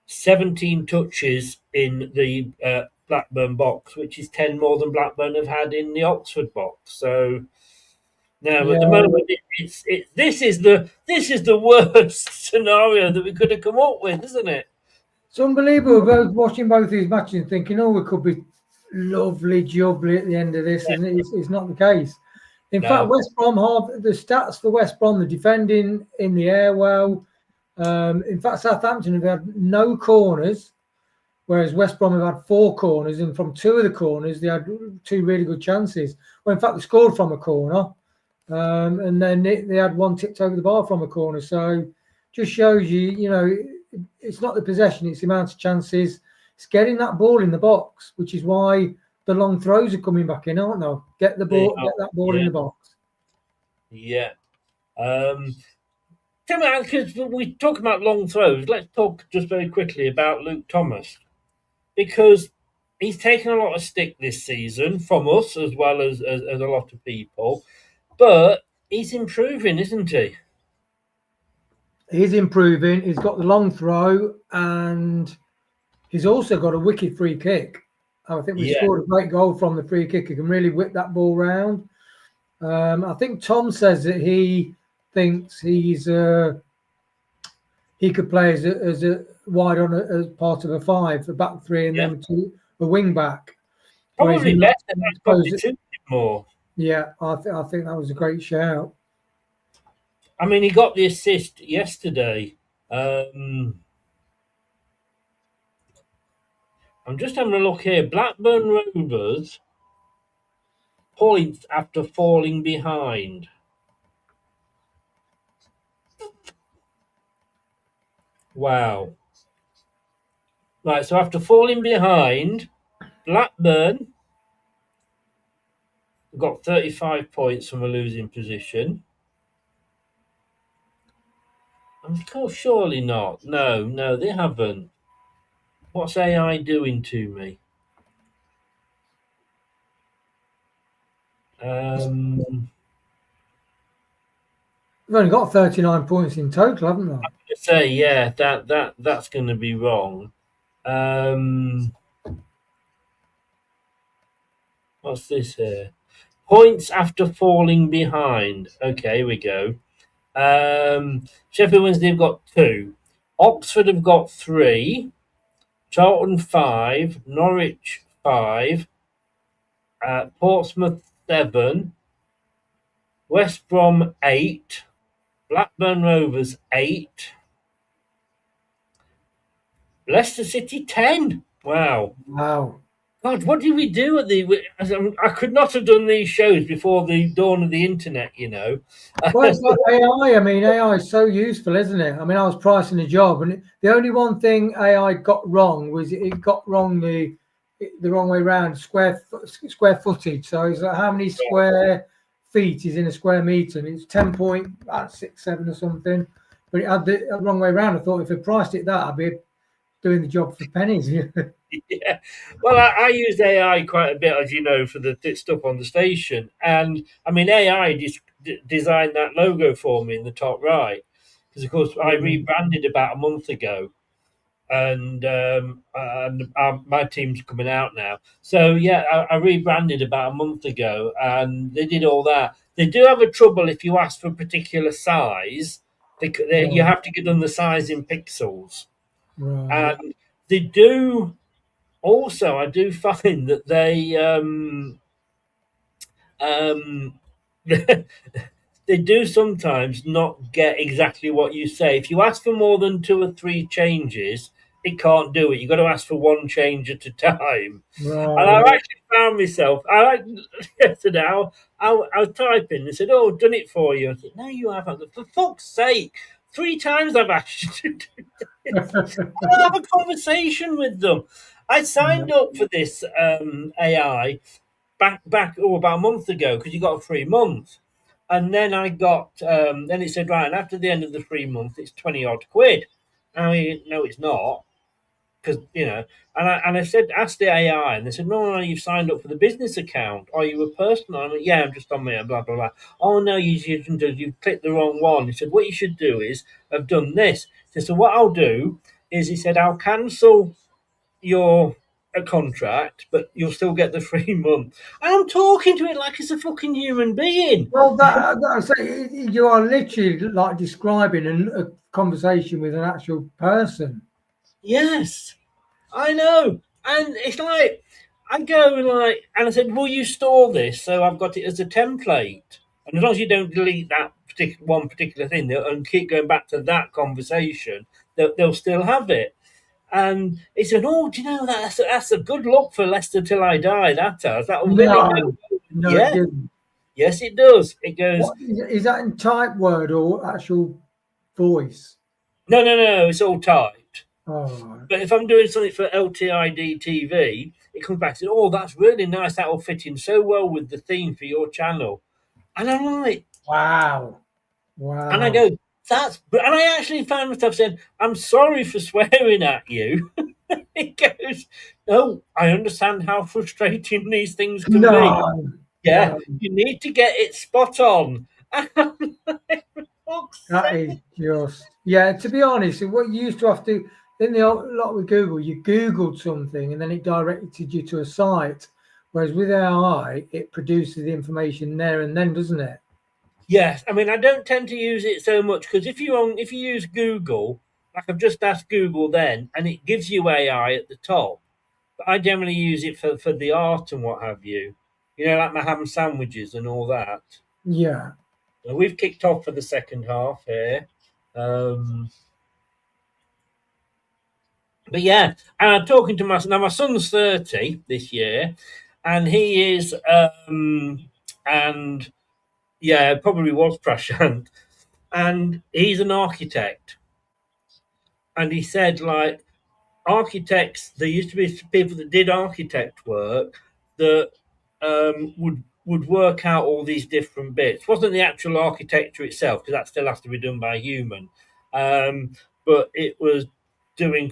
Speaker 4: 17 touches in the Blackburn box, which is 10 more than Blackburn have had in the Oxford box. So now at the moment, this is the worst scenario that we could have come up with, isn't it?
Speaker 5: It's unbelievable. Watching both these matches and thinking, it could be lovely jubbly at the end of this, and it's not the case. In fact, West Brom the stats for West Brom, the defending in the air well. In fact, Southampton have had no corners, whereas West Brom have had 4 corners, and from 2 of the corners, they had 2 really good chances. Well, in fact, they scored from a corner, and then they had 1 tipped over the bar from a corner. So just shows you, it's not the possession, it's the amount of chances. It's getting that ball in the box, which is why the long throws are coming back in, aren't they? Get that ball in the box.
Speaker 4: Yeah. Because we talk about long throws, let's talk just very quickly about Luke Thomas, because he's taken a lot of stick this season from us as well as a lot of people, but he's improving, isn't he?
Speaker 5: He's improving. He's got the long throw, and he's also got a wicked free kick. I think we scored a great goal from the free kick. He can really whip that ball round. I think Tom says that he thinks he could play as a wide on as part of a five, a back three, and then a wing back.
Speaker 4: Probably better than more.
Speaker 5: Yeah, I think that was a great shout.
Speaker 4: I mean, he got the assist yesterday. I'm just having a look here. Blackburn Rovers points after falling behind. Wow. Right, so after falling behind, Blackburn got 35 points from a losing position. Oh, surely not. No, they haven't. What's AI doing to me?
Speaker 5: They've only got 39 points in total, haven't they?
Speaker 4: I'm going to say, yeah, that's going to be wrong. What's this here? Points after falling behind. Okay, here we go. Sheffield Wednesday have got 2. Oxford have got 3. Charlton 5. Norwich 5. Portsmouth 7. West Brom 8. Blackburn Rovers 8. Leicester City 10. Wow. God, what did we do at I could not have done these shows before the dawn of the internet,
Speaker 5: Well, it's like AI. I mean, AI is so useful, isn't it? I mean, I was pricing a job, and the only one thing AI got wrong was it got wrong the wrong way around, square footage. So it's like how many square feet is in a square meter, and it's 10.67 or something. But it had the wrong way around. I thought if I priced it that, I'd be doing the job for pennies.
Speaker 4: Yeah, well, I use AI quite a bit, as you know, for the stuff on the station. And I mean, AI designed that logo for me in the top right, because of course I rebranded about a month ago, and my team's coming out now. So yeah, I rebranded about a month ago, and they did all that. They do have a trouble if you ask for a particular size. You have to give them the size in pixels, and they do. Also, I do find that they they do sometimes not get exactly what you say. If you ask for more than 2 or 3 changes, it can't do it. You've got to ask for 1 change at a time. And I've actually found myself, yesterday, I was typing, they said, "Oh, I've done it for you." I said, "No, you haven't. For fuck's sake, 3 times I've asked you to do this." I'll have a conversation with them. I signed up for this AI back about a month ago because you got a free month, and then I got then it said, right, and after the end of the free month it's 20 odd quid. I mean, no, it's not, because and I said, ask the AI, and they said, no, you've signed up for the business account. Are you a personal? I mean, yeah, I'm just on my blah blah blah. Oh no, you clicked the wrong one. He said, what you should do is I've done this. He said, so what I'll do is, he said, I'll cancel your contract, but you'll still get the free month. And I'm talking to it like it's a fucking human being.
Speaker 5: Well, you are literally like describing a conversation with an actual person.
Speaker 4: Yes, I know. And it's like, I go like, and I said, will you store this? So I've got it as a template. And as long as you don't delete that one particular thing and keep going back to that conversation, they'll still have it. And he said, "Oh, do you know that's a good look for Leicester Till I Die." That has that will really go.
Speaker 5: No,
Speaker 4: yeah.
Speaker 5: it didn't.
Speaker 4: Yes, it does. It goes.
Speaker 5: Is that in type word or actual voice?
Speaker 4: No, it's all typed.
Speaker 5: Oh,
Speaker 4: But if I'm doing something for LTID TV, it comes back and says, "Oh, that's really nice. That will fit in so well with the theme for your channel." And I'm like,
Speaker 5: wow.
Speaker 4: and I
Speaker 5: Wow.
Speaker 4: go, and I actually found myself saying, "I'm sorry for swearing at you." It goes, "No, I understand how frustrating these things can be.
Speaker 5: No,
Speaker 4: Yeah,
Speaker 5: no,
Speaker 4: you need to get it spot on." And I'm like, for fuck's
Speaker 5: that is
Speaker 4: sake.
Speaker 5: just, yeah, to be honest, what you used to have to, in the old, lot with Google, you Googled something and then it directed you to a site. Whereas with AI, it produces the information there and then, doesn't it?
Speaker 4: Yes, I mean I don't tend to use it so much because if you use Google, like I've just asked Google then, and it gives you AI at the top. But I generally use it for the art and what have you. You know, like my ham sandwiches and all that.
Speaker 5: Yeah.
Speaker 4: And we've kicked off for the second half here. Um, but yeah, and I'm talking to my son's 30 this year, and he is and yeah, probably was Prashant, and he's an architect. And he said, like, architects, there used to be people that did architect work that would work out all these different bits. It wasn't the actual architecture itself, because that still has to be done by a human, but it was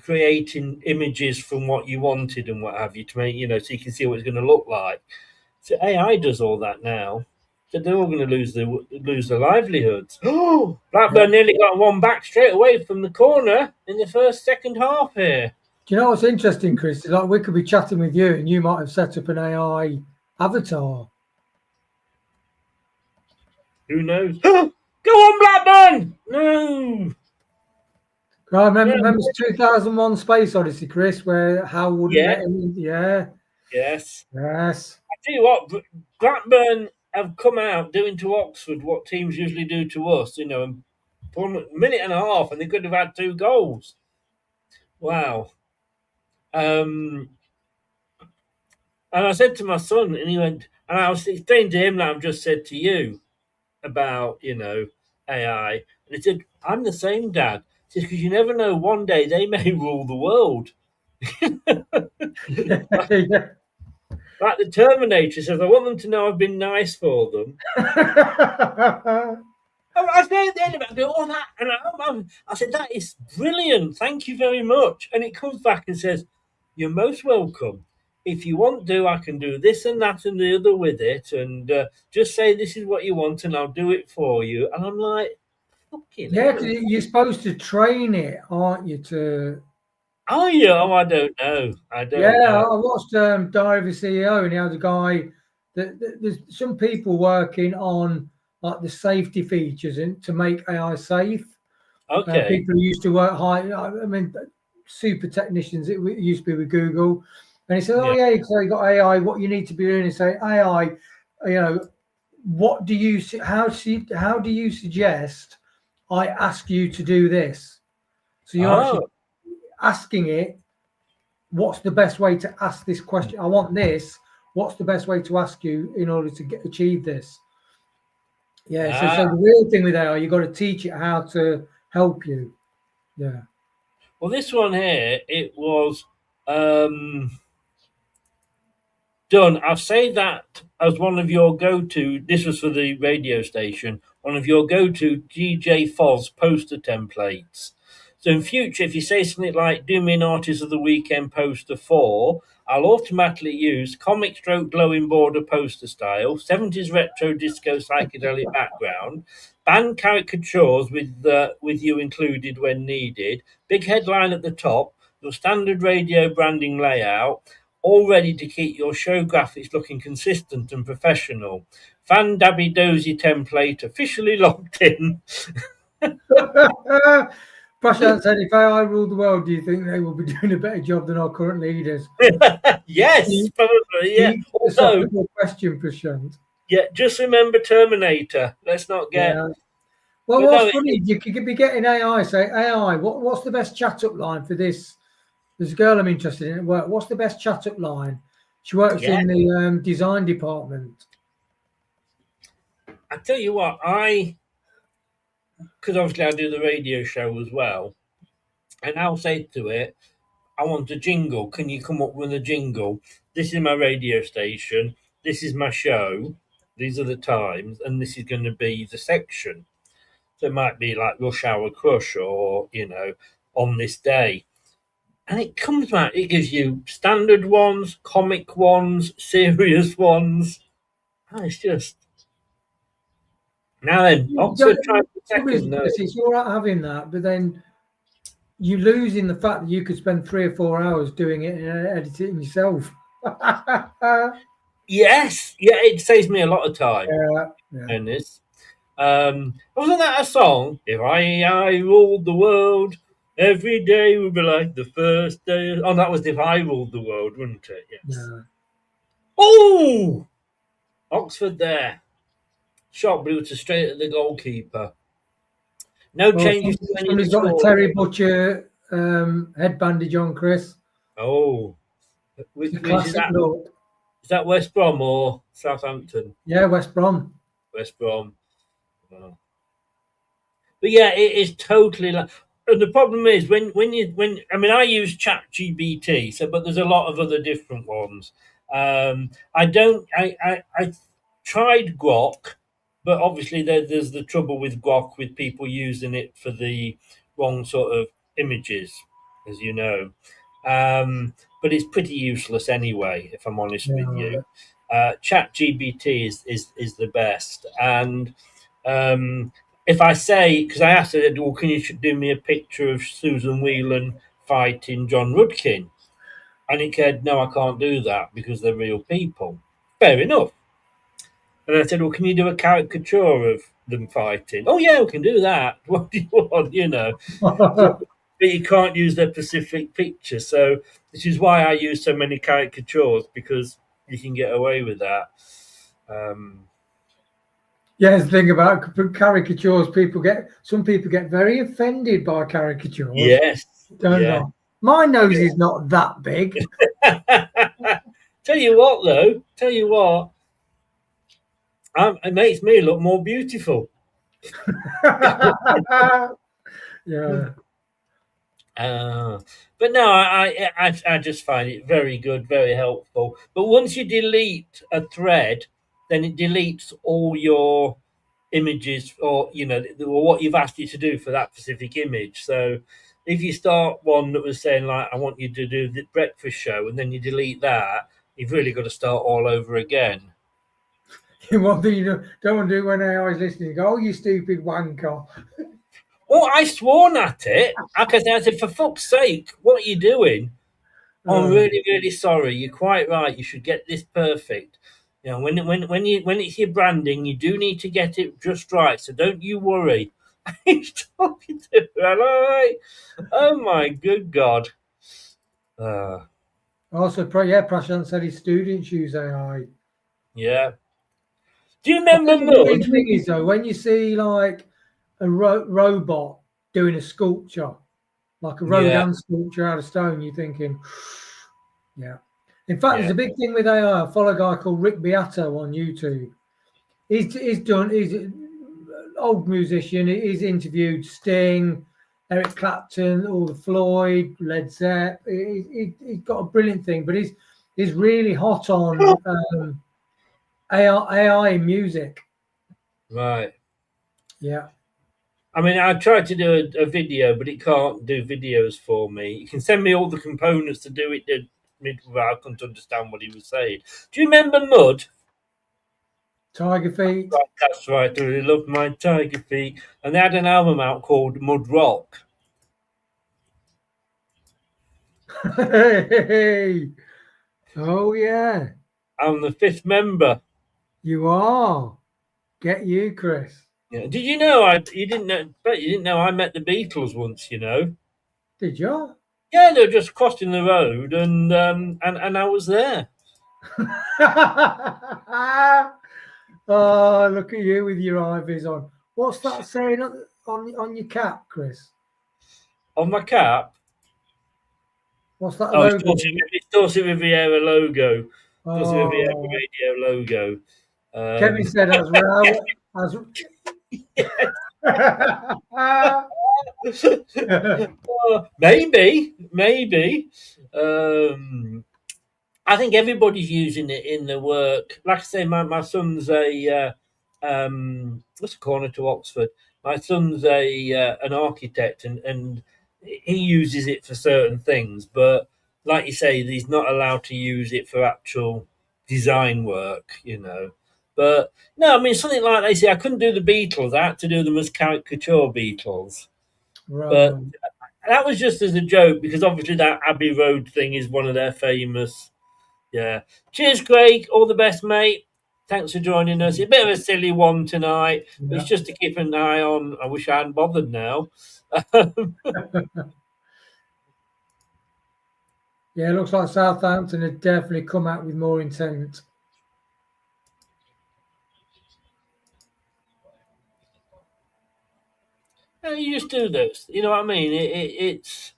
Speaker 4: creating images from what you wanted and what have you to make, so you can see what it's going to look like. So AI does all that now. So they're all going to lose their livelihoods. Oh,
Speaker 5: Yeah.
Speaker 4: Blackburn nearly got one back straight away from the corner in the second half here.
Speaker 5: Do you know what's interesting, Chris? Like we could be chatting with you and you might have set up an AI avatar.
Speaker 4: Who knows? Go on, Blackburn! No,
Speaker 5: Right, remember,
Speaker 4: no.
Speaker 5: remember 2001 Space Odyssey, Chris, where Hal wouldn't
Speaker 4: Yeah,
Speaker 5: let him in? Yeah.
Speaker 4: yes.
Speaker 5: Yes.
Speaker 4: I tell you what, Blackburn have come out doing to Oxford what teams usually do to us, and for a minute and a half, and they could have had 2 goals. Wow. Um, And I said to my son, and he went, and I was explaining to him that I've just said to you about, AI. And he said, I'm the same, Dad. He says, because you never know, one day they may rule the world.
Speaker 5: Yeah.
Speaker 4: Like the Terminator says, I want them to know I've been nice for them. I say at the end of it, I go, oh, that. And I said, that is brilliant. Thank you very much. And it comes back and says, you're most welcome. If you want to, I can do this and that and the other with it. And just say this is what you want and I'll do it for you. And I'm like, fucking
Speaker 5: Yeah,
Speaker 4: hell.
Speaker 5: 'cause you're supposed to train it, aren't you? To
Speaker 4: Are you? Oh, I don't know. I don't
Speaker 5: Yeah,
Speaker 4: know.
Speaker 5: I watched Diary of a CEO, and he had a guy there's some people working on like the safety features and to make AI safe.
Speaker 4: Okay.
Speaker 5: People who used to work high, I mean, super technicians. It used to be with Google, and he said, "Oh
Speaker 4: Yeah.
Speaker 5: yeah, so you got AI. What you need to be doing is say AI, what do you how do you suggest I ask you to do this?" So you're
Speaker 4: Oh,
Speaker 5: actually asking it, what's the best way to ask this question? I want this. What's the best way to ask you in order to achieve this? Yeah. So the real thing with AI, you've got to teach it how to help you. Yeah.
Speaker 4: well, this one here, it was done. I've saved that as one of your go-to. This was for the radio station. One of your go-to DJ Foz poster templates. So in future, if you say something like "Do me an artist of the weekend poster for," I'll automatically use comic stroke glowing border poster style, 70s retro disco psychedelic background, band caricatures with you included when needed, big headline at the top, your standard radio branding layout, all ready to keep your show graphics looking consistent and professional. Fan Dabby Dozy template officially logged in.
Speaker 5: Prashant said, if AI ruled the world, do you think they will be doing a better job than our current leaders?
Speaker 4: Yes, probably, yeah.
Speaker 5: Deep
Speaker 4: Although,
Speaker 5: philosophical question, Prashant.
Speaker 4: yeah, just remember Terminator. Let's not get.
Speaker 5: Yeah. Well,
Speaker 4: But no,
Speaker 5: what's funny, you could be getting AI, say, AI, what's the best chat up line for this? There's a girl I'm interested in at work. What's the best chat up line? She works
Speaker 4: yeah.
Speaker 5: in the design department.
Speaker 4: I tell you what, because obviously I do the radio show as well. and I'll say to it, I want a jingle. Can you come up with a jingle? This is my radio station. This is my show. These are the times, and this is going to be the section. So it might be like Rush Hour Crush or, on this day. And it comes back, it gives you standard ones, comic ones, serious ones. Oh, it's just. Now then, Oxford tried the second. No.
Speaker 5: It's all right having that, but then you're losing the fact that you could spend 3 or 4 hours doing it and editing yourself.
Speaker 4: Yes, yeah, it saves me a lot of time.
Speaker 5: Yeah.
Speaker 4: And this. Wasn't that a song? If I ruled the world, every day would be like the first day. Oh, that was If I Ruled the World, wouldn't it? Yes.
Speaker 5: Yeah.
Speaker 4: Oh! Oxford there. Shot, but it was straight at the goalkeeper. No changes to any of the
Speaker 5: Somebody's got a
Speaker 4: score.
Speaker 5: Terry Butcher head bandage on, Chris.
Speaker 4: Oh.
Speaker 5: It's a classic look.
Speaker 4: Is that West Brom or Southampton?
Speaker 5: Yeah, West Brom.
Speaker 4: West Brom. Oh. But yeah, it is totally like. And the problem is when I use ChatGPT, but there's a lot of other different ones. I tried Grok, but obviously there's the trouble with Grok with people using it for the wrong sort of images, as you know. But it's pretty useless anyway, if I'm honest with you. ChatGPT is the best, and if I say, because I asked her, well, can you do me a picture of Susan Whelan fighting John Rudkin? And it said, no, I can't do that because they're real people. Fair enough. And I said, well, can you do a caricature of them fighting? Oh, yeah, we can do that. What do you want, But you can't use their specific picture. So this is why I use so many caricatures, because you can get away with that.
Speaker 5: Yeah, the thing about caricatures, some people get very offended by caricatures.
Speaker 4: Yes.
Speaker 5: Don't they? My nose is not that big.
Speaker 4: Tell you what, it makes me look more beautiful.
Speaker 5: Yeah.
Speaker 4: But no, I just find it very good, very helpful. But once you delete a thread, then it deletes all your images, or what you've asked it to do for that specific image. So if you start one that was saying like, I want you to do the breakfast show, and then you delete that, you've really got to start all over again.
Speaker 5: One thing you don't want to do when AI is listening, go, oh, you stupid wanker.
Speaker 4: Well, I sworn at it. I said, for fuck's sake, what are you doing? I'm really, really sorry. You're quite right. You should get this perfect. When it's your branding, you do need to get it just right. So don't you worry. He's talking to her. Oh my good God.
Speaker 5: Also, Prashant said his students use AI.
Speaker 4: Yeah. Do you remember
Speaker 5: the thing is, though, when you see like a robot doing a sculpture, like a Rodin sculpture out of stone, you're thinking, yeah. In fact, there's a big thing with AI. I follow a guy called Rick Beato on YouTube. He's an old musician. He's interviewed Sting, Eric Clapton, all the Floyd, Led Zeppelin. He's got a brilliant thing, but he's really hot on AI in music.
Speaker 4: Right.
Speaker 5: Yeah.
Speaker 4: I mean, I tried to do a video, but it can't do videos for me. You can send me all the components to do it. I couldn't understand what he was saying. Do you remember Mud?
Speaker 5: Tiger Feet.
Speaker 4: That's right. I really love my Tiger Feet. And they had an album out called Mud Rock.
Speaker 5: Hey. Oh, yeah.
Speaker 4: I'm the fifth member.
Speaker 5: You are. Get you, Chris.
Speaker 4: Yeah. Did you know? You didn't know I met the Beatles once.
Speaker 5: Did you?
Speaker 4: Yeah, they were just crossing the road, and I was there.
Speaker 5: Oh, look at you with your ivies on. What's that saying on your cap, Chris?
Speaker 4: On my cap?
Speaker 5: What's that
Speaker 4: logo?
Speaker 5: It's
Speaker 4: Dorset Riviera logo. Dorset Riviera Radio logo.
Speaker 5: Kevin said as well.
Speaker 4: Maybe. I think everybody's using it in the work. Like I say, my son's what's a corner to Oxford. My son's an architect, and he uses it for certain things. But like you say, he's not allowed to use it for actual design work. But no, I mean something like they say, I couldn't do the Beatles. I had to do them as caricature Beatles. But
Speaker 5: Right.
Speaker 4: that was just as a joke because obviously that Abbey Road thing is one of their famous. Yeah. Cheers, Craig. All the best, mate. Thanks for joining us. It's a bit of a silly one tonight, but
Speaker 5: Yeah.
Speaker 4: it's just to keep an eye on. I wish I hadn't bothered now.
Speaker 5: Yeah, it looks like Southampton had definitely come out with more intent.
Speaker 4: You just do this. You know what I mean? It's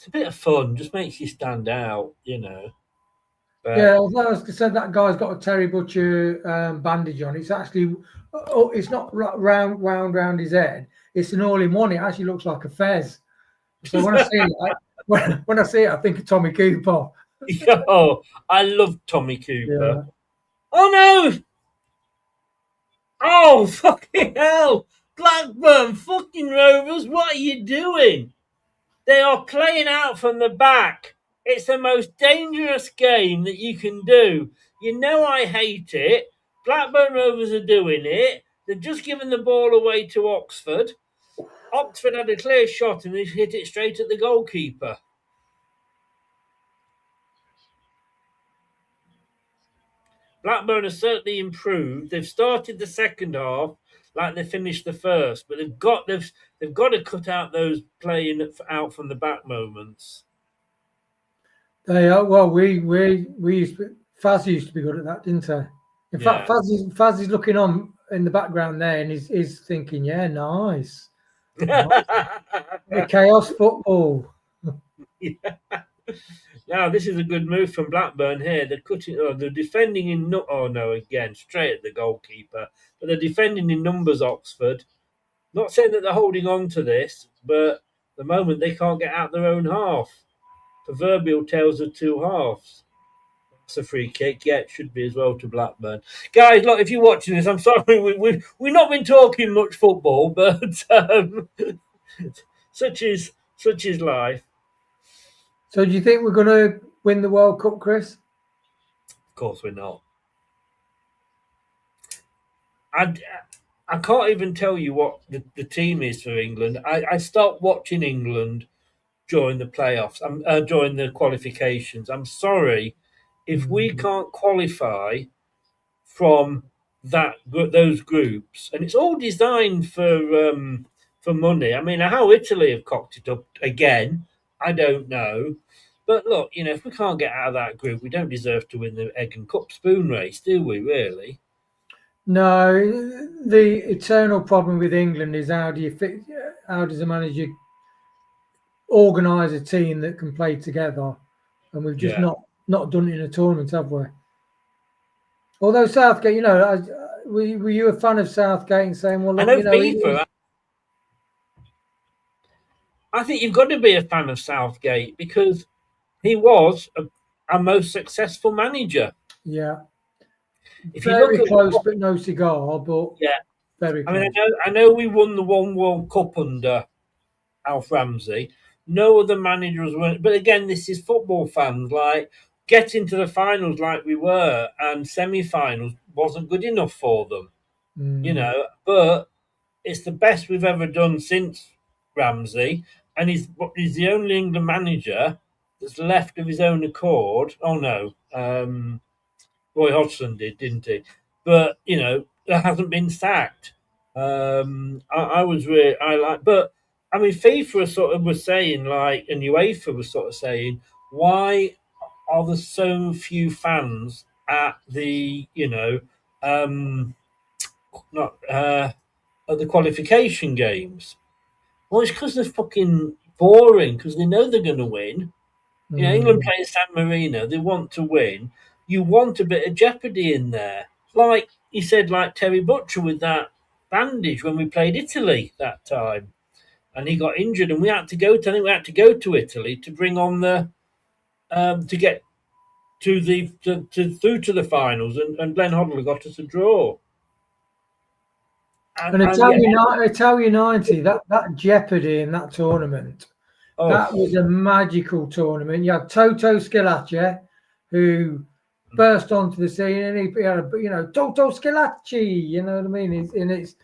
Speaker 4: a bit of fun. Just makes you stand out. But
Speaker 5: Yeah, although as I said, that guy's got a Terry Butcher bandage on. It's actually, it's not wound round his head. It's an all-in-one. It actually looks like a fez. So when I see it, when I see it, I think of Tommy Cooper.
Speaker 4: yo, I love Tommy Cooper.
Speaker 5: Yeah.
Speaker 4: Oh no! Oh fucking hell! Blackburn fucking Rovers, what are you doing? They are playing out from the back. It's the most dangerous game that you can do. You know I hate it. Blackburn Rovers are doing it. They've just given the ball away to Oxford. Oxford had a clear shot and they hit it straight at the goalkeeper. Blackburn has certainly improved. They've started the second half like they finished the first, but they've got to cut out those playing out from the back moments.
Speaker 5: They are well. We Faz used to be good at that, didn't he? In fact, Faz is looking on in the background there, and he's thinking, "Yeah, nice, nice. Chaos football."
Speaker 4: Now this is a good move from Blackburn here. They're cutting. Oh, they're defending in. Oh no! Again, straight at the goalkeeper. But they're defending in numbers. Oxford. Not saying that they're holding on to this, but the moment they can't get out their own half. Proverbial tales of two halves. That's a free kick. Yeah, it should be as well to Blackburn. Guys, look, if you're watching this, I'm sorry we've not been talking much football, but such is life.
Speaker 5: So, do you think we're going to win the World Cup, Chris?
Speaker 4: Of course, we're not. I can't even tell you what the team is for England. I stopped watching England during the playoffs, during the qualifications. I'm sorry, if we can't qualify from those groups, and it's all designed for money. I mean, how Italy have cocked it up again, I don't know. But look, if we can't get out of that group, we don't deserve to win the egg and cup spoon race, do we? Really?
Speaker 5: No. The eternal problem with England is how does a manager organise a team that can play together, and we've just not done it in a tournament, have we? Although Southgate, were you a fan of Southgate and saying, well, look,
Speaker 4: I know FIFA. I think you've got to be a fan of Southgate because he was our most successful manager.
Speaker 5: Yeah.
Speaker 4: If
Speaker 5: very
Speaker 4: you look at
Speaker 5: close, but no cigar. But
Speaker 4: yeah,
Speaker 5: very close.
Speaker 4: I mean, I know we won the one World Cup under Alf Ramsey. No other managers were, but again, this is football fans. Like getting to the finals like we were and semi-finals wasn't good enough for them, But it's the best we've ever done since Ramsey, and he's the only England manager that's left of his own accord. Oh no, Roy Hodgson didn't he? But that hasn't been sacked. I was really but I mean FIFA was saying and UEFA was sort of saying, why are there so few fans at the not at the qualification games? Well, it's because they're fucking boring because they know they're going to win. England playing San Marino, they want to win. You want a bit of jeopardy in there. Like you said, like Terry Butcher with that bandage when we played Italy that time. and he got injured, and we had to go to. I think we had to go to Italy to bring on the to get to the through to the finals, and Glenn Hoddle got us a draw.
Speaker 5: And Italian 90, that jeopardy in that tournament, that was a magical tournament. You had Toto Schillaci, who burst onto the scene, and he had, Toto Schillaci, you know what I mean? It's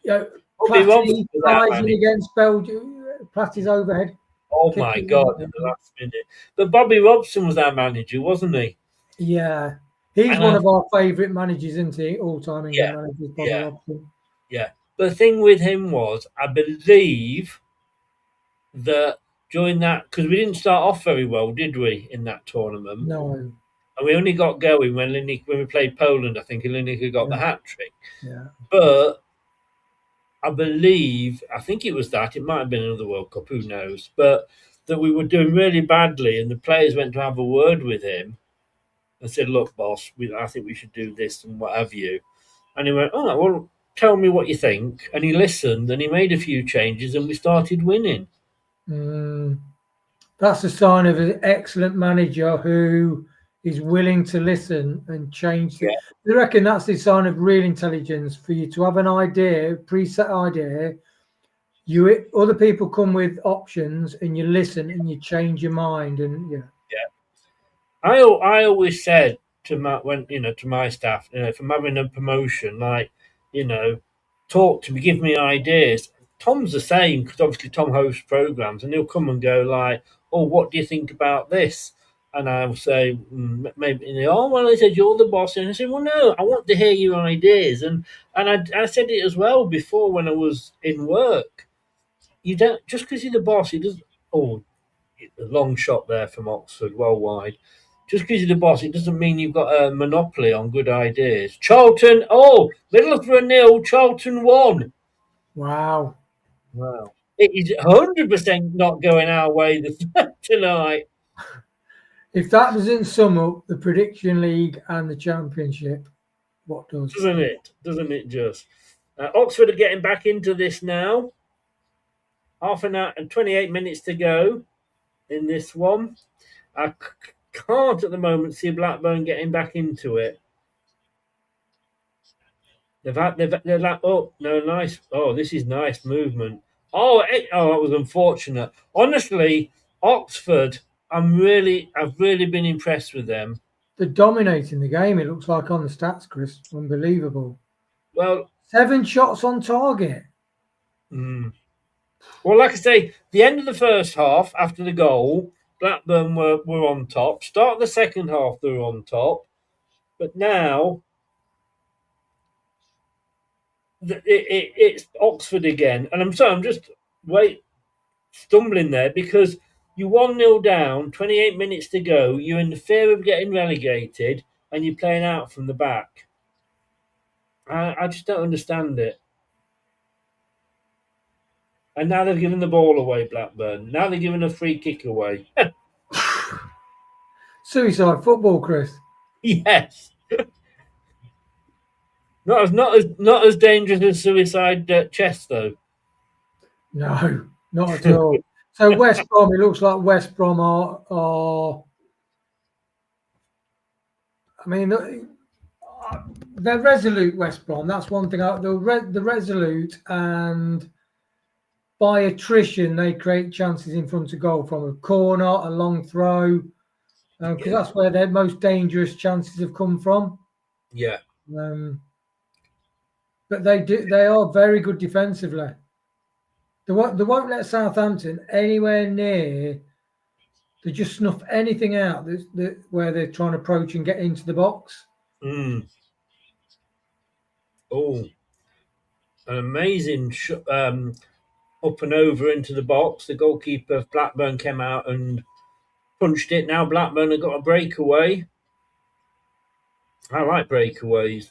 Speaker 5: Platty rising against Belgium, Platty's overhead.
Speaker 4: Oh my God! In the last minute, but Bobby Robson was our manager, wasn't he?
Speaker 5: Yeah, he's one of our favourite managers, isn't he? All-time England managers, Bobby Robson.
Speaker 4: Yeah, but the thing with him was, I believe that during that, because we didn't start off very well, did we, in that tournament?
Speaker 5: No.
Speaker 4: And we only got going when we played Poland, I think, and Lineker got the hat trick.
Speaker 5: Yeah.
Speaker 4: But I think it was that. It might have been another World Cup, who knows? But that we were doing really badly, and the players went to have a word with him and said, "Look, boss, I think we should do this and what have you." And he went, "Oh, well, tell me what you think." And he listened, and he made a few changes, and we started winning.
Speaker 5: That's a sign of an excellent manager who is willing to listen and change. I reckon that's the sign of real intelligence, for you to have an idea, preset idea. Other people come with options, and you listen and you change your mind, and
Speaker 4: I always said to my staff, if I'm having a promotion, like, talk to me, give me ideas. Tom's the same, because obviously Tom hosts programs, and he'll come and go like, "Oh, what do you think about this?" And I'll say, maybe, "Oh, well," I said, "You're the boss." And I said, "Well, no, I want to hear your ideas." And I said it as well before when I was in work. You don't, just because you're the boss, it doesn't. Oh, a long shot there from Oxford, well wide. Just because you're the boss, it doesn't mean you've got a monopoly on good ideas. Charlton, Middlesbrough 0, Charlton 1.
Speaker 5: Wow.
Speaker 4: It is 100% not going our way tonight.
Speaker 5: If that doesn't sum up the Prediction League and the Championship, what does?
Speaker 4: Doesn't it just? Oxford are getting back into this now. Half an hour and 28 minutes to go in this one. I can't at the moment see Blackburn getting back into it. They're like, nice. Oh, this is nice movement. That was unfortunate. Honestly, Oxford, I've really been impressed with them.
Speaker 5: They're dominating the game, it looks like, on the stats, Chris. Unbelievable.
Speaker 4: Well,
Speaker 5: 7 shots on target.
Speaker 4: Well, like I say, the end of the first half, after the goal, Blackburn were on top. Start of the second half, they were on top. But now it's Oxford again. And I'm just stumbling there, because you're 1-0 down, 28 minutes to go, you're in the fear of getting relegated, and you're playing out from the back. I just don't understand it. And now they've given the ball away, Blackburn. Now they're giving a free kick away.
Speaker 5: Suicide football, Chris.
Speaker 4: Yes. Not as dangerous as suicide chess, though.
Speaker 5: No, not at all. So West Brom, it looks like West Brom are I mean, they're resolute, West Brom. That's one thing. They're resolute, and by attrition, they create chances in front of goal from a corner, a long throw, because that's where their most dangerous chances have come from.
Speaker 4: Yeah.
Speaker 5: But they are very good defensively. They won't let Southampton anywhere near. They just snuff anything out where they're trying to approach and get into the box.
Speaker 4: Oh, an amazing up and over into the box. The goalkeeper of Blackburn came out and punched it. Now Blackburn have got a breakaway. I like breakaways.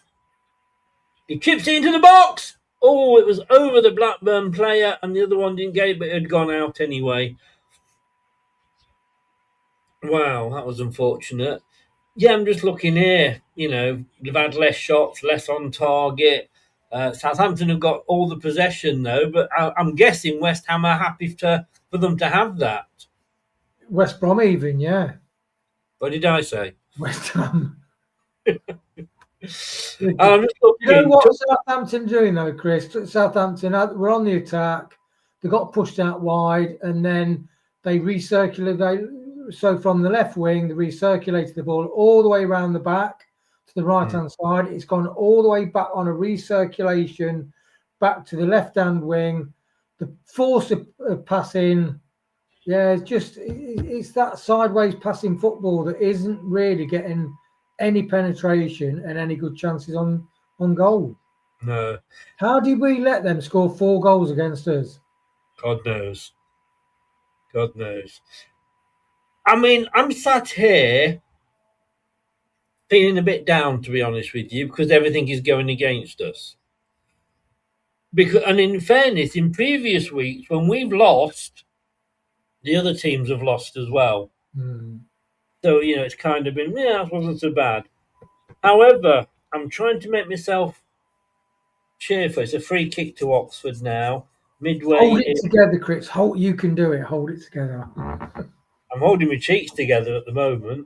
Speaker 4: He chips it into the box. Oh, it was over the Blackburn player, and the other one didn't get it, but it had gone out anyway. Wow, that was unfortunate. Yeah, I'm just looking here. They've had less shots, less on target. Southampton have got all the possession though, but I'm guessing West Ham are happy for them to have that.
Speaker 5: West Brom even, yeah.
Speaker 4: What did I say?
Speaker 5: West Ham.
Speaker 4: I'm just
Speaker 5: You know
Speaker 4: looking.
Speaker 5: what Southampton doing though, Chris? Southampton were on the attack. They got pushed out wide, and then they recirculated. So from the left wing, they recirculated the ball all the way around the back to the right hand side. It's gone all the way back on a recirculation back to the left hand wing. The force of passing, yeah, it's that sideways passing football that isn't really getting any penetration and any good chances on goal.
Speaker 4: No,
Speaker 5: How did we let them score 4 goals against us?
Speaker 4: God knows. God knows. I mean, I'm sat here feeling a bit down, to be honest with you, because everything is going against us. And in fairness, in previous weeks, when we've lost, the other teams have lost as well. So, it's kind of been, that wasn't so bad. However, I'm trying to make myself cheerful. It's a free kick to Oxford now. Midway.
Speaker 5: Hold it together, Chris. You can do it. Hold it together.
Speaker 4: I'm holding my cheeks together at the moment.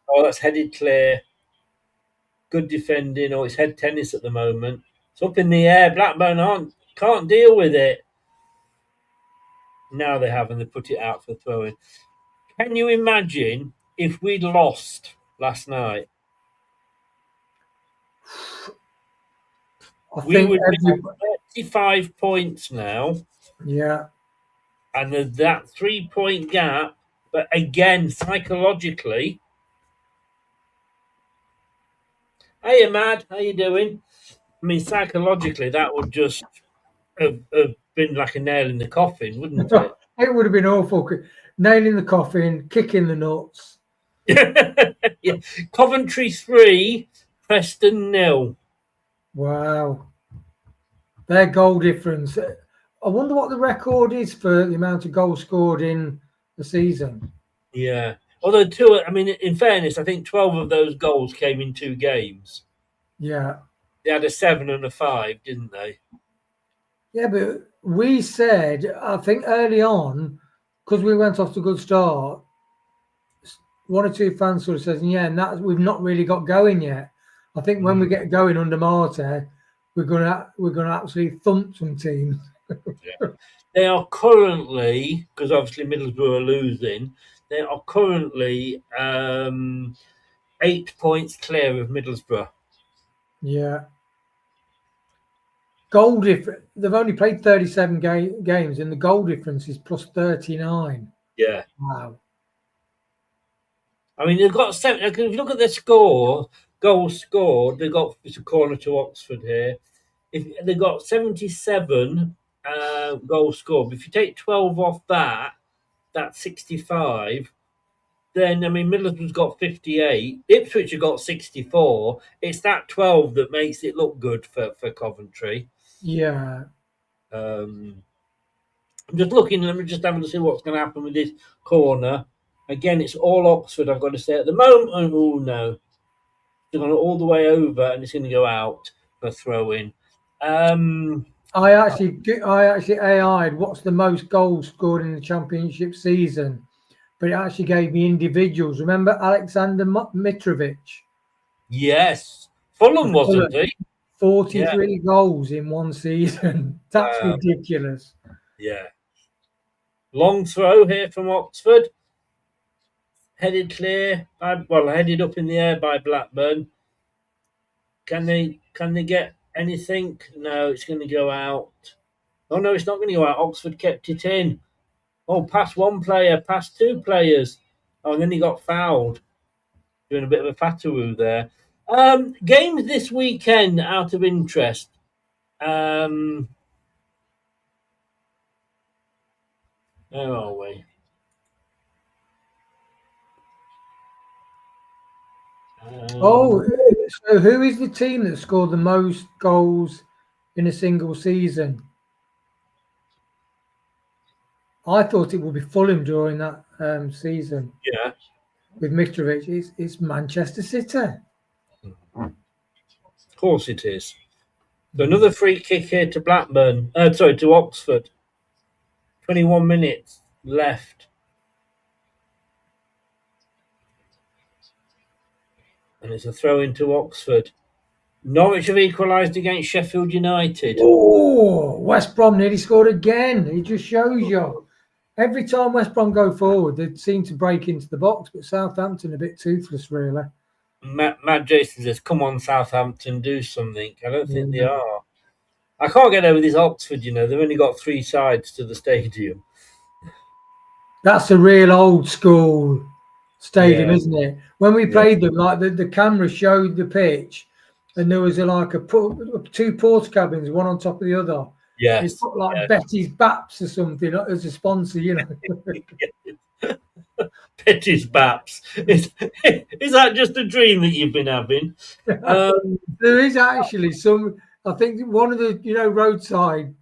Speaker 4: Oh, that's headed clear. Good defending. Oh, it's head tennis at the moment. It's up in the air. Blackburn can't deal with it. Now they have, and they put it out for throwing. Can you imagine if we'd lost last night? We would be on 35 points now.
Speaker 5: Yeah.
Speaker 4: And there's that 3-point gap. But again, psychologically, hey, Ahmad, how you doing? I mean, psychologically, that would just have been like a nail in the coffin, wouldn't it?
Speaker 5: It would have been awful. Nail in the coffin, kicking the nuts.
Speaker 4: Yeah. Coventry 3, Preston 0.
Speaker 5: Wow. Their goal difference. I wonder what the record is for the amount of goals scored in the season.
Speaker 4: Yeah. Although, in fairness, I think 12 of those goals came in 2 games.
Speaker 5: Yeah.
Speaker 4: They had a 7 and a 5, didn't they?
Speaker 5: Yeah, but we said, I think early on, because we went off to a good start, 1 or 2 fans sort of says, and we've not really got going yet. I think when we get going under Marte, we're gonna absolutely thump some teams.
Speaker 4: Yeah. They are currently, because obviously Middlesbrough are losing, they are currently 8 points clear of Middlesbrough.
Speaker 5: Yeah. Goal difference. They've only played 37 games, and the goal difference is plus 39.
Speaker 4: Yeah.
Speaker 5: Wow.
Speaker 4: I mean, they've got 7. If you look at their score, goals scored, it's a corner to Oxford here. If they've got 77 goals scored, but if you take 12 off that's 65. Then, Middlesbrough's got 58. Ipswich have got 64. It's that 12 that makes it look good for Coventry.
Speaker 5: Yeah.
Speaker 4: I'm just looking. Let me just have a see what's going to happen with this corner. Again, it's all Oxford, I've got to say. At the moment, oh, no. It's going all the way over, and it's going to go out for throw-in.
Speaker 5: I actually AI'd what's the most goals scored in the championship season, but it actually gave me individuals. Remember Alexander Mitrovic?
Speaker 4: Yes. Fulham, wasn't he?
Speaker 5: 43 goals in one season. That's ridiculous.
Speaker 4: Yeah. Long throw here from Oxford. Headed clear. Headed up in the air by Blackburn. Can they get anything? No, it's going to go out. Oh, no, it's not going to go out. Oxford kept it in. Oh, past 1 player, past 2 players. Oh, and then he got fouled. Doing a bit of a fataroo there. Games this weekend out of interest. Where are we?
Speaker 5: So who is the team that scored the most goals in a single season? I thought it would be Fulham during that season.
Speaker 4: Yeah.
Speaker 5: With Mitrovic, it's Manchester City.
Speaker 4: Of course it is. So another free kick here to Blackburn. To Oxford. 21 minutes left. And it's a throw into Oxford. Norwich have equalised against Sheffield United.
Speaker 5: Oh, West Brom nearly scored again. It just shows you. Every time West Brom go forward, they seem to break into the box, but Southampton a bit toothless, really.
Speaker 4: Matt Jason says, come on, Southampton, do something. I don't think they
Speaker 5: Yeah.
Speaker 4: are. I can't get over this Oxford, they've only got 3 sides to the stadium.
Speaker 5: That's a real old school stadium,
Speaker 4: Yeah.
Speaker 5: isn't it? When we played them, like the camera showed the pitch, and there was two porta cabins, one on top of the other. They
Speaker 4: Yes.
Speaker 5: put like Betty's Baps or something as a sponsor,
Speaker 4: Petty's Baps. Is that just a dream that you've been having?
Speaker 5: There is actually some. I think one of the roadside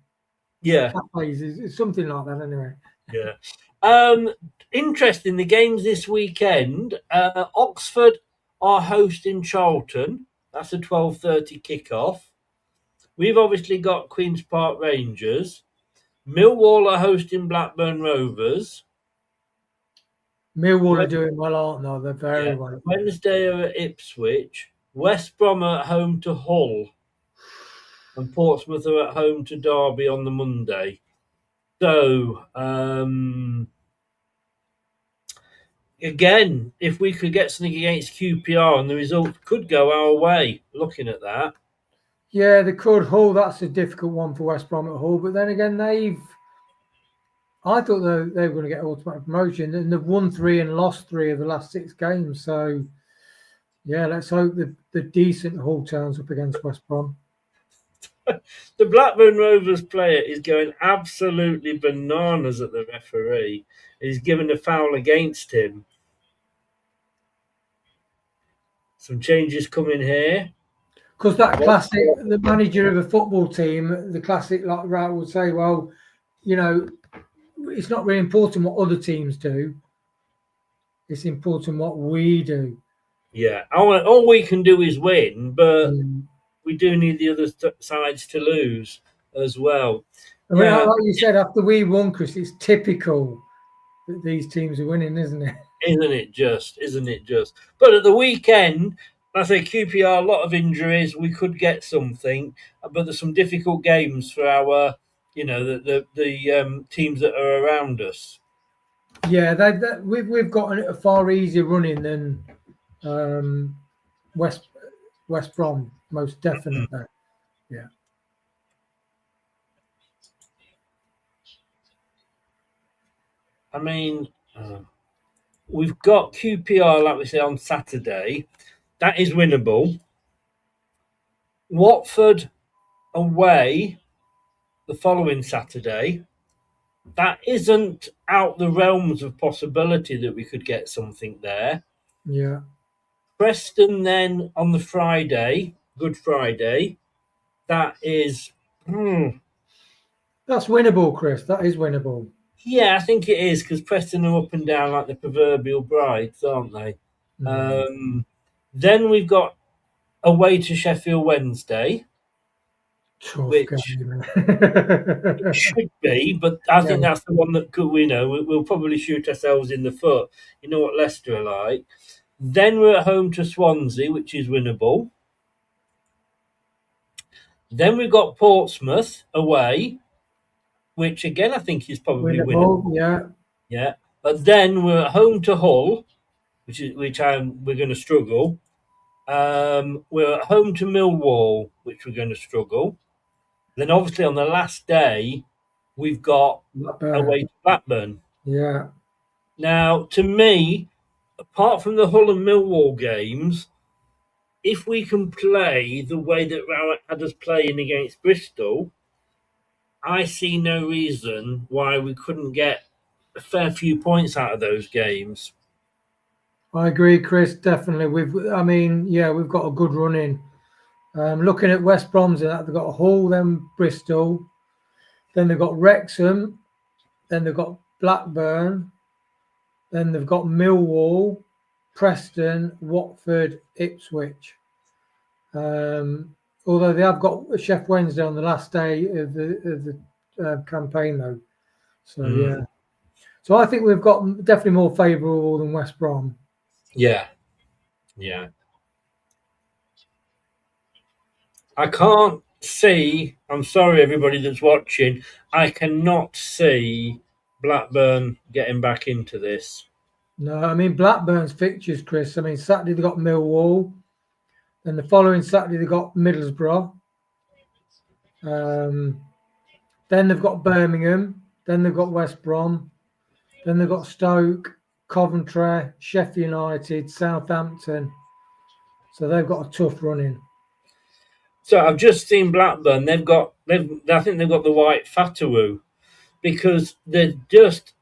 Speaker 5: cafes is something like that. Anyway.
Speaker 4: Yeah. Interesting. The games this weekend. Oxford are hosting Charlton. That's a 12:30 kickoff. We've obviously got Queen's Park Rangers. Millwall are hosting Blackburn Rovers.
Speaker 5: Millwall are doing well, aren't they? They're very well.
Speaker 4: Wednesday are at Ipswich. West Brom are at home to Hull. And Portsmouth are at home to Derby on the Monday. So, again, if we could get something against QPR and the result could go our way, looking at that.
Speaker 5: Yeah, they could. Hull, that's a difficult one for West Brom at Hull. But then again, I thought they were going to get automatic promotion, and they've won 3 and lost 3 of the last 6 games. So, yeah, let's hope the decent Hull turns up against West Brom.
Speaker 4: The Blackburn Rovers player is going absolutely bananas at the referee. He's given a foul against him. Some changes coming here.
Speaker 5: Because that classic, the manager of a football team, the classic like route would say, well, it's not really important what other teams do. It's important what we do.
Speaker 4: Yeah, all we can do is win, but we do need the other sides to lose as well.
Speaker 5: I mean, like you said, after we won, Chris, it's typical that these teams are winning, isn't it?
Speaker 4: Isn't it just? But at the weekend, I say QPR, a lot of injuries. We could get something, but there's some difficult games for our, the teams that are around us.
Speaker 5: Yeah, we've got a far easier running than West Brom, most definitely. Yeah.
Speaker 4: I mean, we've got QPR, like we say, on Saturday. That is winnable. Watford away the following Saturday. That isn't out the realms of possibility that we could get something there.
Speaker 5: Yeah.
Speaker 4: Preston then on the Friday, Good Friday. That is...
Speaker 5: That's winnable, Chris. That is winnable.
Speaker 4: Yeah, I think it is, because Preston are up and down like the proverbial brides, aren't they? Then we've got away to Sheffield Wednesday.
Speaker 5: Tough
Speaker 4: which
Speaker 5: game.
Speaker 4: it should be, but I think that's the one that could, we'll probably shoot ourselves in the foot. You know what Leicester are like. Then we're at home to Swansea, which is winnable. Then we've got Portsmouth away, which again I think is probably winnable. Yeah. But then we're at home to Hull, we're going to struggle. We're at home to Millwall, which we're going to struggle. Then obviously on the last day, we've got away to Blackburn.
Speaker 5: Yeah.
Speaker 4: Now, to me, apart from the Hull and Millwall games, if we can play the way that Rowett had us playing against Bristol, I see no reason why we couldn't get a fair few points out of those games.
Speaker 5: I agree, Chris. Definitely. We've got a good run in. Looking at West Brom's, they've got Hull, then Bristol, then they've got Wrexham, then they've got Blackburn, then they've got Millwall, Preston, Watford, Ipswich. Although they have got Chef Wednesday on the last day of the campaign, though. So yeah. So I think we've got definitely more favourable than West Brom.
Speaker 4: Yeah. I can't see. I'm sorry, everybody that's watching. I cannot see Blackburn getting back into this.
Speaker 5: No, I mean Blackburn's fixtures, Chris. I mean Saturday they got Millwall, then the following Saturday they got Middlesbrough. Then they've got Birmingham. Then they've got West Brom. Then they've got Stoke, Coventry, Sheffield United, Southampton. So they've got a tough run in.
Speaker 4: So I've just seen Blackburn. I think they've got the white Fatawu because they just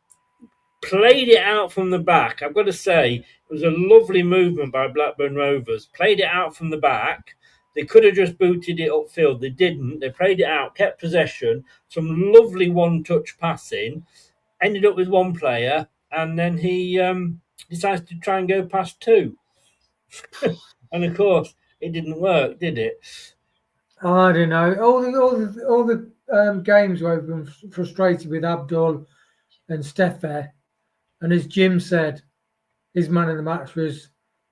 Speaker 4: played it out from the back. I've got to say, it was a lovely movement by Blackburn Rovers. Played it out from the back. They could have just booted it upfield. They didn't. They played it out, kept possession, some lovely one-touch passing, ended up with one player, and then he decides to try and go past two. And of course, it didn't work, did it?
Speaker 5: I don't know. All the games where we've been frustrated with Abdul and Steffe, and as Jim said, his man of the match was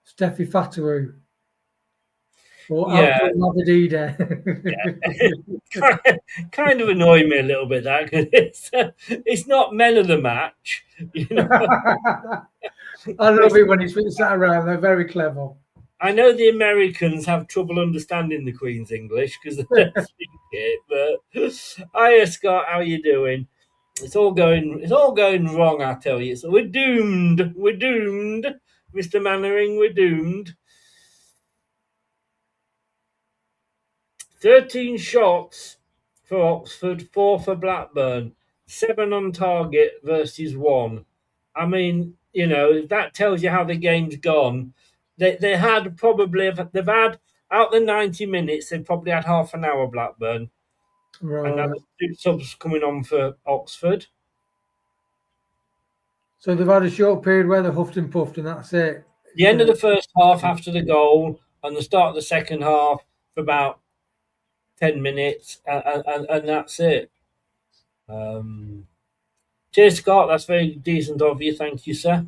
Speaker 5: Steffi Fatawu. Or Abdul Mavadida.
Speaker 4: Kind of annoyed me a little bit, that, because it's not men of the match. You know?
Speaker 5: I love it when he's sat around. They're very clever.
Speaker 4: I know the Americans have trouble understanding the Queen's English because they don't speak it. But hiya, Scott, how are you doing? It's all going wrong, I tell you. So we're doomed. We're doomed, Mr. Mannering. We're doomed. 13 shots for Oxford, 4 for Blackburn, 7 on target versus 1. I mean, you know, that tells you how the game's gone. They've had out the 90 minutes, they've probably had half an hour Blackburn.
Speaker 5: Right.
Speaker 4: And now there's 2 subs coming on for Oxford.
Speaker 5: So they've had a short period where they huffed and puffed, and that's it.
Speaker 4: The end of the first half after the goal, and the start of the second half for about 10 minutes, and that's it. Cheers, Scott. That's very decent of you. Thank you, sir.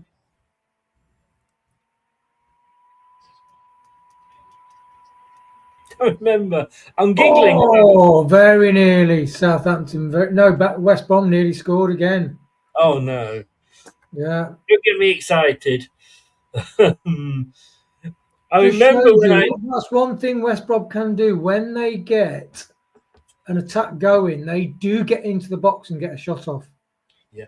Speaker 4: I remember. I'm giggling.
Speaker 5: Oh, very nearly. Southampton. West Brom nearly scored again.
Speaker 4: Oh, no.
Speaker 5: Yeah.
Speaker 4: You get me excited. I remember
Speaker 5: that's one thing West Brom can do. When they get an attack going, they do get into the box and get a shot off.
Speaker 4: Yeah.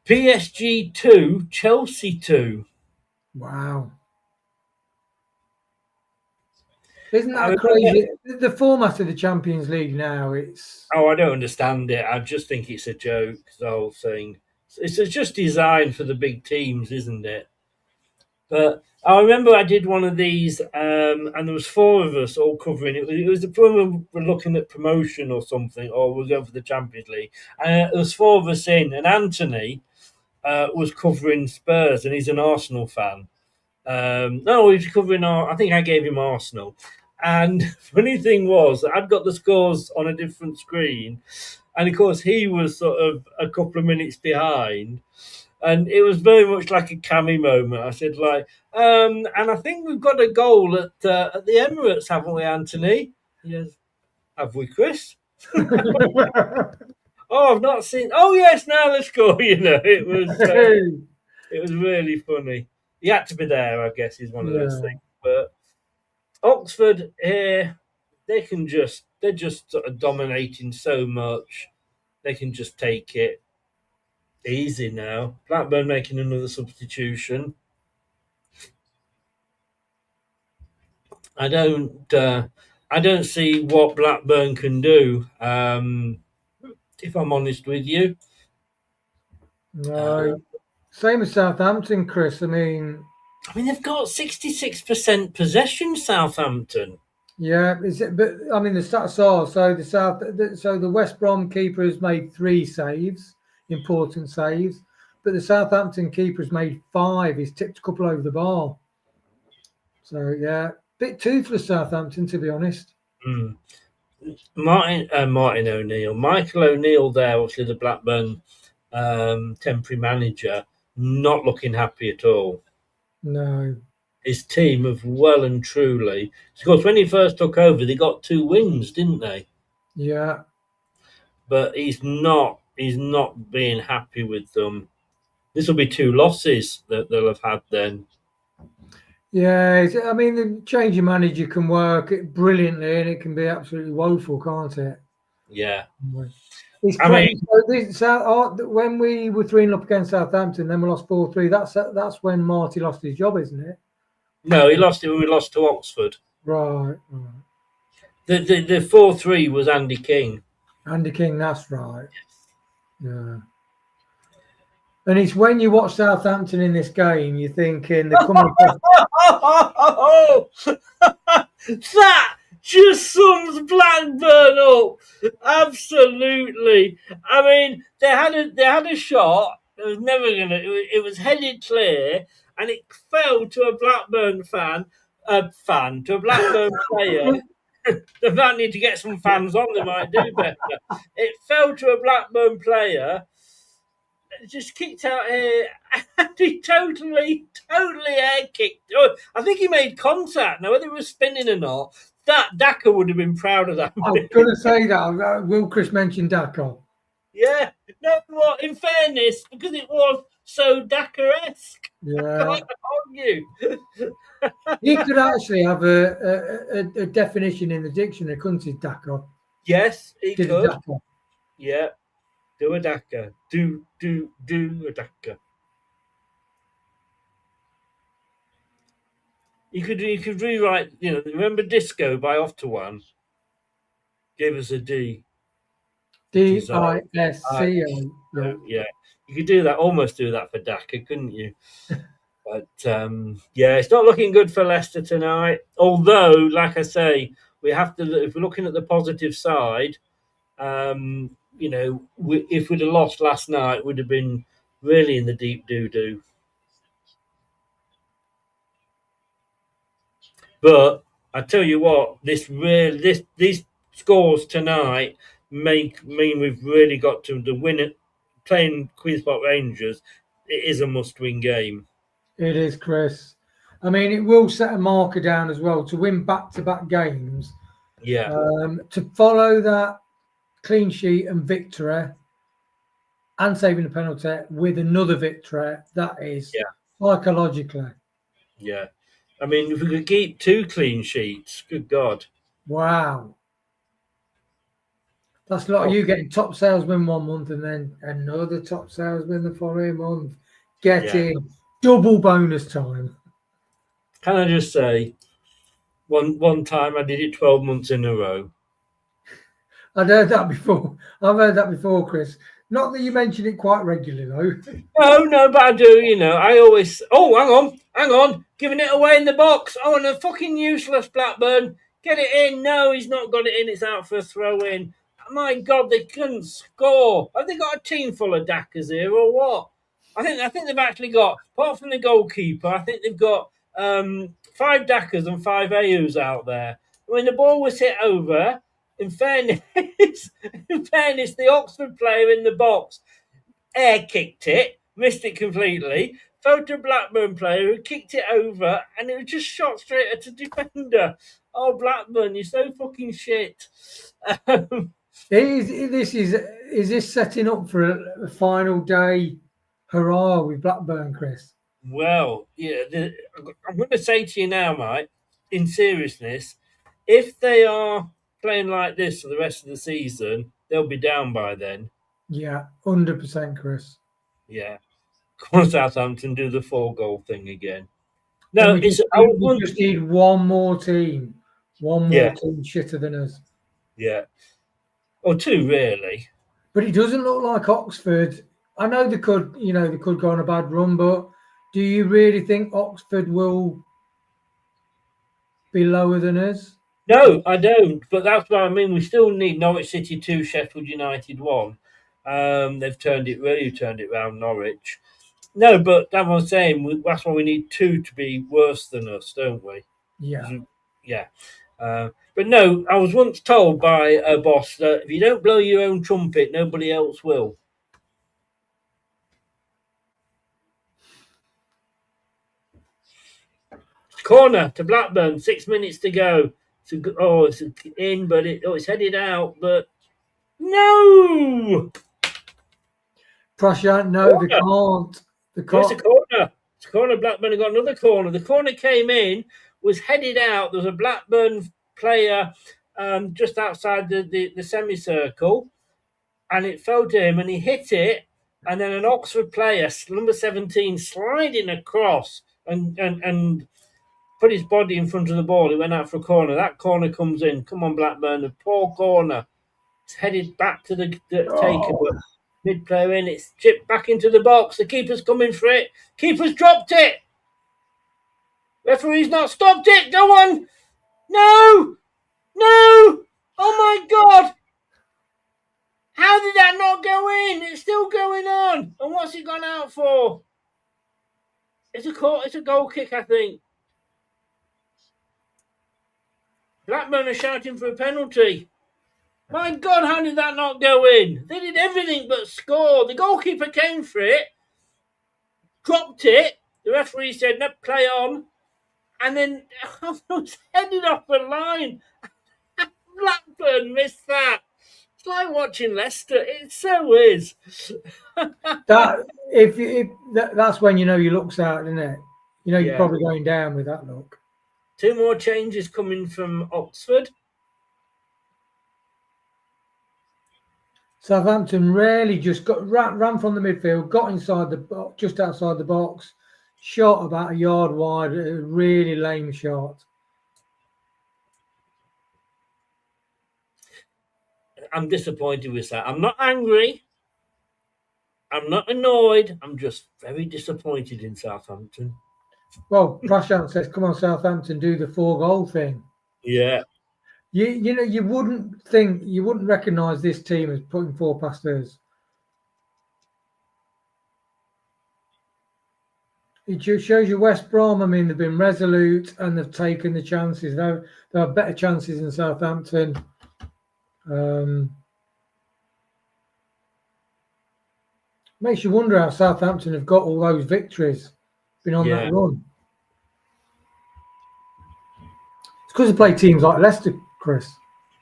Speaker 4: PSG 2, Chelsea 2.
Speaker 5: Wow. Isn't that crazy? The format of the Champions League now, it's...
Speaker 4: Oh, I don't understand it. I just think it's a joke, the whole thing. It's just designed for the big teams, isn't it? But I remember I did one of these, and there was 4 of us all covering it. It was the when we were looking at promotion or something, or we were going for the Champions League. And there was 4 of us in, and Anthony was covering Spurs, and he's an Arsenal fan. No, he was covering I think I gave him Arsenal. And funny thing was, I'd got the scores on a different screen, and of course he was sort of a couple of minutes behind. And it was very much like a Cammy moment. I said, and I think we've got a goal at the Emirates, haven't we, Anthony? He goes, have we, Chris? Oh, I've not seen. Oh, yes, now let's go. You know, it was really funny. He had to be there, I guess, is one of those things. But Oxford here, they're just sort of dominating so much. They can just take it easy now. Blackburn making another substitution. I don't see what Blackburn can do. If I'm honest with you.
Speaker 5: No. Same as Southampton, Chris. I mean,
Speaker 4: they've got 66% possession, Southampton.
Speaker 5: Yeah, but I mean the stats are so the West Brom keeper has made 3 saves, important saves, but the Southampton keeper has made 5. He's tipped a couple over the bar. So yeah, bit toothless Southampton, to be honest.
Speaker 4: Mm. Martin O'Neill, Michael O'Neill there, obviously the Blackburn temporary manager, not looking happy at all.
Speaker 5: No.
Speaker 4: His team have well and truly, of course, when he first took over, they got 2 wins, didn't they?
Speaker 5: Yeah.
Speaker 4: But he's not being happy with them. This will be 2 losses that they'll have had then.
Speaker 5: Yeah, I mean, the change of manager can work brilliantly, and it can be absolutely woeful, can't it?
Speaker 4: Yeah.
Speaker 5: It's
Speaker 4: I
Speaker 5: crazy. When we were 3-0 up against Southampton, then we lost 4-3. That's when Marty lost his job, isn't it?
Speaker 4: No, he lost it when we lost to Oxford.
Speaker 5: Right.
Speaker 4: The 4-3 was Andy King.
Speaker 5: Andy King, that's right. Yeah. And it's when you watch Southampton in this game, you're thinking they're coming.
Speaker 4: That just sums Blackburn up. Absolutely. I mean, they had a shot. It was never gonna. It was headed clear, and it fell to a Blackburn to a Blackburn player. They might need to get some fans on. They might do better. It fell to a Blackburn player. Just kicked out here, and he totally air kicked. Oh, I think he made contact. Now, whether it was spinning or not, that Daka would have been proud of that.
Speaker 5: I was going to say that. Will Chris mention Daka?
Speaker 4: Yeah. No, what? In fairness, because it was so Daka-esque.
Speaker 5: Yeah.
Speaker 4: I can't argue.
Speaker 5: He could actually have a definition in the dictionary, couldn't he, Daka?
Speaker 4: Yes, he
Speaker 5: Did
Speaker 4: could.
Speaker 5: Daka.
Speaker 4: Yeah. Do a Daka. Do a Daka. You could rewrite, remember Disco by Off to One? Give us a D.
Speaker 5: Disco.
Speaker 4: Yeah. You could almost do that for Daka, couldn't you? But it's not looking good for Leicester tonight. Although, like I say, we have to, if we're looking at the positive side, if we'd have lost last night, would have been really in the deep doo-doo. But I tell you what, these scores tonight mean we've really got to the win it. Playing Queen's Park Rangers, it is a must-win game.
Speaker 5: It is, Chris. I mean, it will set a marker down as well to win back-to-back games.
Speaker 4: Yeah.
Speaker 5: To follow that clean sheet and victory and saving the penalty with another victory, that is psychologically.
Speaker 4: Yeah. I mean, if we could keep 2 clean sheets, good God.
Speaker 5: Wow. That's like you getting top salesman 1 month and then another top salesman the following month. Getting double bonus time.
Speaker 4: Can I just say, one time I did it 12 months in a row.
Speaker 5: I've heard that before, Chris. Not that you mention it quite regularly,
Speaker 4: though. No, but I do, I always... Oh, hang on. Giving it away in the box. Oh, and a fucking useless Blackburn. Get it in. No, he's not got it in. It's out for a throw-in. My God, they couldn't score. Have they got a team full of Dackers here or what? I think they've actually got, apart from the goalkeeper, I think they've got 5 Dackers and 5 AUs out there. When the ball was hit over, in fairness, the Oxford player in the box air kicked it, missed it completely, fell to a Blackburn player who kicked it over, and it was just shot straight at a defender. Oh, Blackburn, you're so fucking shit.
Speaker 5: Is this setting up for a final day hurrah with Blackburn, Chris?
Speaker 4: Well, I'm going to say to you now, mate, in seriousness, if they are playing like this for the rest of the season, they'll be down by then.
Speaker 5: Yeah, 100%, Chris.
Speaker 4: Yeah. Come on, Southampton, do the 4-goal thing again. No,
Speaker 5: we just need one more team. One more team shitter than us.
Speaker 4: Yeah. Or 2, really.
Speaker 5: But it doesn't look like Oxford. I know they could go on a bad run, but do you really think Oxford will be lower than us?
Speaker 4: No, I don't. But that's what I mean. We still need Norwich City 2, Sheffield United 1. They've turned it around, Norwich. No, but that's what I'm saying. That's why we need 2 to be worse than us, don't we?
Speaker 5: Yeah.
Speaker 4: yeah. But no, I was once told by a boss that if you don't blow your own trumpet, nobody else will. Corner to Blackburn, 6 minutes to go. It's in, but it's headed out, but no!
Speaker 5: Prussia, no, they can't. They
Speaker 4: No, it's a
Speaker 5: can't.
Speaker 4: corner. It's a corner. Blackburn have got another corner. The corner came in, was headed out. There was a Blackburn player just outside the semicircle, and it fell to him, and he hit it. And then an Oxford player, number 17, sliding across and put his body in front of the ball. He went out for a corner. That corner comes in. Come on, Blackburn. A poor corner. It's headed back to the taker. But mid player in. It's chipped back into the box. The keeper's coming for it. Keeper's dropped it. Referee's not stopped it. Go on. No. No. Oh, my God. How did that not go in? It's still going on. And what's it gone out for? It's a goal kick, I think. Blackburn are shouting for a penalty. My God, how did that not go in? They did everything but score. The goalkeeper came for it, dropped it. The referee said, no, play on. And then it was headed off the line. Blackburn missed that. It's like watching Leicester. It so is.
Speaker 5: That's when you know your luck's out, isn't it? You know you're probably going down with that look.
Speaker 4: 2 more changes coming from Oxford.
Speaker 5: Southampton really just ran from the midfield, got inside the box, just outside the box, shot about a yard wide, a really lame shot.
Speaker 4: I'm disappointed with that. I'm not angry. I'm not annoyed. I'm just very disappointed in Southampton.
Speaker 5: Well, Prashant says, come on, Southampton, do the 4-goal thing.
Speaker 4: Yeah.
Speaker 5: You wouldn't recognise this team as putting 4 past theirs. It just shows you West Brom. I mean, they've been resolute and they've taken the chances. They have better chances than Southampton. Makes you wonder how Southampton have got all those victories, been on that run. It's because they play teams like Leicester, Chris.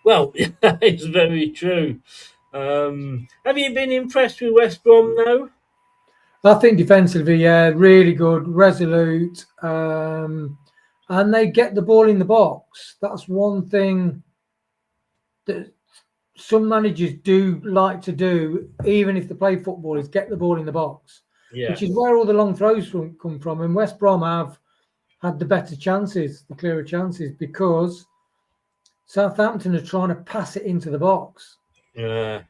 Speaker 4: Well, it's very true. Have you been impressed with West Brom, though?
Speaker 5: I think defensively, yeah, really good, resolute, and they get the ball in the box. That's one thing that some managers do like to do, even if they play football, is get the ball in the box, which is where all the long throws come from. And West Brom have had the better chances, the clearer chances, because Southampton are trying to pass it into the box.
Speaker 4: Yeah.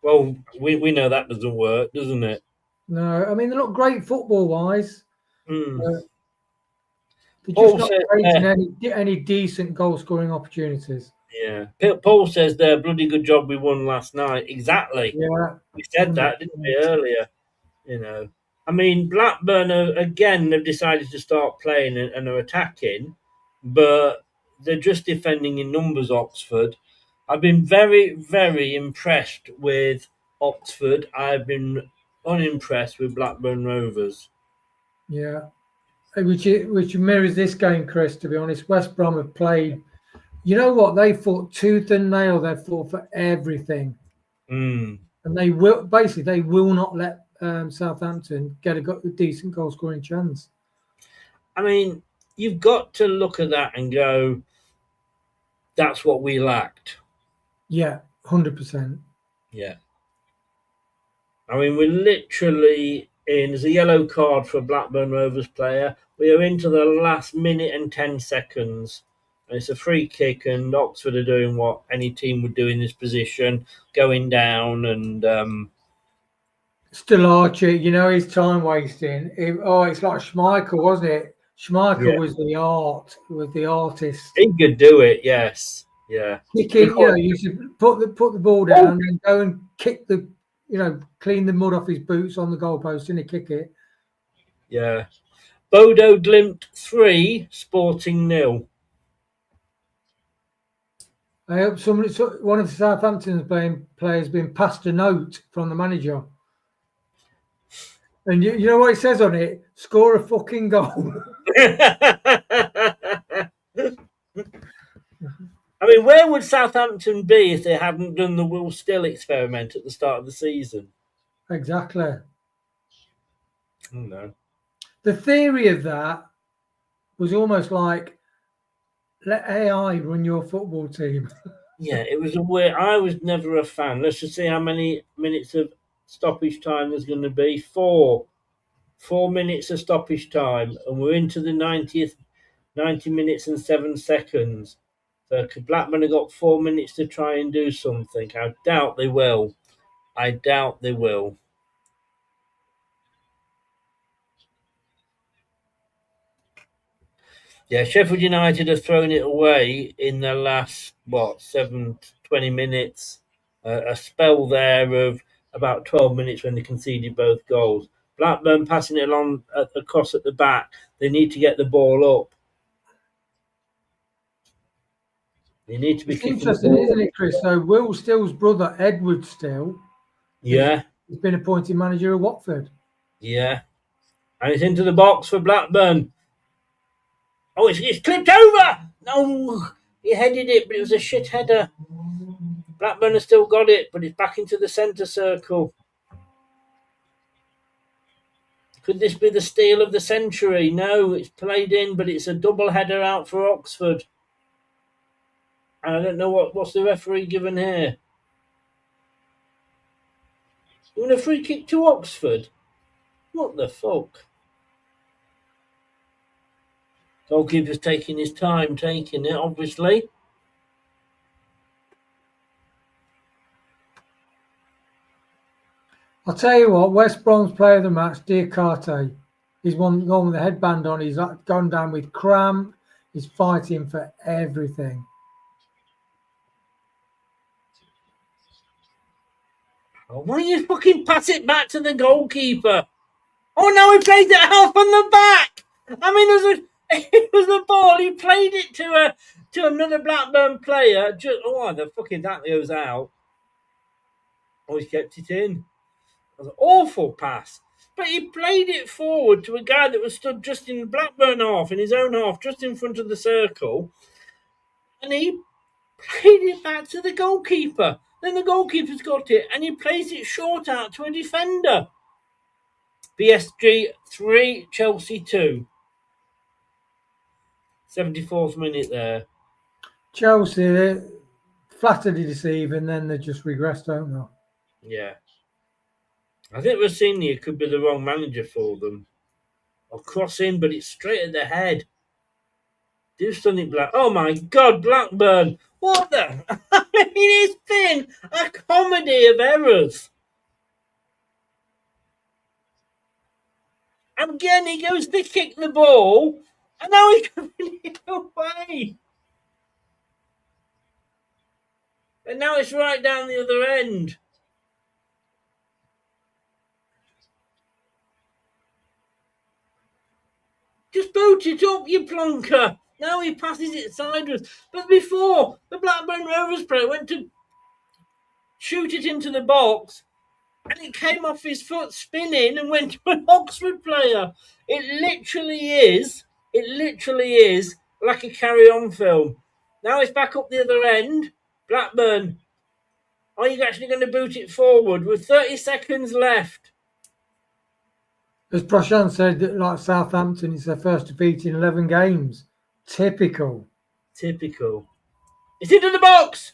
Speaker 4: Well, we know that doesn't work, doesn't it?
Speaker 5: No, I mean, they look great football-wise. They're just
Speaker 4: Paul
Speaker 5: not creating any decent goal-scoring opportunities.
Speaker 4: Yeah. Paul says there, bloody good job we won last night. Exactly.
Speaker 5: Yeah.
Speaker 4: We said that, didn't we, earlier? You know. I mean, Blackburn, again, they've decided to start playing and are attacking, but they're just defending in numbers, Oxford. I've been very, very impressed with Oxford. I've been unimpressed with Blackburn Rovers.
Speaker 5: Yeah. Which mirrors this game, Chris, to be honest. West Brom have played, you know what, they fought tooth and nail. They fought for everything. And they will not let Southampton get a decent goal-scoring chance.
Speaker 4: I mean, you've got to look at that and go, that's what we lacked.
Speaker 5: Yeah, 100%.
Speaker 4: Yeah. I mean, we're literally in. There's a yellow card for a Blackburn Rovers player. We are into the last minute and 10 seconds. And it's a free kick, and Oxford are doing what any team would do in this position, going down and...
Speaker 5: Still Archie, you know, he's time wasting. It's like Schmeichel, wasn't it? Schmeichel was the artist.
Speaker 4: He could do it, yes. Yeah.
Speaker 5: Kicking, you should put the ball down and go and kick clean the mud off his boots on the goalpost and kick it.
Speaker 4: Yeah. Bodo Glimt 3, Sporting 0.
Speaker 5: I hope one of the Southampton's players been passed a note from the manager. And you know what it says on it? Score a fucking goal.
Speaker 4: I mean, where would Southampton be if they hadn't done the Will Still experiment at the start of the season?
Speaker 5: Exactly.
Speaker 4: No.
Speaker 5: The theory of that was almost like, let AI run your football team.
Speaker 4: Yeah, it was a weird. I was never a fan. Let's just see how many minutes of stoppage time there's going to be. 4 minutes of stoppage time, and we're into the 90th, 90 minutes and 7 seconds. So Blackburn have got 4 minutes to try and do something. I doubt they will. Yeah, Sheffield United have thrown it away in the last, 20 minutes. A spell there of about 12 minutes when they conceded both goals. Blackburn passing it along across at the back. They need to get the ball up. They need to be
Speaker 5: It's
Speaker 4: kicking
Speaker 5: interesting,
Speaker 4: the ball.
Speaker 5: isn't it, Chris? So Will Still's brother, Edward Still,
Speaker 4: Yeah,
Speaker 5: has been appointed manager of Watford.
Speaker 4: yeah. And it's into the box for Blackburn. Oh, it's clipped over! No, he headed it, but it was a shit header. Blackburn has still got it, but it's back into the centre circle. Could this be the steal of the century? No, it's played in, but it's a double header out for Oxford. And I don't know what's the referee given here. Giving a free kick to Oxford? What the fuck? Goalkeeper's taking his time taking it, obviously.
Speaker 5: I'll tell you what, West Brom's player of the match, Diakate, he's gone with the headband on. He's gone down with cramp. He's fighting for everything.
Speaker 4: Oh, why don't you fucking pass it back to the goalkeeper? Oh no, he played it half on the back. I mean, it was a ball. He played it to another Blackburn player. The fucking that goes out. Oh, he kept it in. It was an awful pass. But he played it forward to a guy that was stood just in the Blackburn half, in his own half, just in front of the circle. And he played it back to the goalkeeper. Then the goalkeeper's got it, and he plays it short out to a defender. PSG 3, Chelsea 2. 74th minute there.
Speaker 5: Chelsea, they flattered to deceive, and then they just regressed, don't they?
Speaker 4: Yeah. I think Rossini could be the wrong manager for them. Or cross in, but it's straight at the head. Do something, Oh my God, Blackburn! What the? I mean, it's been a comedy of errors. And again, he goes to kick the ball, and now he's giving it away. And now it's right down the other end. Just boot it up, you plonker. Now he passes it sideways. But before, the Blackburn Rovers player went to shoot it into the box, and it came off his foot spinning and went to an Oxford player. It literally is like a carry-on film. Now it's back up the other end. Blackburn, are you actually going to boot it forward with 30 seconds left?
Speaker 5: As Prashant said, that like Southampton, it's their first defeat in 11 games. Typical.
Speaker 4: It's into the box.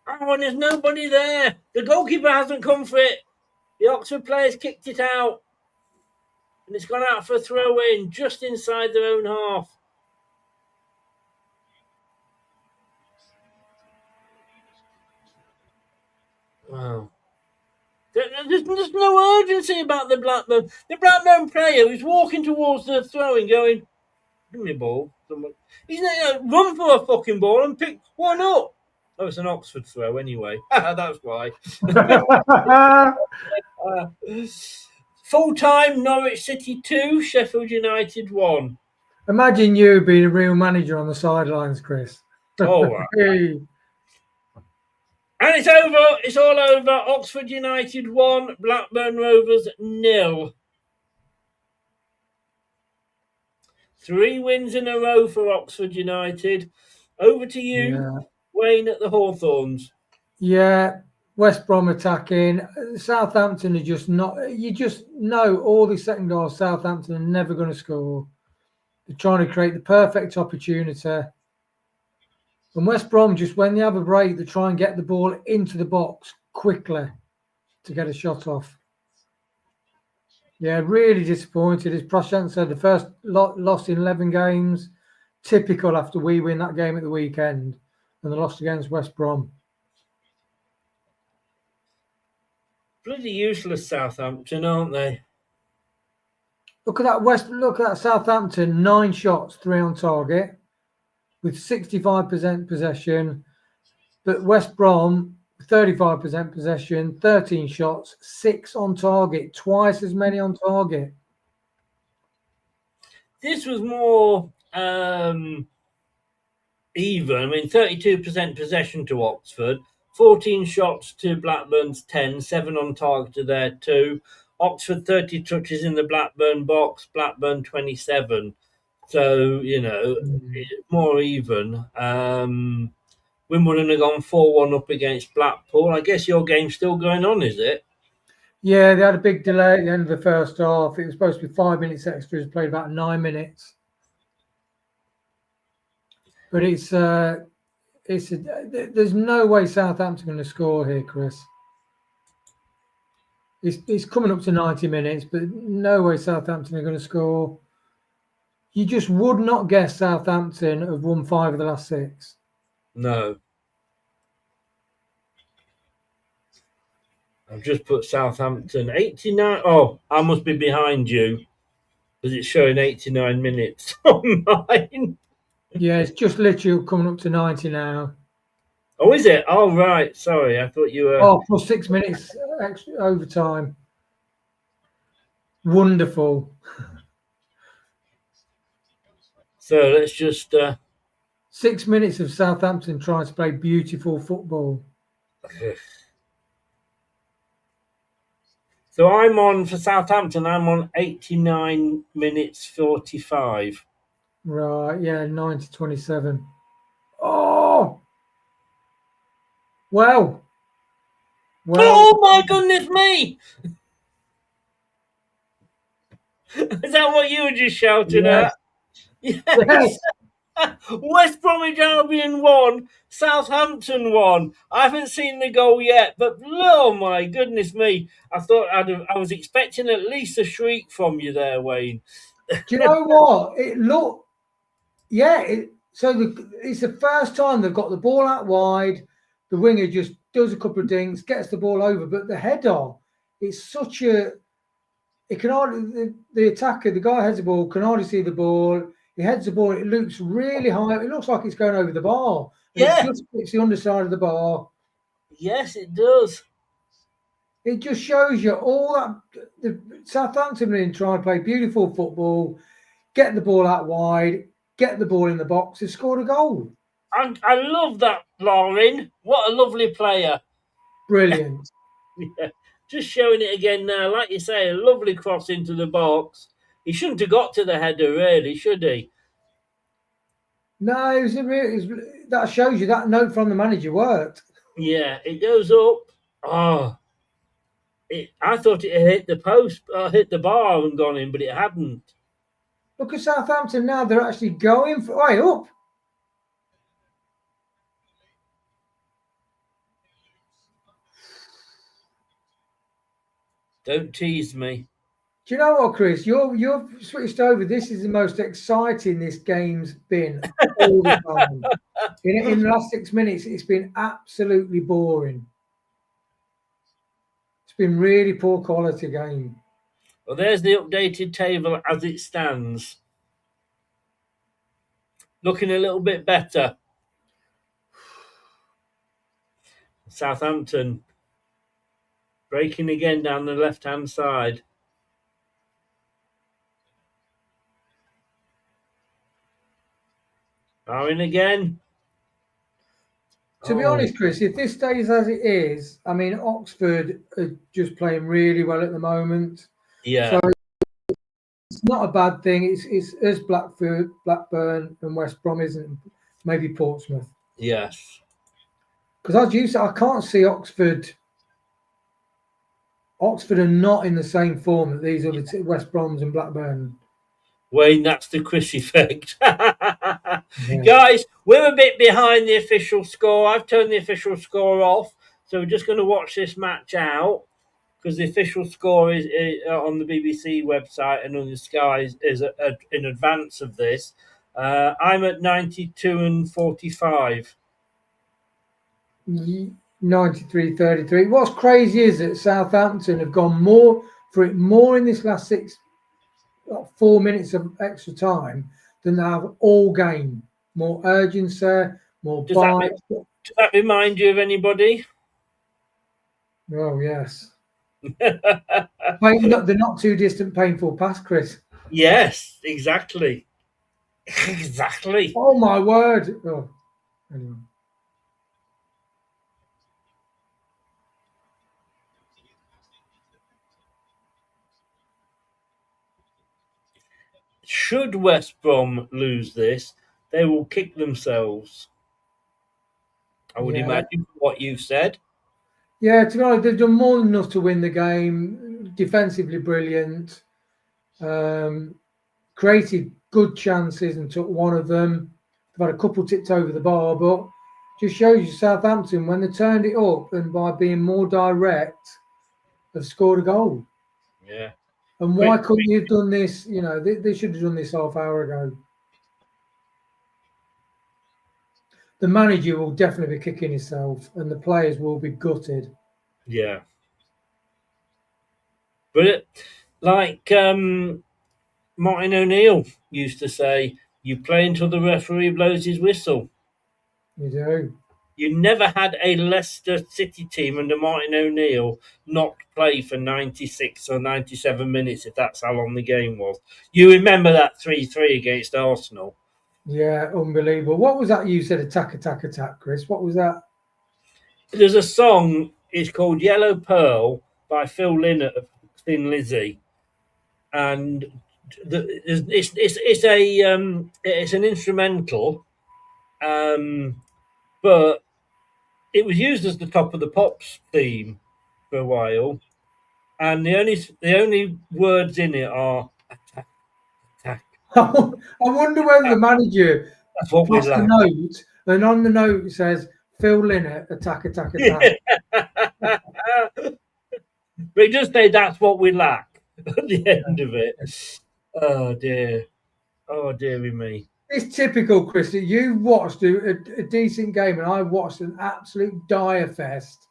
Speaker 4: Oh, and there's nobody there. The goalkeeper hasn't come for it. The Oxford players kicked it out. And it's gone out for a throw-in just inside their own half. Wow. There's no urgency about the Blackburn. The Blackburn player who's walking towards the throw-in going, give me a ball. He's not going to run for a fucking ball and pick one up. Oh, it's an Oxford throw anyway. That's why. Full-time, Norwich City 2, Sheffield United 1.
Speaker 5: Imagine you being a real manager on the sidelines, Chris.
Speaker 4: Oh,
Speaker 5: Hey.
Speaker 4: And it's over. It's all over. Oxford United 1, Blackburn Rovers 0. 3 wins in a row for Oxford United. Over to you, Wayne, at the Hawthorns.
Speaker 5: Yeah, West Brom attacking. Southampton are just not. You just know all the second half Southampton are never going to score. They're trying to create the perfect opportunity. And West Brom, just when they have a break, they try and get the ball into the box quickly to get a shot off. Yeah, really disappointed. As Prashant said, the first loss in 11 games. Typical after we win that game at the weekend and the loss against West Brom.
Speaker 4: Bloody useless Southampton, aren't they?
Speaker 5: Look at that Southampton, 9 shots, 3 on target, with 65% possession. But West Brom, 35% possession, 13 shots, 6 on target, twice as many on target.
Speaker 4: This was more even. I mean, 32% possession to Oxford, 14 shots to Blackburn's 10, 7 on target to their 2. Oxford 30 touches in the Blackburn box, Blackburn 27. So, more even. Wimbledon have gone 4-1 up against Blackpool. I guess your game's still going on, is it?
Speaker 5: Yeah, they had a big delay at the end of the first half. It was supposed to be 5 minutes extra. It's played about 9 minutes. But there's no way Southampton are going to score here, Chris. It's coming up to 90 minutes, but no way Southampton are going to score. You just would not guess Southampton have won 5 of the last 6.
Speaker 4: No. I've just put Southampton 89. Oh, I must be behind you because it's showing 89 minutes on mine.
Speaker 5: Yeah, it's just literally coming up to 90 now.
Speaker 4: Oh, is it? Oh, right. Sorry, I thought you were.
Speaker 5: Oh, plus 6 minutes extra overtime. Wonderful.
Speaker 4: So let's just.
Speaker 5: 6 minutes of Southampton trying to play beautiful football.
Speaker 4: So I'm on for Southampton. I'm on 89 minutes 45.
Speaker 5: Right, yeah, 90-27. Oh, well.
Speaker 4: Oh my goodness me! Is that what you were just shouting at? Yes. West Bromwich Albion 1, Southampton 1. I haven't seen the goal yet, but oh my goodness me! I thought I was expecting at least a shriek from you there, Wayne.
Speaker 5: Do you know what? It looked, yeah. It's the first time they've got the ball out wide. The winger just does a couple of dings, gets the ball over, but the header, it's such a. It can hardly the attacker, the guy heads the ball, can hardly see the ball. He heads the ball. It looks really high. It looks like it's going over the bar.
Speaker 4: Yeah.
Speaker 5: It just hits the underside of the bar.
Speaker 4: Yes, it does.
Speaker 5: It just shows you all that the Southampton been trying to play beautiful football, get the ball out wide, get the ball in the box, and scored a goal.
Speaker 4: I love that, Lauren. What a lovely player.
Speaker 5: Brilliant.
Speaker 4: Yeah. Just showing it again now. Like you say, a lovely cross into the box. He shouldn't have got to the header, really, should he?
Speaker 5: No, that shows you that note from the manager worked.
Speaker 4: Yeah, it goes up. Oh, I thought it hit the post, hit the bar and gone in, but it hadn't.
Speaker 5: Look at Southampton now. They're actually going for right up.
Speaker 4: Don't tease me.
Speaker 5: Do you know what, Chris? You've switched over. This is the most exciting this game's been all the time. In the last 6 minutes, it's been absolutely boring. It's been really poor quality game.
Speaker 4: Well, there's the updated table as it stands. Looking a little bit better. Southampton breaking again down the left-hand side. Firing again.
Speaker 5: To be honest, Chris, if this stays as it is, I mean, Oxford are just playing really well at the moment.
Speaker 4: Yeah.
Speaker 5: So it's not a bad thing. It's as Blackburn and West Brom isn't, maybe Portsmouth.
Speaker 4: Yes.
Speaker 5: Because as you said, I can't see Oxford. Oxford are not in the same form that these other West Broms and Blackburn.
Speaker 4: Wayne, that's the Chris effect.
Speaker 5: Yeah.
Speaker 4: Guys, we're a bit behind the official score. I've turned the official score off, so we're just going to watch this match out because the official score is on the BBC website and on the Sky is in advance of this. I'm at 92 and 45.
Speaker 5: 93-33. What's crazy is that Southampton have gone more in this last 4 minutes of extra time than they have all game. More urgency, more bite.
Speaker 4: Does that remind you of anybody?
Speaker 5: Oh, yes. They're not too distant, painful past, Chris.
Speaker 4: Yes, exactly. Exactly.
Speaker 5: Oh, my word. Oh, anyway.
Speaker 4: Should West Brom lose this, they will kick themselves. I would imagine what you've said.
Speaker 5: Yeah, to be honest, they've done more than enough to win the game. Defensively brilliant. Created good chances and took one of them. They've had a couple tipped over the bar, but just shows you Southampton, when they turned it up and by being more direct, have scored a goal.
Speaker 4: Yeah.
Speaker 5: And why couldn't you have done this? You know, they should have done this half hour ago. The manager will definitely be kicking himself and the players will be gutted.
Speaker 4: Yeah. But like Martin O'Neill used to say, you play until the referee blows his whistle.
Speaker 5: You do.
Speaker 4: You never had a Leicester City team under Martin O'Neill not play for 96 or 97 minutes, if that's how long the game was. You remember that 3-3 against Arsenal?
Speaker 5: Yeah, unbelievable. What was that you said, attack, Chris? What was that?
Speaker 4: There's a song, it's called Yellow Pearl by Phil Lynott of Thin Lizzy. And it's an instrumental, but it was used as the Top of the Pops theme for a while, and the only words in it are attack, attack.
Speaker 5: I wonder whether the manager
Speaker 4: That's what we
Speaker 5: passed the
Speaker 4: like.
Speaker 5: note, and on the note it says Phil Lynott, attack.
Speaker 4: But it does say that's what we lack at the end of it. Oh dear me.
Speaker 5: It's typical, Chris, that you watched a decent game and I watched an absolute dire fest.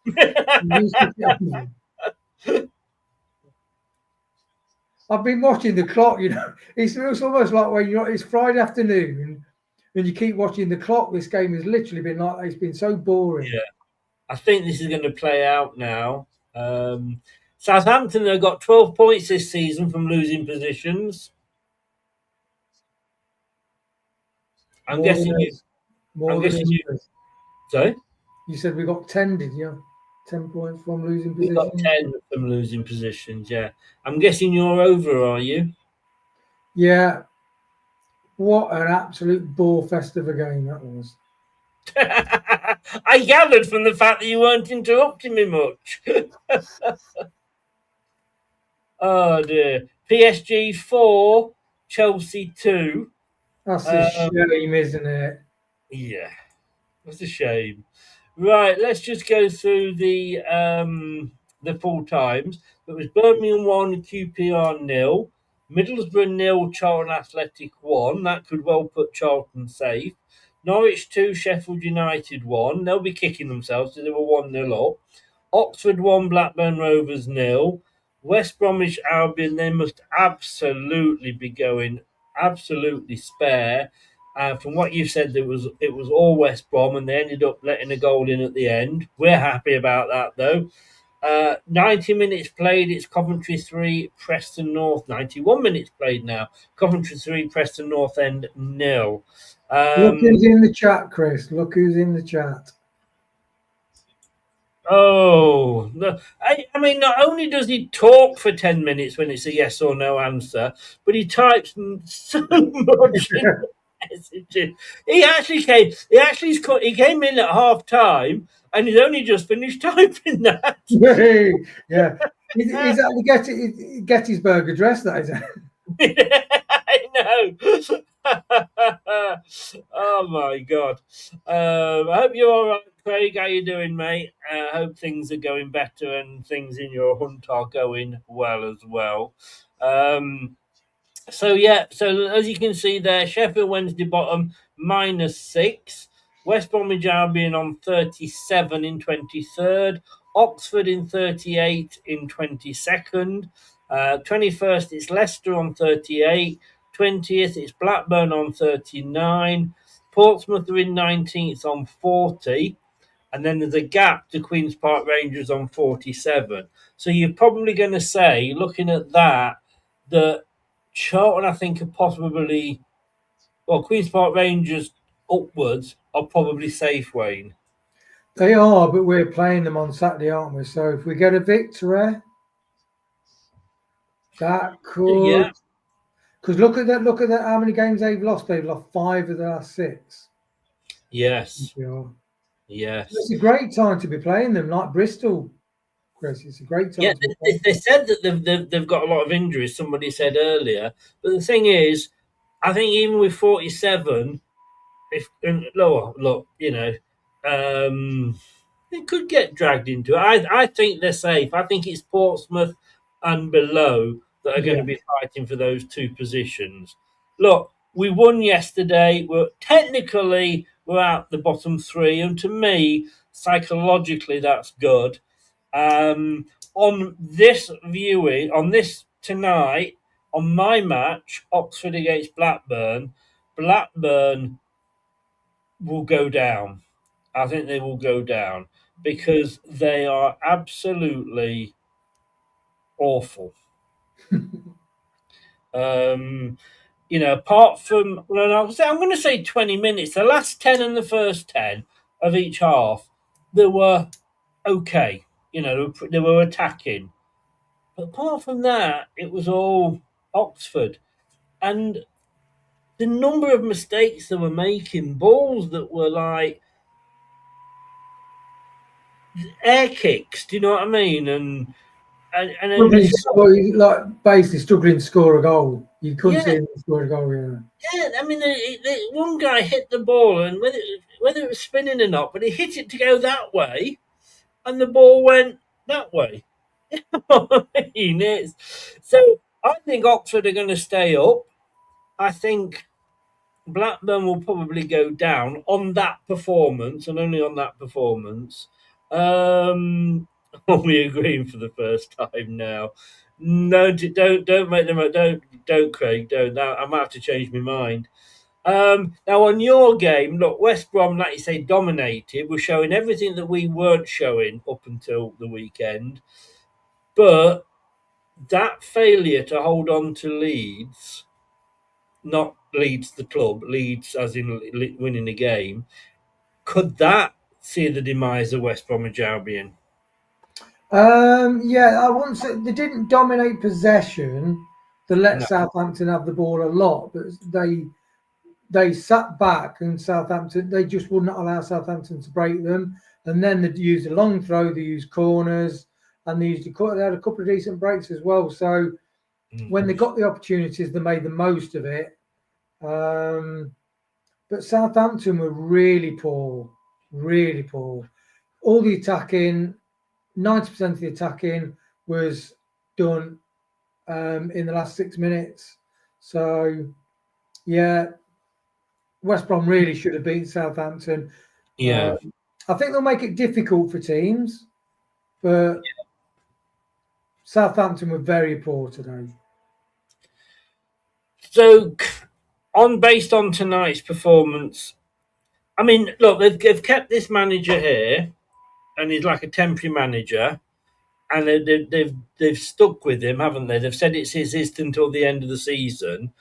Speaker 5: I've been watching the clock, you know. It's almost like when it's Friday afternoon and you keep watching the clock. This game has literally been like, it's been so boring.
Speaker 4: Yeah. I think this is going to play out now. Southampton have got 12 points this season from losing positions. I'm guessing you. Sorry?
Speaker 5: You said we got 10, did you? 10 points from losing positions?
Speaker 4: We got 10 from losing positions, yeah. I'm guessing you're over, are you?
Speaker 5: Yeah. What an absolute bore fest of a game that was.
Speaker 4: I gathered from the fact that you weren't interrupting me much. Oh dear. PSG 4, Chelsea 2.
Speaker 5: That's a shame, isn't it?
Speaker 4: Yeah, that's a shame. Right, let's just go through the full times. It was Birmingham 1, QPR 0, Middlesbrough 0, Charlton Athletic 1. That could well put Charlton safe. Norwich 2, Sheffield United 1. They'll be kicking themselves, so they were 1-0 up. Oxford 1, Blackburn Rovers 0. West Bromwich Albion, they must absolutely be going absolutely spare. From what you said, it was all West Brom, and they ended up letting a goal in at the end. We're happy about that, though. 90 minutes played, it's Coventry 3, Preston North. 91 minutes played now. Coventry 3, Preston North End 0.
Speaker 5: Look who's in the chat, Chris. Look who's in the chat.
Speaker 4: Oh, no. I mean, not only does he talk for 10 minutes when it's a yes or no answer, but he types so much in the messages. He came in at half time and he's only just finished typing that.
Speaker 5: Yeah. Is that the Gettysburg Address, that is?
Speaker 4: I know. Oh my God. I hope you're all right, Craig. How you doing, mate? I hope things are going better and things in your hunt are going well as well. So as you can see there, Sheffield Wednesday bottom -6, West Bromwich Albion on 37 in 23rd, Oxford in 38 in 22nd, 21st it's Leicester on 38, 20th it's Blackburn on 39, Portsmouth are in 19th on 40, and then there's a gap to Queen's Park Rangers on 47. So you're probably going to say, looking at that, that Charlton, I think, are possibly, well, Queen's Park Rangers upwards are probably safe, Wayne.
Speaker 5: They are, but we're playing them on Saturday, aren't we? So if we get a victory, that could.
Speaker 4: Yeah.
Speaker 5: Because look at that! Look at that! How many games they've lost? They've lost 5 of the last 6.
Speaker 4: Yes.
Speaker 5: Yeah.
Speaker 4: Yes.
Speaker 5: It's a great time to be playing them, like Bristol, Chris. It's a great time.
Speaker 4: Yeah, they said that they've got a lot of injuries. Somebody said earlier, but the thing is, I think even with 47, if look, they could get dragged into it. I think they're safe. I think it's Portsmouth and below that are going to be fighting for those 2 positions. Look, we won yesterday. We're out the bottom 3, and to me, psychologically, that's good. On this viewing, on this tonight, on my match, Oxford against Blackburn, Blackburn will go down. I think they will go down because they are absolutely awful. Apart from, I'm going to say 20 minutes, the last 10 and the first 10 of each half, they were okay. They were attacking. But apart from that, it was all Oxford. And the number of mistakes they were making, balls that were like air kicks, do you know what I mean? And
Speaker 5: basically struggling to score a goal. You couldn't see him score a goal.
Speaker 4: Yeah, I mean, one guy hit the ball, and whether it was spinning or not, but he hit it to go that way, and the ball went that way. I mean, so I think Oxford are going to stay up. I think Blackburn will probably go down on that performance, and only on that performance. Are we agreeing for the first time now? No, don't make them. Don't, Craig. Don't. I might have to change my mind. Now on your game, look, West Brom, like you say, dominated. We're showing everything that we weren't showing up until the weekend, but that failure to hold on to Leeds, not Leeds the club, Leeds as in winning the game, could that see the demise of West Bromwich Albion?
Speaker 5: I wouldn't say they didn't dominate possession. They let Southampton have the ball a lot, but they sat back, and Southampton, they just would not allow Southampton to break them. And then they used a long throw, they used corners, and they had a couple of decent breaks as well. So when they got the opportunities, they made the most of it. But Southampton were really poor, really poor. All the attacking, 90% of the attacking was done in the last 6 minutes. So, yeah, West Brom really should have beaten Southampton.
Speaker 4: Yeah.
Speaker 5: I think they'll make it difficult for teams, but Southampton were very poor today.
Speaker 4: So, based on tonight's performance, I mean, look, they've kept this manager here, and he's like a temporary manager, and they've stuck with him, haven't they? They've said it's his until the end of the season.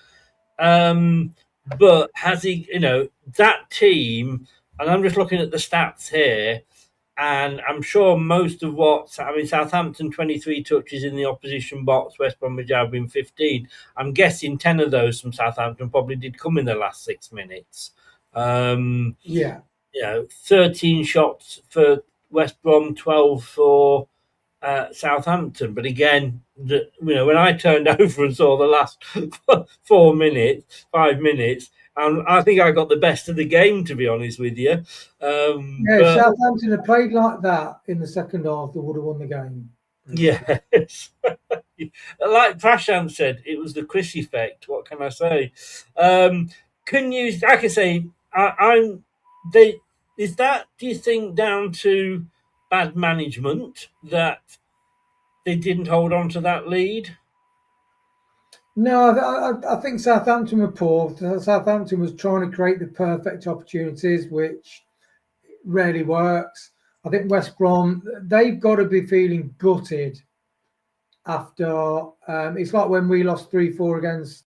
Speaker 4: But has he, that team, and I'm just looking at the stats here, And I'm sure most of Southampton 23 touches in the opposition box, West Bromwich Albion 15. I'm guessing 10 of those from Southampton probably did come in the last 6 minutes.
Speaker 5: Yeah.
Speaker 4: 13 shots for West Brom, 12 for Southampton. But again, when I turned over and saw the last 5 minutes, I think I got the best of the game, to be honest with you.
Speaker 5: Yeah, if Southampton had played like that in the second half, they would have won the game.
Speaker 4: Yes. Like Prashant said, it was the Chris effect. What can I say? Can you, like I say, is that, do you think, down to bad management that they didn't hold on to that lead?
Speaker 5: No, I think Southampton were poor. Southampton was trying to create the perfect opportunities, which rarely works. I think West Brom, they've got to be feeling gutted after. It's like when we lost 3-4 against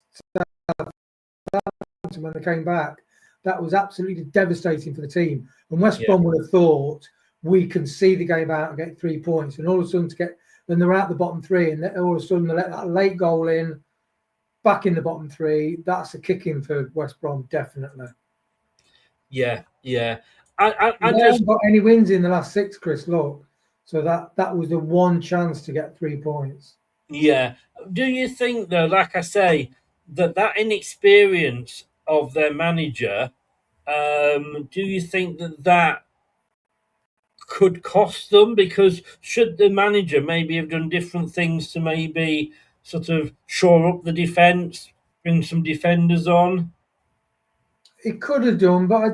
Speaker 5: Southampton when they came back. That was absolutely devastating for the team. And West Brom would have thought, we can see the game out and get 3 points. And all of a sudden, when they're out the bottom three, and all of a sudden they let that late goal in, back in the bottom three, that's a kick in for West Brom, definitely.
Speaker 4: Yeah.
Speaker 5: They haven't got any wins in the last 6, Chris. Look, so that was the one chance to get 3 points.
Speaker 4: Yeah. Do you think, though, like I say, that inexperience of their manager, do you think that could cost them? Because should the manager maybe have done different things to maybe sort of shore up the defence, bring some defenders on?
Speaker 5: It could have done, but I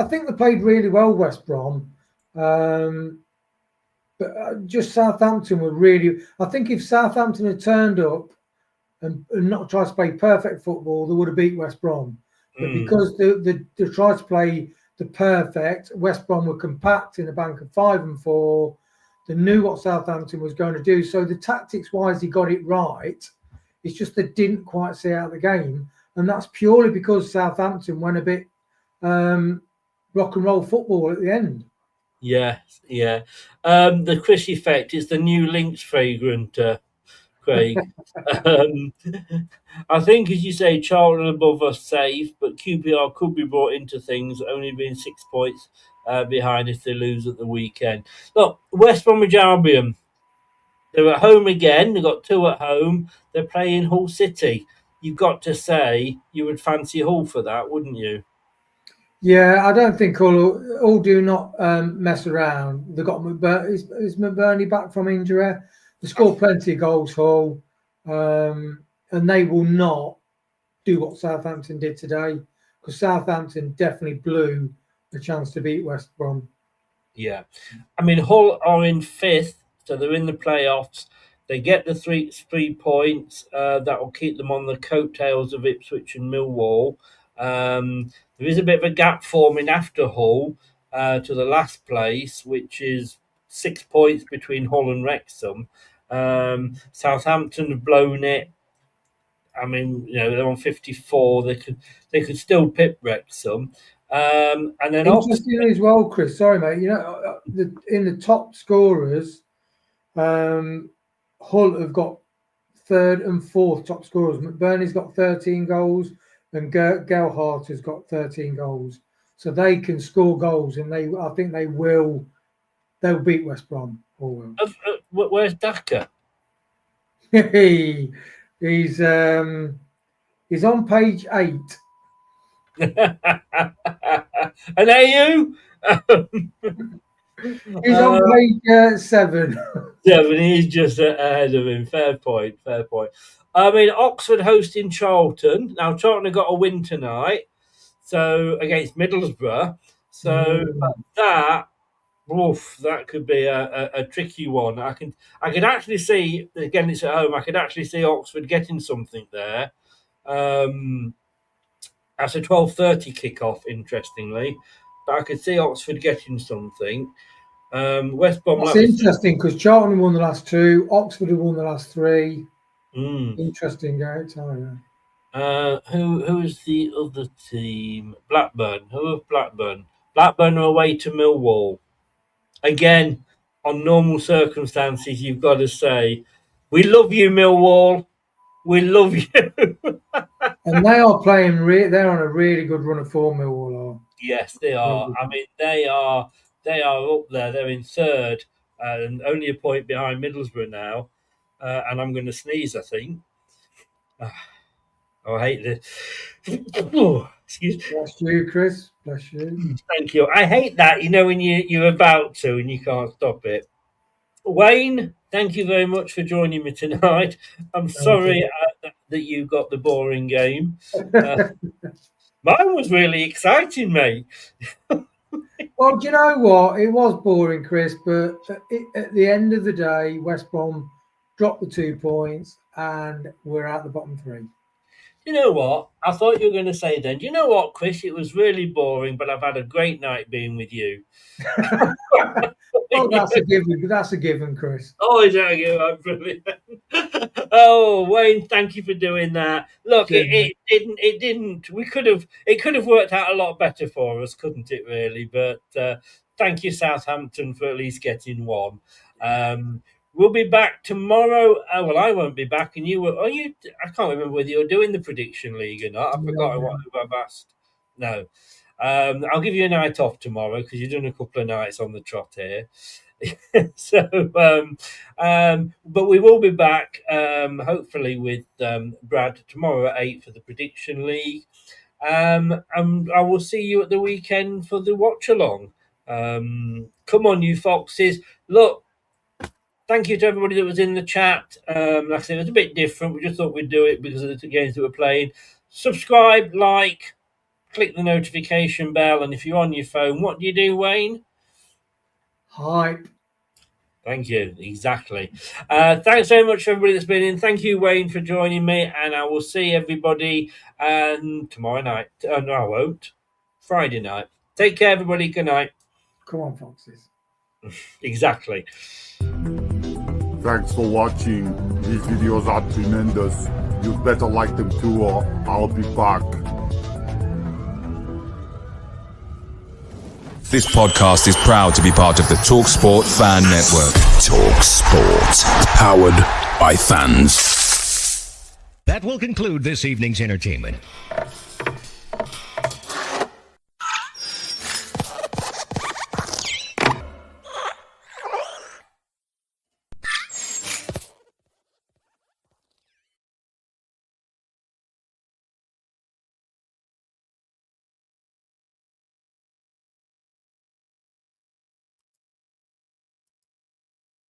Speaker 5: think they played really well, West Brom. But just Southampton were really. I think if Southampton had turned up and not tried to play perfect football, they would have beat West Brom. But because they tried to play the perfect, West Brom were compact in a bank of 5 and 4. They knew what Southampton was going to do. So the tactics-wise, he got it right. It's just they didn't quite see out the game. And that's purely because Southampton went a bit rock and roll football at the end.
Speaker 4: Yeah. The Chris effect is the new Lynx fragrant, Craig. I think, as you say, Charlton above us safe, but QPR could be brought into things, only being 6 points behind if they lose at the weekend. Look, West Bromwich Albion, they're at home again. They've got 2 at home. They're playing Hull City. You've got to say you would fancy Hull for that, wouldn't you?
Speaker 5: Yeah, I don't think Hull do not mess around. They've got is McBurney back from injury. They scored plenty of goals, Hull, and they will not do what Southampton did today, because Southampton definitely blew the chance to beat West Brom.
Speaker 4: Yeah. I mean, Hull are in 5th, so they're in the playoffs. They get the 3 points. That will keep them on the coattails of Ipswich and Millwall. There is a bit of a gap forming after Hull to the last place, which is 6 points between Hull and Wrexham. Southampton have blown it. I mean, they're on 54. They could still pip Wrexham. And then
Speaker 5: interesting as well, Chris. Sorry, mate. In the top scorers, Hull have got 3rd and 4th top scorers. McBurney's got 13 goals, and Gelhardt has got 13 goals. So they can score goals, and I think they will. They'll beat West Brom.
Speaker 4: Where's Daka?
Speaker 5: He's on page 8.
Speaker 4: And are you?
Speaker 5: He's on page 7.
Speaker 4: 7. He's just ahead of him. Fair point. I mean, Oxford hosting Charlton. Now, Charlton have got a win tonight, so against Middlesbrough. So that could be a tricky one. I could actually see, again, it's at home. I could actually see Oxford getting something there. That's a 12:30 kickoff, interestingly, but I could see Oxford getting something. West Brom.
Speaker 5: That's interesting because Charlton won the last 2. Oxford have won the last 3. Interesting game.
Speaker 4: Who is the other team? Blackburn. Who are Blackburn? Blackburn are away to Millwall. again, on normal circumstances, you've got to say, we love you, Millwall. We love you.
Speaker 5: And they are playing. They're on a really good run of form. Millwall are.
Speaker 4: Yes, they are. I mean, they are up there. They're in third, and only a point behind Middlesbrough now. And I'm going to sneeze, I think. Oh, I hate this. Excuse me.
Speaker 5: Bless you, Chris. Bless you.
Speaker 4: Thank you. I hate that, when you're about to and you can't stop it. Wayne, thank you very much for joining me tonight. I'm sorry that you got the boring game. Mine was really exciting, mate.
Speaker 5: Well, do you know what? It was boring, Chris, but at the end of the day, West Brom dropped the 2 points and we're out the bottom three.
Speaker 4: You know what? I thought you were going to say then, you know what, Chris? It was really boring, but I've had a great night being with you.
Speaker 5: Oh, that's a given. That's a given, Chris.
Speaker 4: Oh, is that you? I'm brilliant. Oh, Wayne, thank you for doing that. Look, it didn't. It could have worked out a lot better for us, couldn't it? Really, but thank you, Southampton, for at least getting one. We'll be back tomorrow. Well, I won't be back, and you will. Are you? I can't remember whether you're doing the prediction league or not. I've forgotten what I've asked. No. I'll give you a night off tomorrow because you've done a couple of nights on the trot here. But we will be back hopefully with Brad tomorrow at 8 for the prediction league. And I will see you at the weekend for the watch along. Come on, you foxes. Look, thank you to everybody that was in the chat. Like I said, it was a bit different. We just thought we'd do it because of the games that we're playing. Subscribe, like, click the notification bell, and if you're on your phone, what do you do, Wayne?
Speaker 5: Hype.
Speaker 4: Thank you. Exactly. Thanks very much for everybody that's been in. Thank you, Wayne, for joining me, and I will see everybody tomorrow night. No, I won't. Friday night. Take care, everybody. Good night.
Speaker 5: Come on, foxes.
Speaker 4: Exactly.
Speaker 1: Thanks for watching. These videos are tremendous. You better like them too, or I'll be back.
Speaker 2: This podcast is proud to be part of the TalkSport Fan Network. TalkSport. Powered by fans.
Speaker 6: That will conclude this evening's entertainment.